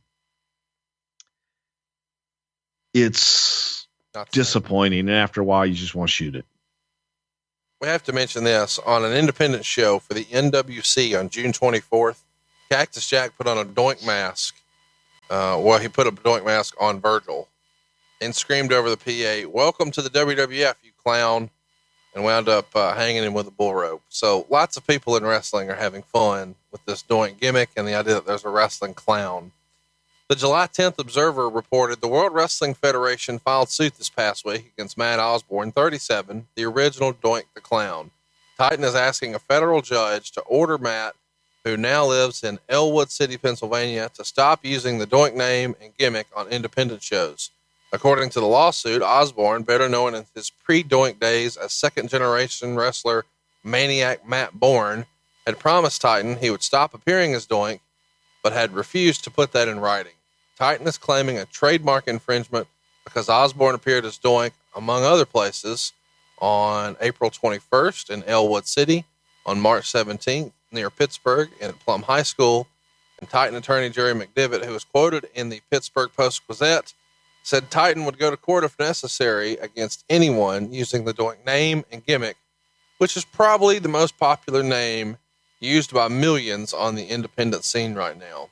It's disappointing. And after a while, you just want to shoot it. We have to mention this on an independent show for the NWC on June 24th. Cactus Jack put on a Doink mask. He put a Doink mask on Virgil and screamed over the PA, "Welcome to the WWF, you clown." and wound up hanging him with a bull rope. So lots of people in wrestling are having fun with this Doink gimmick and the idea that there's a wrestling clown. The July 10th Observer reported the World Wrestling Federation filed suit this past week against Matt Osborne, 37, the original Doink the Clown. Titan is asking a federal judge to order Matt, who now lives in Elwood City, Pennsylvania, to stop using the Doink name and gimmick on independent shows. According to the lawsuit, Osborne, better known in his pre-Doink days as second-generation wrestler maniac Matt Borne, had promised Titan he would stop appearing as Doink, but had refused to put that in writing. Titan is claiming a trademark infringement because Osborne appeared as Doink, among other places, on April 21st in Elwood City, on March 17th near Pittsburgh and at Plum High School, and Titan attorney Jerry McDivitt, who was quoted in the Pittsburgh Post-Gazette, said Titan would go to court if necessary against anyone using the Doink name and gimmick, which is probably the most popular name used by millions on the independent scene right now.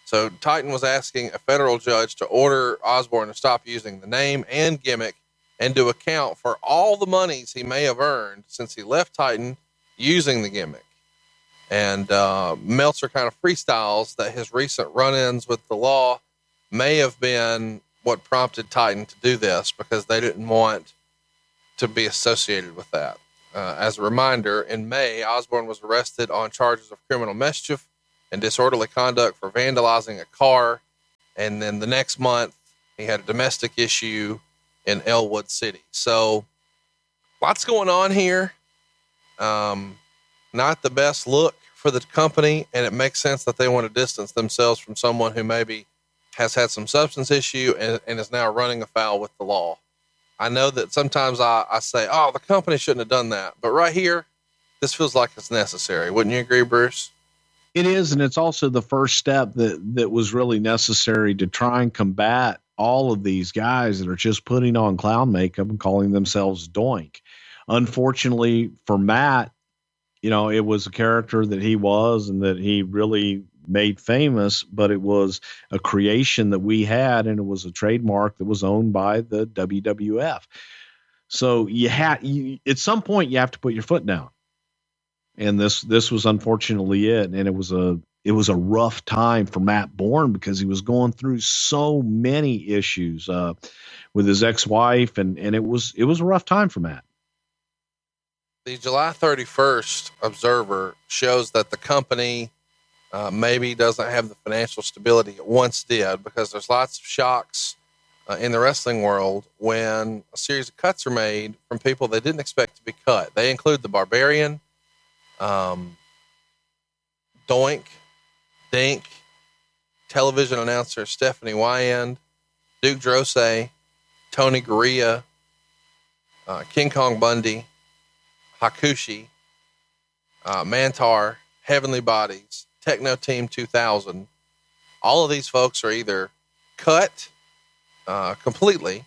So Titan was asking a federal judge to order Osborne to stop using the name and gimmick and to account for all the monies he may have earned since he left Titan using the gimmick. And Meltzer kind of freestyles that his recent run-ins with the law may have been what prompted Titan to do this, because they didn't want to be associated with that. As a reminder, in May, Osborne was arrested on charges of criminal mischief and disorderly conduct for vandalizing a car. And then the next month, he had a domestic issue in Elwood City. So lots going on here. Not the best look for the company, and it makes sense that they want to distance themselves from someone who maybe has had some substance issue and is now running afoul with the law. I know that sometimes I say, oh, the company shouldn't have done that. But right here, this feels like it's necessary. Wouldn't you agree, Bruce? It is, and it's also the first step that was really necessary to try and combat all of these guys that are just putting on clown makeup and calling themselves Doink. Unfortunately for Matt, it was a character that he was and that he really made famous, but it was a creation that we had, and it was a trademark that was owned by the WWF. So at some point you have to put your foot down. And this was unfortunately it. And it was a rough time for Matt Borne because he was going through so many issues with his ex-wife, and it was a rough time for Matt. The July 31st Observer shows that the company maybe doesn't have the financial stability it once did, because there's lots of shocks in the wrestling world when a series of cuts are made from people they didn't expect to be cut. They include the Barbarian, Doink, Dink, television announcer Stephanie Wyand, Duke Drosay, Tony Gurria, King Kong Bundy, Hakushi, Mantar, Heavenly Bodies, Techno Team 2000. All of these folks are either cut completely,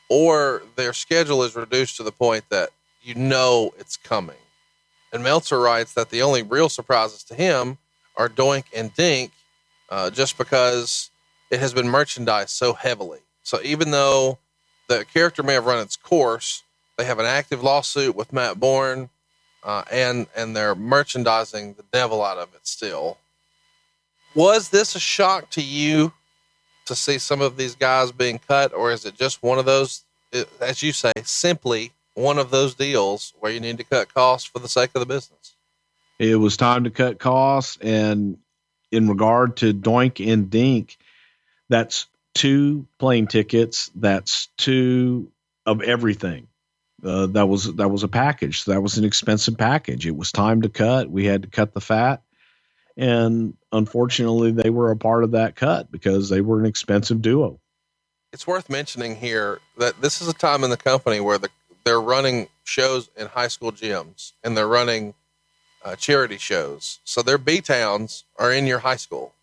or their schedule is reduced to the point that it's coming. And Meltzer writes that the only real surprises to him are Doink and Dink, just because it has been merchandised so heavily. So even though the character may have run its course, they have an active lawsuit with Matt Borne, and they're merchandising the devil out of it still. Was this a shock to you to see some of these guys being cut, or is it just one of those, as you say, simply one of those deals where you need to cut costs for the sake of the business? It was time to cut costs, and in regard to Doink and Dink, that's 2 plane tickets. That's 2 of everything. That was a package. That was an expensive package. It was time to cut. We had to cut the fat. And unfortunately, they were a part of that cut because they were an expensive duo. It's worth mentioning here that this is a time in the company where they're running shows in high school gyms, and they're running charity shows. So their B-towns are in your high school.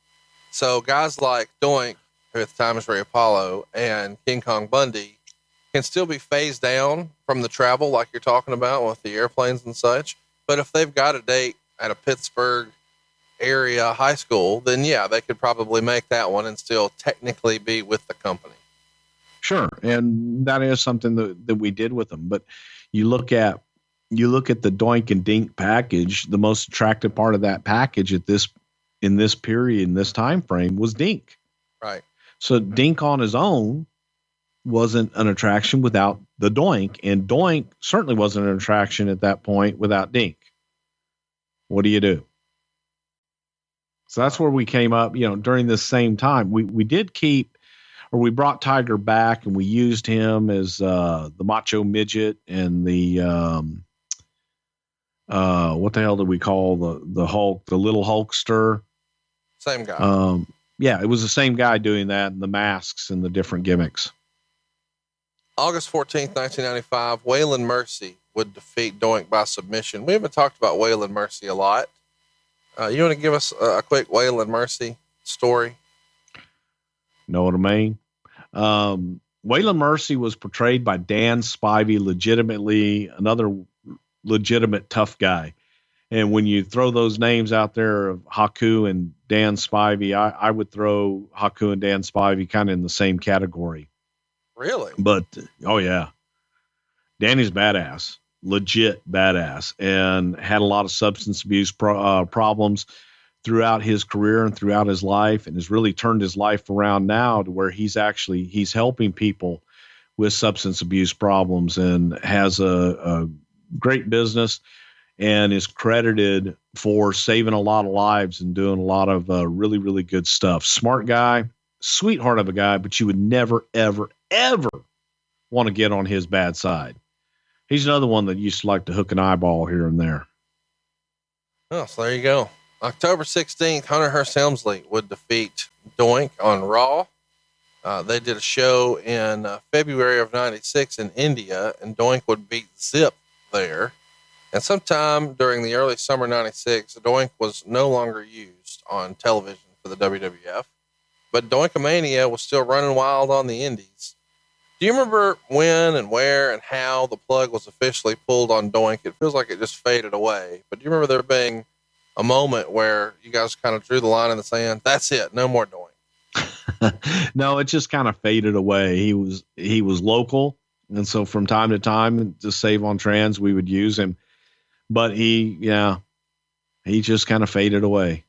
So guys like Doink, who at the time is Ray Apollo, and King Kong Bundy can still be phased down from the travel like you're talking about with the airplanes and such. But if they've got a date at a Pittsburgh area high school, then yeah, they could probably make that one and still technically be with the company. Sure. And that is something that we did with them. But you look at you look at the Doink and Dink package, the most attractive part of that package in this period, in this time frame, was Dink. Right. So Dink on his own wasn't an attraction without the Doink, and Doink certainly wasn't an attraction at that point without Dink. What do? So that's where we came up, during this same time. We did keep, or we brought Tiger back, and we used him as the macho midget and the what the hell did we call the Hulk, the little Hulkster? Same guy. Yeah, it was the same guy doing that, and the masks and the different gimmicks. August 14th, 1995, Waylon Mercy would defeat Doink by submission. We haven't talked about Waylon Mercy a lot. You want to give us a quick Waylon Mercy story? Know what I mean? Waylon Mercy was portrayed by Dan Spivey, legitimately another legitimate tough guy. And when you throw those names out there of Haku and Dan Spivey, I would throw Haku and Dan Spivey kind of in the same category. Really? But, oh yeah, Danny's badass, legit badass, and had a lot of substance abuse problems throughout his career and throughout his life, and has really turned his life around now to where he's helping people with substance abuse problems, and has a great business, and is credited for saving a lot of lives and doing a lot of really, really good stuff. Smart guy, sweetheart of a guy, but you would never, ever, ever want to get on his bad side. He's another one that used to like to hook an eyeball here and there. Oh, so there you go. October 16th, Hunter Hearst Helmsley would defeat Doink on Raw. They did a show in February of 96 in India, and Doink would beat Zip there. And sometime during the early summer 96, Doink was no longer used on television for the WWF, but Doinkomania was still running wild on the indies. Do you remember when and where and how the plug was officially pulled on Doink? It feels like it just faded away, but do you remember there being a moment where you guys kind of drew the line in the sand? That's it. No more Doink. No, it just kind of faded away. He was local. And so from time to time, to save on trans, we would use him, but he just kind of faded away.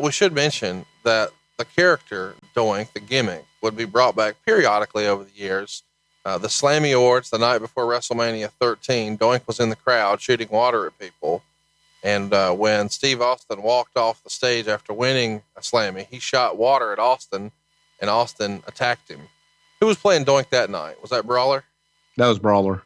We should mention that the character Doink, the gimmick, would be brought back periodically over the years. The Slammy Awards, the night before WrestleMania 13, Doink was in the crowd shooting water at people. And when Steve Austin walked off the stage after winning a Slammy, he shot water at Austin, and Austin attacked him. Who was playing Doink that night? Was that Brawler? That was Brawler.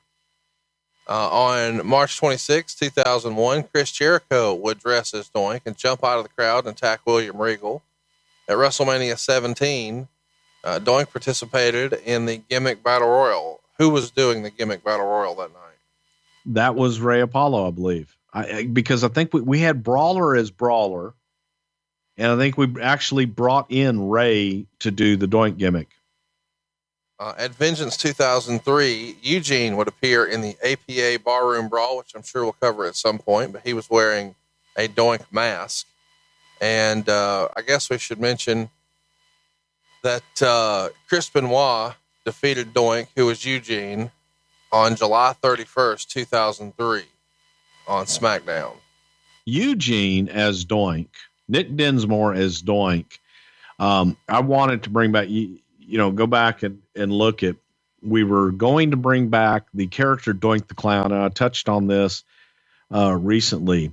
On March 26, 2001, Chris Jericho would dress as Doink and jump out of the crowd and attack William Regal. At WrestleMania 17, Doink participated in the Gimmick Battle Royal. Who was doing the Gimmick Battle Royal that night? That was Ray Apollo, I believe. Because I think we had Brawler as Brawler, and I think we actually brought in Ray to do the Doink gimmick. At Vengeance 2003, Eugene would appear in the APA Barroom Brawl, which I'm sure we'll cover at some point, but he was wearing a Doink mask. And I guess we should mention that Chris Benoit defeated Doink, who was Eugene, on July 31st, 2003 on SmackDown. Eugene as Doink, Nick Dinsmore as Doink. I wanted to bring back, go back and look at, we were going to bring back the character Doink the Clown. And I touched on this recently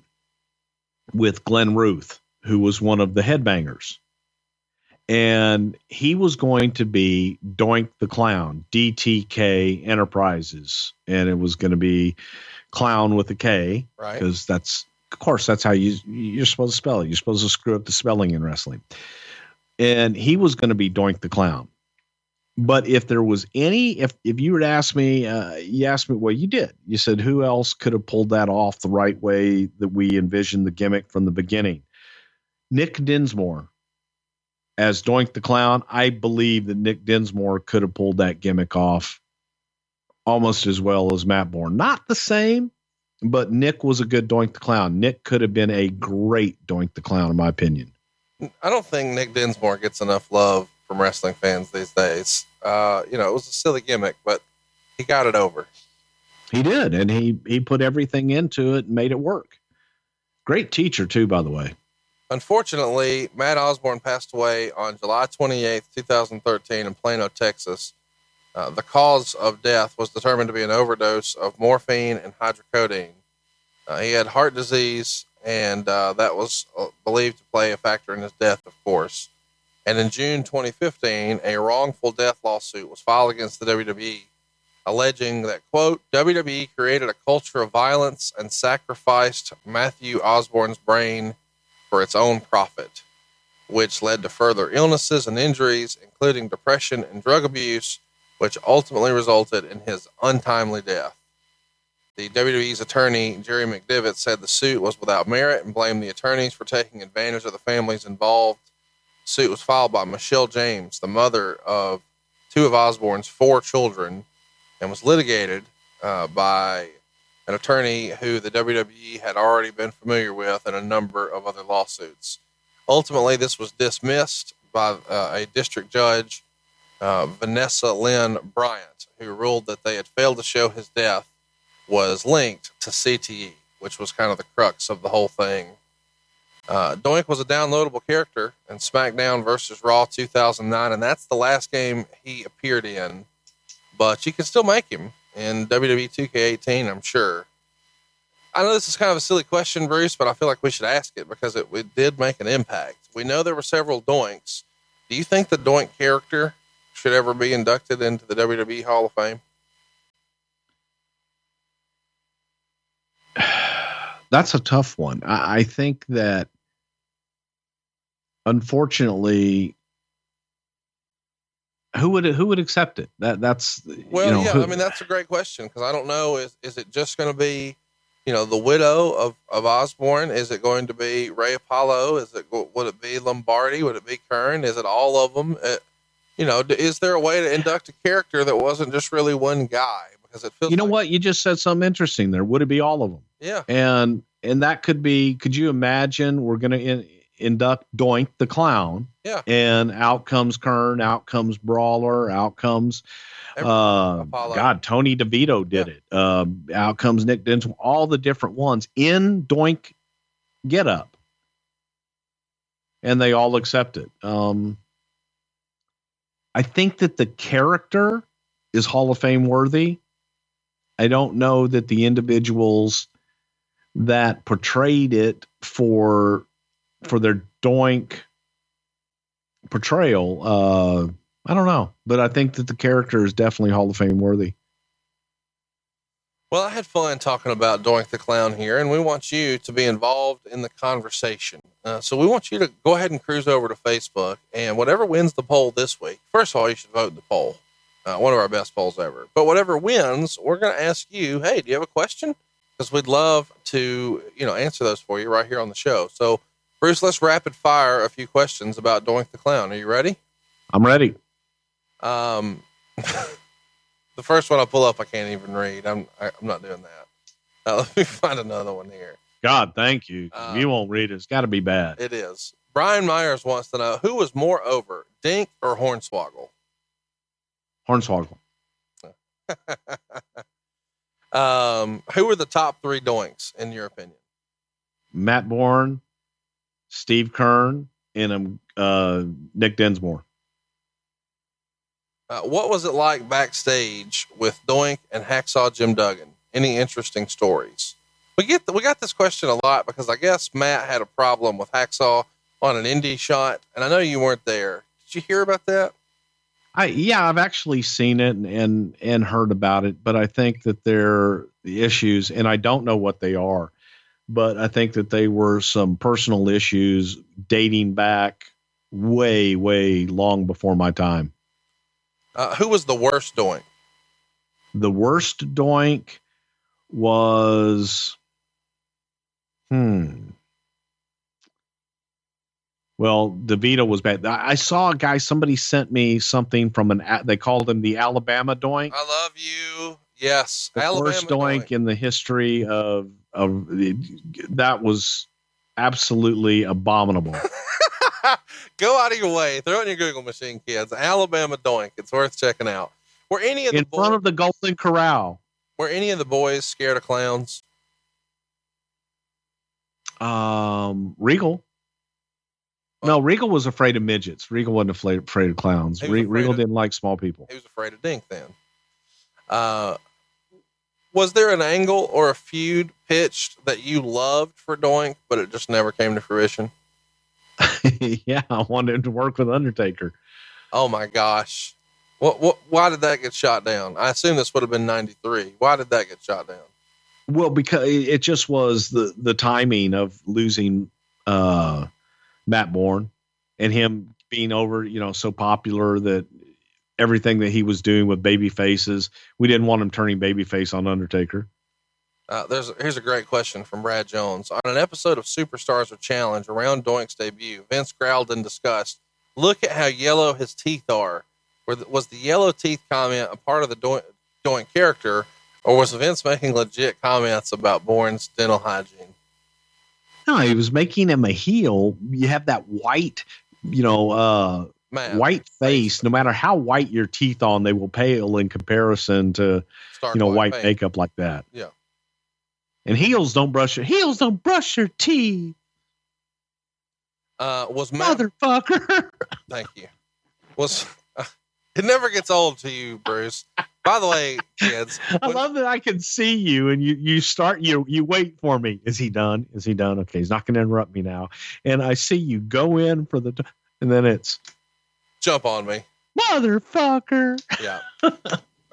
with Glenn Ruth, who was one of the headbangers. And he was going to be Doink the Clown, DTK Enterprises. And it was going to be Clown with a K, right? Because that's how you're supposed to spell it. You're supposed to screw up the spelling in wrestling. And he was going to be Doink the Clown. But if there was if you were to ask me, you asked me, well, you did. You said, who else could have pulled that off the right way that we envisioned the gimmick from the beginning? Nick Dinsmore as Doink the Clown. I believe that Nick Dinsmore could have pulled that gimmick off almost as well as Matt Borne. Not the same, but Nick was a good Doink the Clown. Nick could have been a great Doink the Clown, in my opinion. I don't think Nick Dinsmore gets enough love from wrestling fans these days. It was a silly gimmick, but he got it over. He did, and he put everything into it and made it work. Great teacher too, by the way. Unfortunately, Matt Osborne passed away on July 28th, 2013 in Plano, Texas. The cause of death was determined to be an overdose of morphine and hydrocodone. He had heart disease, and that was believed to play a factor in his death, of course. And in June 2015, a wrongful death lawsuit was filed against the WWE, alleging that, quote, WWE created a culture of violence and sacrificed Matthew Osborne's brain for its own profit, which led to further illnesses and injuries, including depression and drug abuse, which ultimately resulted in his untimely death. The WWE's attorney, Jerry McDivitt, said the suit was without merit and blamed the attorneys for taking advantage of the families involved. The suit was filed by Michelle James, the mother of two of Osborne's 4 children, and was litigated by an attorney who the WWE had already been familiar with in a number of other lawsuits. Ultimately, this was dismissed by a district judge, Vanessa Lynn Bryant, who ruled that they had failed to show his death was linked to CTE, which was kind of the crux of the whole thing. Doink was a downloadable character in SmackDown versus Raw 2009, and that's the last game he appeared in. But you can still make him in WWE 2K18, I'm sure. I know this is kind of a silly question, Bruce, but I feel like we should ask it because it did make an impact. We know there were several Doinks. Do you think the Doink character should ever be inducted into the WWE Hall of Fame? That's a tough one. I think that, unfortunately, who would accept it? That's well, yeah. I mean, that's a great question because I don't know. Is it just going to be, the widow of Osborne? Is it going to be Ray Apollo? Would it be Lombardi? Would it be Kern? Is it all of them? Is there a way to induct a character that wasn't just really one guy? Because it feels. What? You just said something interesting there. Would it be all of them? Yeah. And that could be. Could you imagine? We're going to induct Doink the Clown. Yeah. And out comes Kern, out comes Brawler, out comes Tony DeVito did it. Out comes Nick Denton, all the different ones in Doink get up. And they all accept it. I think that the character is Hall of Fame worthy. I don't know that the individuals that portrayed it for their Doink portrayal, I don't know, but I think that the character is definitely Hall of Fame worthy. Well, I had fun talking about Doink the Clown here, and we want you to be involved in the conversation. So we want you to go ahead and cruise over to Facebook, and whatever wins the poll this week, first of all, you should vote in the poll. One of our best polls ever. But whatever wins, we're going to ask you, hey, do you have a question? Because we'd love to, answer those for you right here on the show. So, Bruce, let's rapid fire a few questions about Doink the Clown. Are you ready? I'm ready. The first one I pull up, I can't even read. I'm not doing that. Let me find another one here. God, thank you. You won't read it. It's got to be bad. It is. Brian Myers wants to know, who was more over, Dink or Hornswoggle? Hornswoggle. Who were the top 3 Doinks, in your opinion? Matt Borne, Steve Kern, and Nick Dinsmore. What was it like backstage with Doink and Hacksaw Jim Duggan? Any interesting stories? We got this question a lot because I guess Matt had a problem with Hacksaw on an indie shot, and I know you weren't there. Did you hear about that? I've actually seen it and heard about it, but I think that they're the issues, and I don't know what they are, but I think that they were some personal issues dating back way, way long before my time. Who was the worst Doink? The worst Doink was, well, DeVito was bad. I saw a guy, somebody sent me something from they called him the Alabama Doink. I love you. Yes. The Alabama worst Doink in the history of that was absolutely abominable. Go out of your way. Throw it in your Google machine, kids. Alabama Doink. It's worth checking out. Were any of in front of the Golden Corral? Were any of the boys scared of clowns? Regal. No, Regal was afraid of midgets. Regal wasn't afraid of clowns. Regal didn't like small people. He was afraid of Dink then. Was there an angle or a feud pitched that you loved for Doink, but it just never came to fruition? Yeah, I wanted him to work with Undertaker. Oh my gosh. Why did that get shot down? I assume this would have been 93. Why did that get shot down? Well, because it just was the timing of losing Matt Borne and him being over, so popular that everything that he was doing with baby faces, we didn't want him turning babyface on Undertaker. Here's a great question from Brad Jones. On an episode of Superstars of Challenge around Doink's debut, Vince growled and discussed, "Look at how yellow his teeth are." Was the yellow teeth comment a part of the Doink character, or was Vince making legit comments about Bourne's dental hygiene? No, he was making him a heel. You have that white, white face. No matter how white your teeth on, they will pale in comparison to, white paint. Makeup like that. Yeah. And heels don't brush your teeth. Was Matt, motherfucker? Thank you. It never gets old to you, Bruce. By the way, kids, I love that I can see you and you wait for me. Is he done? Okay. He's not going to interrupt me now. And I see you go in for and then it's jump on me, motherfucker. Yeah.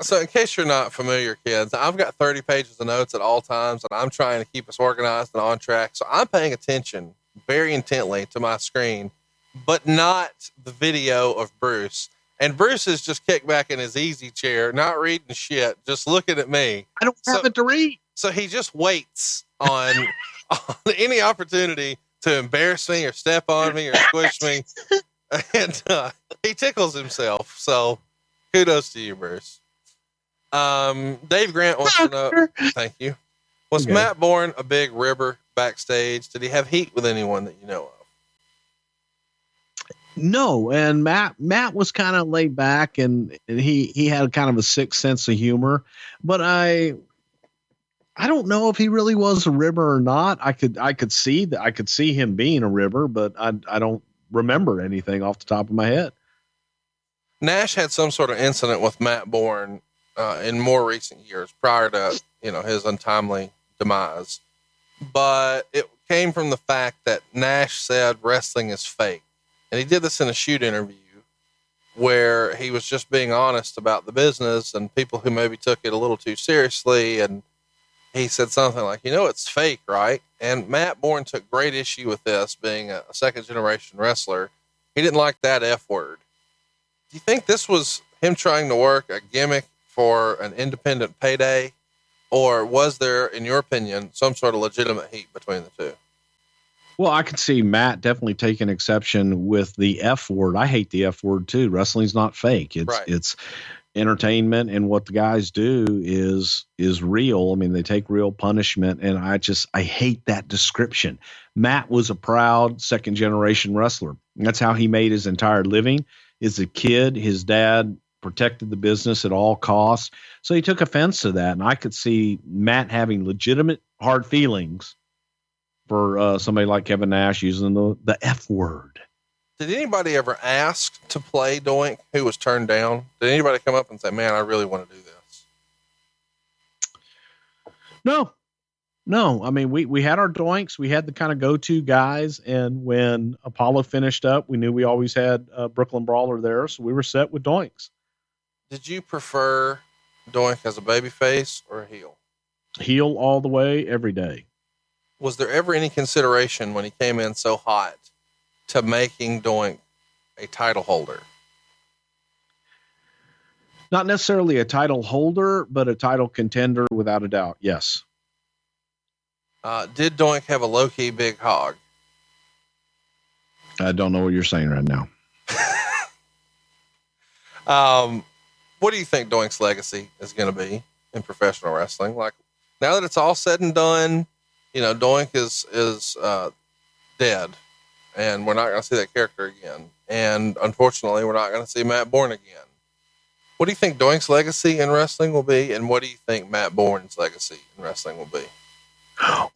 So in case you're not familiar, kids, I've got 30 pages of notes at all times and I'm trying to keep us organized and on track. So I'm paying attention very intently to my screen, but not the video of Bruce. And Bruce is just kicked back in his easy chair, not reading shit, just looking at me. I don't have it to read. So he just waits on any opportunity to embarrass me or step on me or squish me. And he tickles himself. So kudos to you, Bruce. Dave Grant wants to know, thank you. Was Matt Borne a big ribber backstage? Did he have heat with anyone that you know of? No, and Matt was kind of laid back and he had kind of a sick sense of humor, but I don't know if he really was a ribber or not. I could see him being a ribber, but I don't remember anything off the top of my head. Nash had some sort of incident with Matt Borne in more recent years prior to, his untimely demise, but it came from the fact that Nash said wrestling is fake. And he did this in a shoot interview where he was just being honest about the business and people who maybe took it a little too seriously. And he said something like, it's fake, right? And Matt Borne took great issue with this, being a second generation wrestler. He didn't like that F word. Do you think this was him trying to work a gimmick for an independent payday? Or was there, in your opinion, some sort of legitimate heat between the two? Well, I could see Matt definitely taking exception with the F word. I hate the F word too. Wrestling's not fake. It's entertainment, and what the guys do is real. I mean, they take real punishment, and I hate that description. Matt was a proud second generation wrestler. That's how he made his entire living. As a kid, his dad protected the business at all costs. So he took offense to that. And I could see Matt having legitimate hard feelings for somebody like Kevin Nash using the F word. Did anybody ever ask to play Doink who was turned down? Did anybody come up and say, man, I really want to do this? No. I mean, we had our Doinks. We had the kind of go-to guys. And when Apollo finished up, we knew we always had Brooklyn Brawler there. So we were set with Doinks. Did you prefer Doink as a babyface or a heel? Heel all the way, every day. Was there ever any consideration when he came in so hot to making Doink a title holder? Not necessarily a title holder, but a title contender without a doubt. Yes. Did Doink have a low-key big hog? I don't know what you're saying right now. What do you think Doink's legacy is going to be in professional wrestling? Like, now that it's all said and done, Doink is dead, and we're not going to see that character again. And unfortunately, we're not going to see Matt Borne again. What do you think Doink's legacy in wrestling will be? And what do you think Matt Borne's legacy in wrestling will be?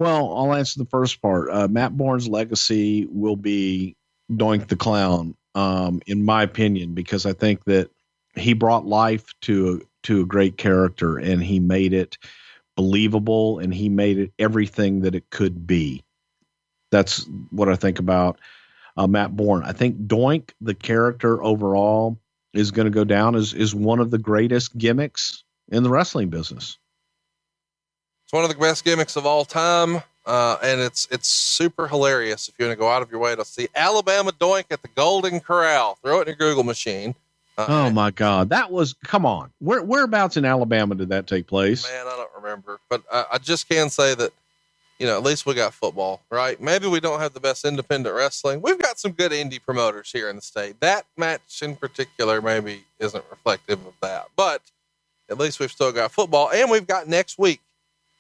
Well, I'll answer the first part. Matt Borne's legacy will be Doink the Clown, in my opinion, because I think that he brought life to a great character, and he made it believable, and he made it everything that it could be. That's what I think about Matt Borne. I think Doink, the character overall, is going to go down as one of the greatest gimmicks in the wrestling business. It's one of the best gimmicks of all time. And it's super hilarious if you want to go out of your way to see Alabama Doink at the Golden Corral. Throw it in your Google machine. Oh my God. That was, come on. Whereabouts in Alabama did that take place? Man, I don't remember, but I just can say that, at least we got football, right? Maybe we don't have the best independent wrestling. We've got some good indie promoters here in the state. That match in particular maybe isn't reflective of that, but at least we've still got football, and we've got next week.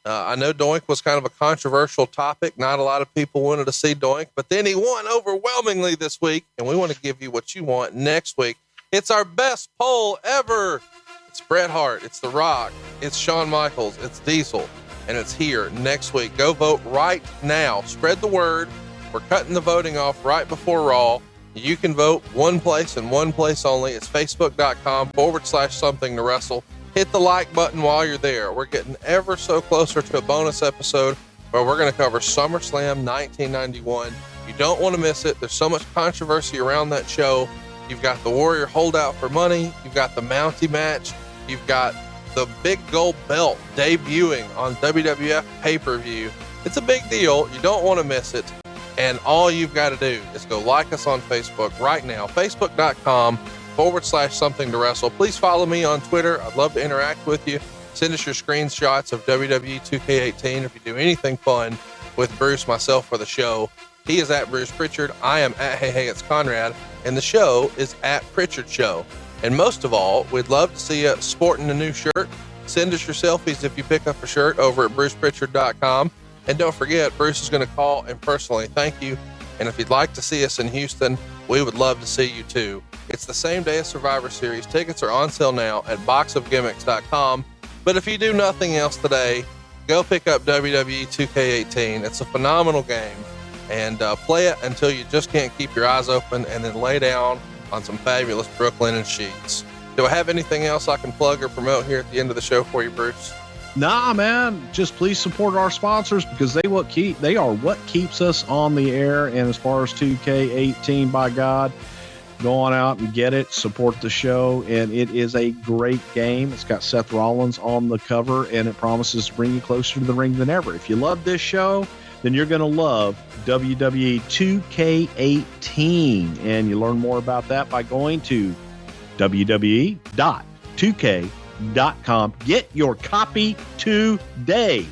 I know Doink was kind of a controversial topic. Not a lot of people wanted to see Doink, but then he won overwhelmingly this week, and we want to give you what you want next week. It's our best poll ever. It's Bret Hart. It's The Rock. It's Shawn Michaels. It's Diesel. And it's here next week. Go vote right now. Spread the word. We're cutting the voting off right before Raw. You can vote one place and one place only. It's facebook.com/something to wrestle. Hit the like button while you're there. We're getting ever so closer to a bonus episode where we're going to cover SummerSlam 1991. You don't want to miss it. There's so much controversy around that show. You've got the Warrior holdout for money. You've got the Mountie match. You've got the big gold belt debuting on WWF pay-per-view. It's a big deal. You don't want to miss it. And all you've got to do is go like us on Facebook right now. Facebook.com/something to wrestle. Please follow me on Twitter. I'd love to interact with you. Send us your screenshots of WWE 2K18 if you do anything fun with Bruce, myself, or the show. He is at Bruce Prichard. I am at Hey, it's Conrad. And the show is at Prichard Show. And most of all, we'd love to see you sporting a new shirt. Send us your selfies if you pick up a shirt over at brucepritchard.com. And don't forget, Bruce is going to call and personally thank you. And if you'd like to see us in Houston, we would love to see you too. It's the same day as Survivor Series. Tickets are on sale now at boxofgimmicks.com. But if you do nothing else today, go pick up WWE 2K18. It's a phenomenal game. And play it until you just can't keep your eyes open, and then lay down on some fabulous Brooklyn and sheets. Do I have anything else I can plug or promote here at the end of the show for you, Bruce? Nah, man. Just please support our sponsors because they are what keeps us on the air. And as far as 2K18, by God, go on out and get it. Support the show, and it is a great game. It's got Seth Rollins on the cover, and it promises to bring you closer to the ring than ever. If you love this show, then you're going to love WWE 2K18. And you learn more about that by going to www.2k.com. Get your copy today.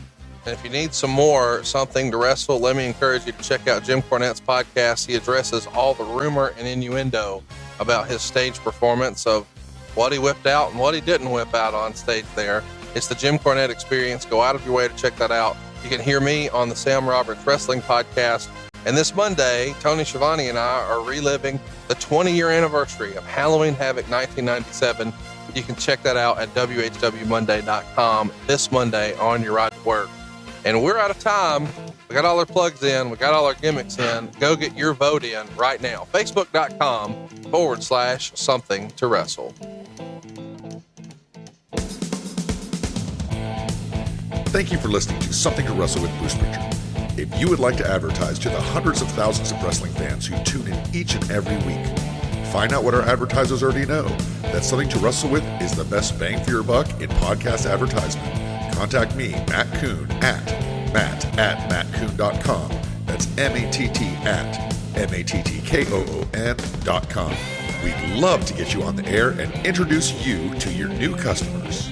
And if you need some more something to wrestle, let me encourage you to check out Jim Cornette's podcast. He addresses all the rumor and innuendo about his stage performance of what he whipped out and what he didn't whip out on stage there. It's the Jim Cornette Experience. Go out of your way to check that out. You can hear me on the Sam Roberts Wrestling Podcast. And this Monday, Tony Schiavone and I are reliving the 20-year anniversary of Halloween Havoc 1997. You can check that out at WHWMonday.com this Monday on your ride to work. And we're out of time. We got all our plugs in. We got all our gimmicks in. Go get your vote in right now. Facebook.com/something to wrestle. Thank you for listening to Something to Wrestle with Bruce Prichard. If you would like to advertise to the hundreds of thousands of wrestling fans who tune in each and every week, find out what our advertisers already know, that Something to Wrestle with is the best bang for your buck in podcast advertisement. Contact me, Matt Coon, at matt@mattcoon.com. That's MATT@MATTKOON.com. We'd love to get you on the air and introduce you to your new customers.